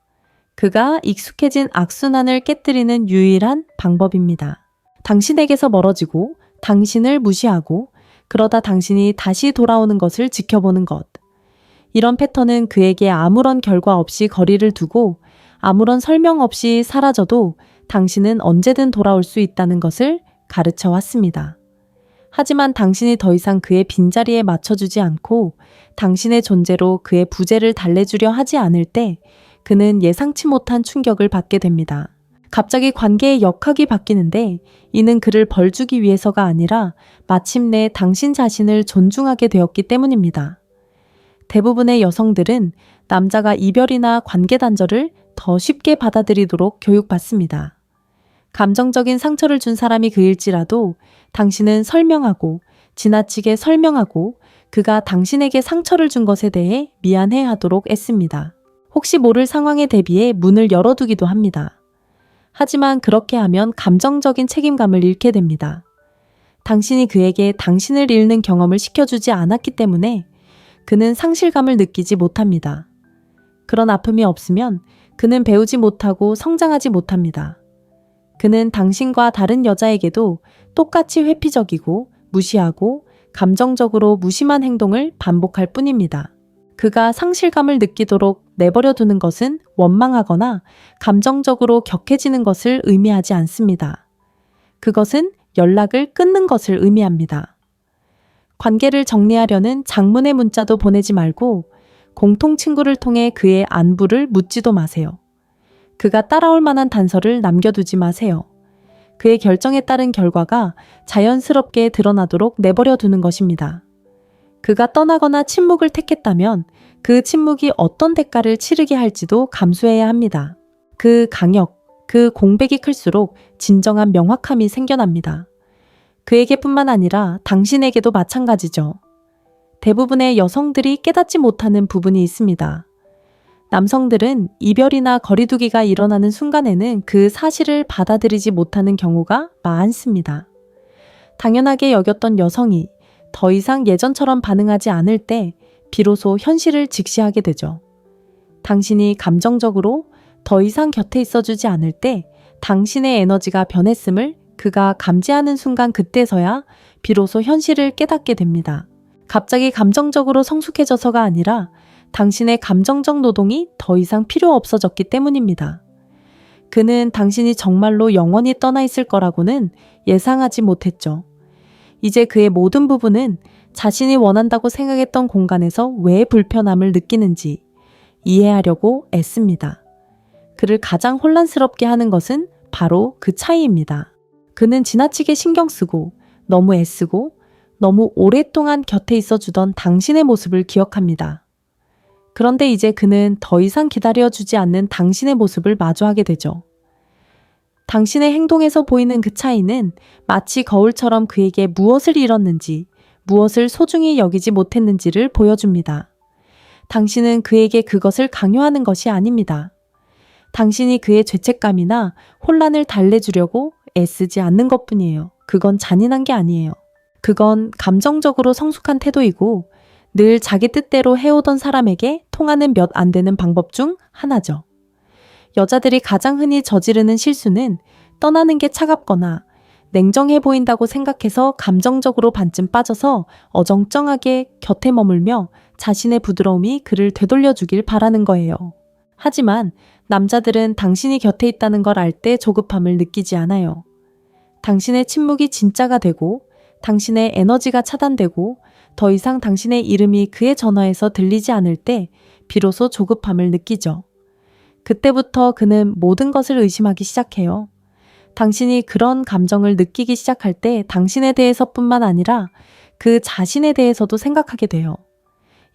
그가 익숙해진 악순환을 깨뜨리는 유일한 방법입니다. 당신에게서 멀어지고 당신을 무시하고 그러다 당신이 다시 돌아오는 것을 지켜보는 것. 이런 패턴은 그에게 아무런 결과 없이 거리를 두고 아무런 설명 없이 사라져도 당신은 언제든 돌아올 수 있다는 것을 가르쳐 왔습니다. 하지만 당신이 더 이상 그의 빈자리에 맞춰주지 않고 당신의 존재로 그의 부재를 달래주려 하지 않을 때 그는 예상치 못한 충격을 받게 됩니다. 갑자기 관계의 역학이 바뀌는데 이는 그를 벌주기 위해서가 아니라 마침내 당신 자신을 존중하게 되었기 때문입니다. 대부분의 여성들은 남자가 이별이나 관계 단절을 더 쉽게 받아들이도록 교육받습니다. 감정적인 상처를 준 사람이 그일지라도 당신은 설명하고 지나치게 설명하고 그가 당신에게 상처를 준 것에 대해 미안해하도록 애씁니다. 혹시 모를 상황에 대비해 문을 열어두기도 합니다. 하지만 그렇게 하면 감정적인 책임감을 잃게 됩니다. 당신이 그에게 당신을 잃는 경험을 시켜주지 않았기 때문에 그는 상실감을 느끼지 못합니다. 그런 아픔이 없으면 그는 배우지 못하고 성장하지 못합니다. 그는 당신과 다른 여자에게도 똑같이 회피적이고 무시하고 감정적으로 무심한 행동을 반복할 뿐입니다. 그가 상실감을 느끼도록 내버려 두는 것은 원망하거나 감정적으로 격해지는 것을 의미하지 않습니다. 그것은 연락을 끊는 것을 의미합니다. 관계를 정리하려는 장문의 문자도 보내지 말고 공통 친구를 통해 그의 안부를 묻지도 마세요. 그가 따라올 만한 단서를 남겨두지 마세요. 그의 결정에 따른 결과가 자연스럽게 드러나도록 내버려 두는 것입니다. 그가 떠나거나 침묵을 택했다면 그 침묵이 어떤 대가를 치르게 할지도 감수해야 합니다. 그 강역, 그 공백이 클수록 진정한 명확함이 생겨납니다. 그에게뿐만 아니라 당신에게도 마찬가지죠. 대부분의 여성들이 깨닫지 못하는 부분이 있습니다. 남성들은 이별이나 거리두기가 일어나는 순간에는 그 사실을 받아들이지 못하는 경우가 많습니다. 당연하게 여겼던 여성이 더 이상 예전처럼 반응하지 않을 때 비로소 현실을 직시하게 되죠. 당신이 감정적으로 더 이상 곁에 있어주지 않을 때 당신의 에너지가 변했음을 그가 감지하는 순간 그때서야 비로소 현실을 깨닫게 됩니다. 갑자기 감정적으로 성숙해져서가 아니라 당신의 감정적 노동이 더 이상 필요 없어졌기 때문입니다. 그는 당신이 정말로 영원히 떠나 있을 거라고는 예상하지 못했죠. 이제 그의 모든 부분은 자신이 원한다고 생각했던 공간에서 왜 불편함을 느끼는지 이해하려고 애씁니다. 그를 가장 혼란스럽게 하는 것은 바로 그 차이입니다. 그는 지나치게 신경 쓰고 너무 애쓰고 너무 오랫동안 곁에 있어주던 당신의 모습을 기억합니다. 그런데 이제 그는 더 이상 기다려주지 않는 당신의 모습을 마주하게 되죠. 당신의 행동에서 보이는 그 차이는 마치 거울처럼 그에게 무엇을 잃었는지, 무엇을 소중히 여기지 못했는지를 보여줍니다. 당신은 그에게 그것을 강요하는 것이 아닙니다. 당신이 그의 죄책감이나 혼란을 달래주려고 애쓰지 않는 것뿐이에요. 그건 잔인한 게 아니에요. 그건 감정적으로 성숙한 태도이고 늘 자기 뜻대로 해오던 사람에게 통하는 몇 안 되는 방법 중 하나죠. 여자들이 가장 흔히 저지르는 실수는 떠나는 게 차갑거나 냉정해 보인다고 생각해서 감정적으로 반쯤 빠져서 어정쩡하게 곁에 머물며 자신의 부드러움이 그를 되돌려주길 바라는 거예요. 하지만 남자들은 당신이 곁에 있다는 걸 알 때 조급함을 느끼지 않아요. 당신의 침묵이 진짜가 되고 당신의 에너지가 차단되고 더 이상 당신의 이름이 그의 전화에서 들리지 않을 때 비로소 조급함을 느끼죠. 그때부터 그는 모든 것을 의심하기 시작해요. 당신이 그런 감정을 느끼기 시작할 때 당신에 대해서뿐만 아니라 그 자신에 대해서도 생각하게 돼요.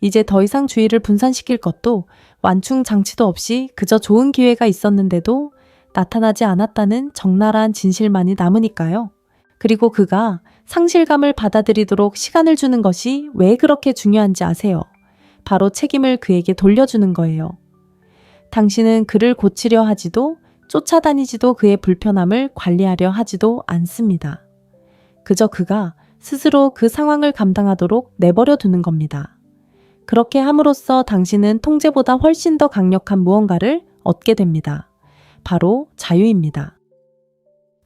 이제 더 이상 주의를 분산시킬 것도 완충 장치도 없이 그저 좋은 기회가 있었는데도 나타나지 않았다는 적나라한 진실만이 남으니까요. 그리고 그가 상실감을 받아들이도록 시간을 주는 것이 왜 그렇게 중요한지 아세요? 바로 책임을 그에게 돌려주는 거예요. 당신은 그를 고치려 하지도 쫓아다니지도 그의 불편함을 관리하려 하지도 않습니다. 그저 그가 스스로 그 상황을 감당하도록 내버려 두는 겁니다. 그렇게 함으로써 당신은 통제보다 훨씬 더 강력한 무언가를 얻게 됩니다. 바로 자유입니다.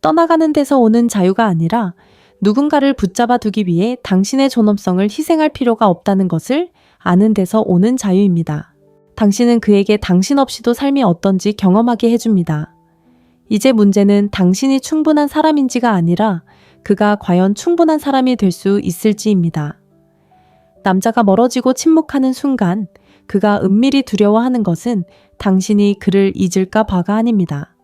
떠나가는 데서 오는 자유가 아니라 누군가를 붙잡아 두기 위해 당신의 존엄성을 희생할 필요가 없다는 것을 아는 데서 오는 자유입니다. 당신은 그에게 당신 없이도 삶이 어떤지 경험하게 해줍니다. 이제 문제는 당신이 충분한 사람인지가 아니라 그가 과연 충분한 사람이 될 수 있을지입니다. 남자가 멀어지고 침묵하는 순간 그가 은밀히 두려워하는 것은 당신이 그를 잊을까 봐가 아닙니다.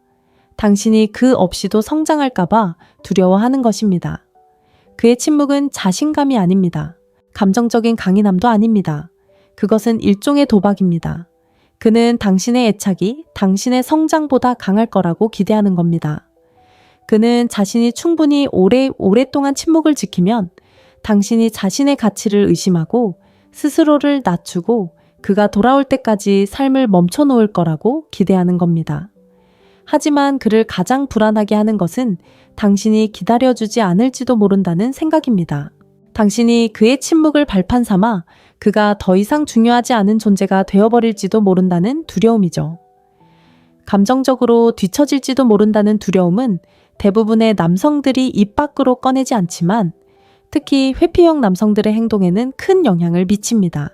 당신이 그 없이도 성장할까 봐 두려워하는 것입니다. 그의 침묵은 자신감이 아닙니다. 감정적인 강인함도 아닙니다. 그것은 일종의 도박입니다. 그는 당신의 애착이 당신의 성장보다 강할 거라고 기대하는 겁니다. 그는 자신이 충분히 오랫동안 침묵을 지키면 당신이 자신의 가치를 의심하고 스스로를 낮추고 그가 돌아올 때까지 삶을 멈춰 놓을 거라고 기대하는 겁니다. 하지만 그를 가장 불안하게 하는 것은 당신이 기다려주지 않을지도 모른다는 생각입니다. 당신이 그의 침묵을 발판 삼아 그가 더 이상 중요하지 않은 존재가 되어버릴지도 모른다는 두려움이죠. 감정적으로 뒤처질지도 모른다는 두려움은 대부분의 남성들이 입 밖으로 꺼내지 않지만 특히 회피형 남성들의 행동에는 큰 영향을 미칩니다.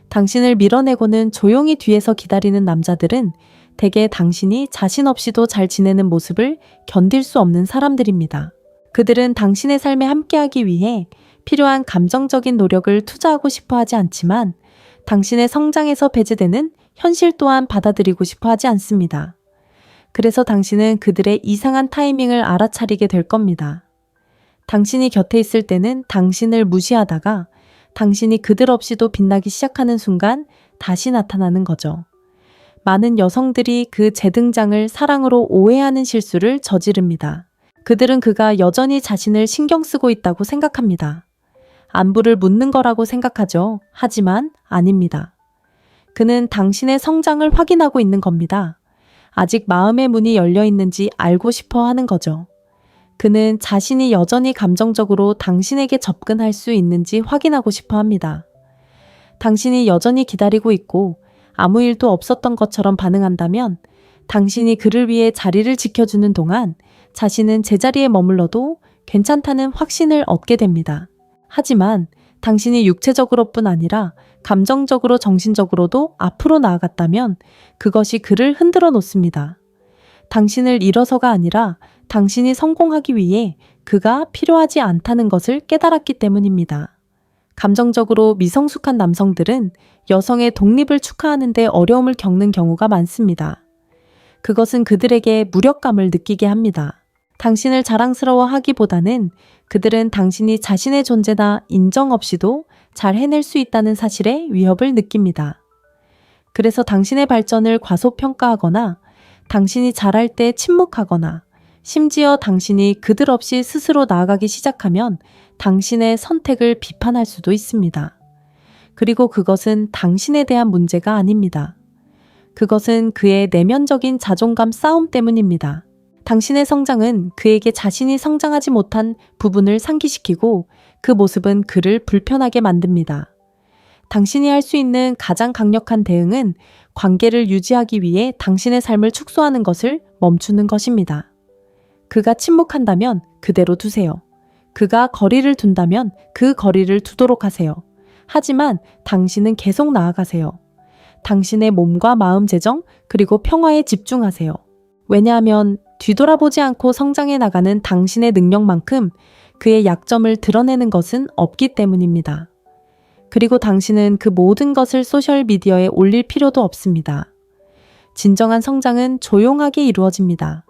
당신을 밀어내고는 조용히 뒤에서 기다리는 남자들은 대개 당신이 자신 없이도 잘 지내는 모습을 견딜 수 없는 사람들입니다. 그들은 당신의 삶에 함께하기 위해 필요한 감정적인 노력을 투자하고 싶어 하지 않지만 당신의 성장에서 배제되는 현실 또한 받아들이고 싶어 하지 않습니다. 그래서 당신은 그들의 이상한 타이밍을 알아차리게 될 겁니다. 당신이 곁에 있을 때는 당신을 무시하다가 당신이 그들 없이도 빛나기 시작하는 순간 다시 나타나는 거죠. 많은 여성들이 그 재등장을 사랑으로 오해하는 실수를 저지릅니다. 그들은 그가 여전히 자신을 신경 쓰고 있다고 생각합니다. 안부를 묻는 거라고 생각하죠. 하지만 아닙니다. 그는 당신의 성장을 확인하고 있는 겁니다. 아직 마음의 문이 열려 있는지 알고 싶어 하는 거죠. 그는 자신이 여전히 감정적으로 당신에게 접근할 수 있는지 확인하고 싶어 합니다. 당신이 여전히 기다리고 있고 아무 일도 없었던 것처럼 반응한다면 당신이 그를 위해 자리를 지켜주는 동안 자신은 제자리에 머물러도 괜찮다는 확신을 얻게 됩니다. 하지만 당신이 육체적으로뿐 아니라 감정적으로 정신적으로도 앞으로 나아갔다면 그것이 그를 흔들어 놓습니다. 당신을 잃어서가 아니라 당신이 성공하기 위해 그가 필요하지 않다는 것을 깨달았기 때문입니다. 감정적으로 미성숙한 남성들은 여성의 독립을 축하하는 데 어려움을 겪는 경우가 많습니다. 그것은 그들에게 무력감을 느끼게 합니다. 당신을 자랑스러워하기보다는 그들은 당신이 자신의 존재나 인정 없이도 잘 해낼 수 있다는 사실에 위협을 느낍니다. 그래서 당신의 발전을 과소평가하거나 당신이 잘할 때 침묵하거나 심지어 당신이 그들 없이 스스로 나아가기 시작하면 당신의 선택을 비판할 수도 있습니다. 그리고 그것은 당신에 대한 문제가 아닙니다. 그것은 그의 내면적인 자존감 싸움 때문입니다. 당신의 성장은 그에게 자신이 성장하지 못한 부분을 상기시키고 그 모습은 그를 불편하게 만듭니다. 당신이 할 수 있는 가장 강력한 대응은 관계를 유지하기 위해 당신의 삶을 축소하는 것을 멈추는 것입니다. 그가 침묵한다면 그대로 두세요. 그가 거리를 둔다면 그 거리를 두도록 하세요. 하지만 당신은 계속 나아가세요. 당신의 몸과 마음 재정 그리고 평화에 집중하세요. 왜냐하면 뒤돌아보지 않고 성장해 나가는 당신의 능력만큼 그의 약점을 드러내는 것은 없기 때문입니다. 그리고 당신은 그 모든 것을 소셜미디어에 올릴 필요도 없습니다. 진정한 성장은 조용하게 이루어집니다.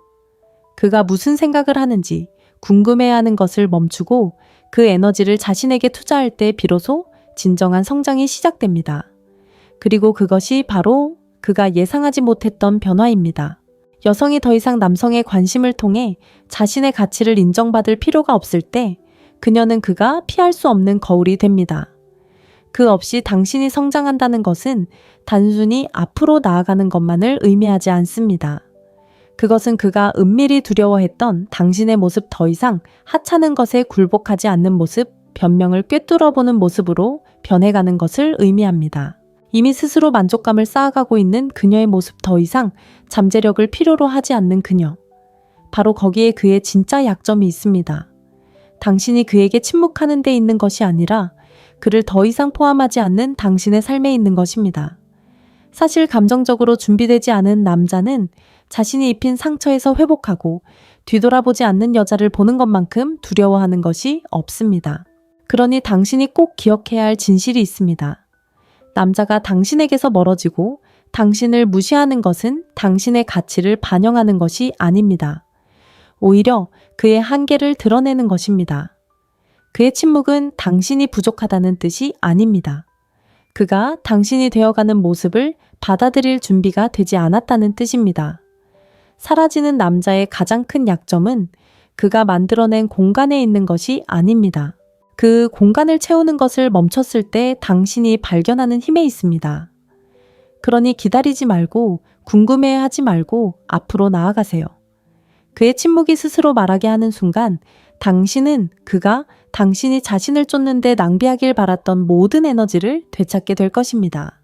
그가 무슨 생각을 하는지 궁금해하는 것을 멈추고 그 에너지를 자신에게 투자할 때 비로소 진정한 성장이 시작됩니다. 그리고 그것이 바로 그가 예상하지 못했던 변화입니다. 여성이 더 이상 남성의 관심을 통해 자신의 가치를 인정받을 필요가 없을 때 그녀는 그가 피할 수 없는 거울이 됩니다. 그 없이 당신이 성장한다는 것은 단순히 앞으로 나아가는 것만을 의미하지 않습니다. 그것은 그가 은밀히 두려워했던 당신의 모습 더 이상 하찮은 것에 굴복하지 않는 모습, 변명을 꿰뚫어보는 모습으로 변해가는 것을 의미합니다. 이미 스스로 만족감을 쌓아가고 있는 그녀의 모습 더 이상 잠재력을 필요로 하지 않는 그녀. 바로 거기에 그의 진짜 약점이 있습니다. 당신이 그에게 침묵하는 데 있는 것이 아니라 그를 더 이상 포함하지 않는 당신의 삶에 있는 것입니다. 사실 감정적으로 준비되지 않은 남자는 자신이 입힌 상처에서 회복하고 뒤돌아보지 않는 여자를 보는 것만큼 두려워하는 것이 없습니다. 그러니 당신이 꼭 기억해야 할 진실이 있습니다. 남자가 당신에게서 멀어지고 당신을 무시하는 것은 당신의 가치를 반영하는 것이 아닙니다. 오히려 그의 한계를 드러내는 것입니다. 그의 침묵은 당신이 부족하다는 뜻이 아닙니다. 그가 당신이 되어가는 모습을 받아들일 준비가 되지 않았다는 뜻입니다. 사라지는 남자의 가장 큰 약점은 그가 만들어낸 공간에 있는 것이 아닙니다. 그 공간을 채우는 것을 멈췄을 때 당신이 발견하는 힘에 있습니다. 그러니 기다리지 말고 궁금해하지 말고 앞으로 나아가세요. 그의 침묵이 스스로 말하게 하는 순간 당신은 그가 당신이 자신을 쫓는 데 낭비하길 바랐던 모든 에너지를 되찾게 될 것입니다.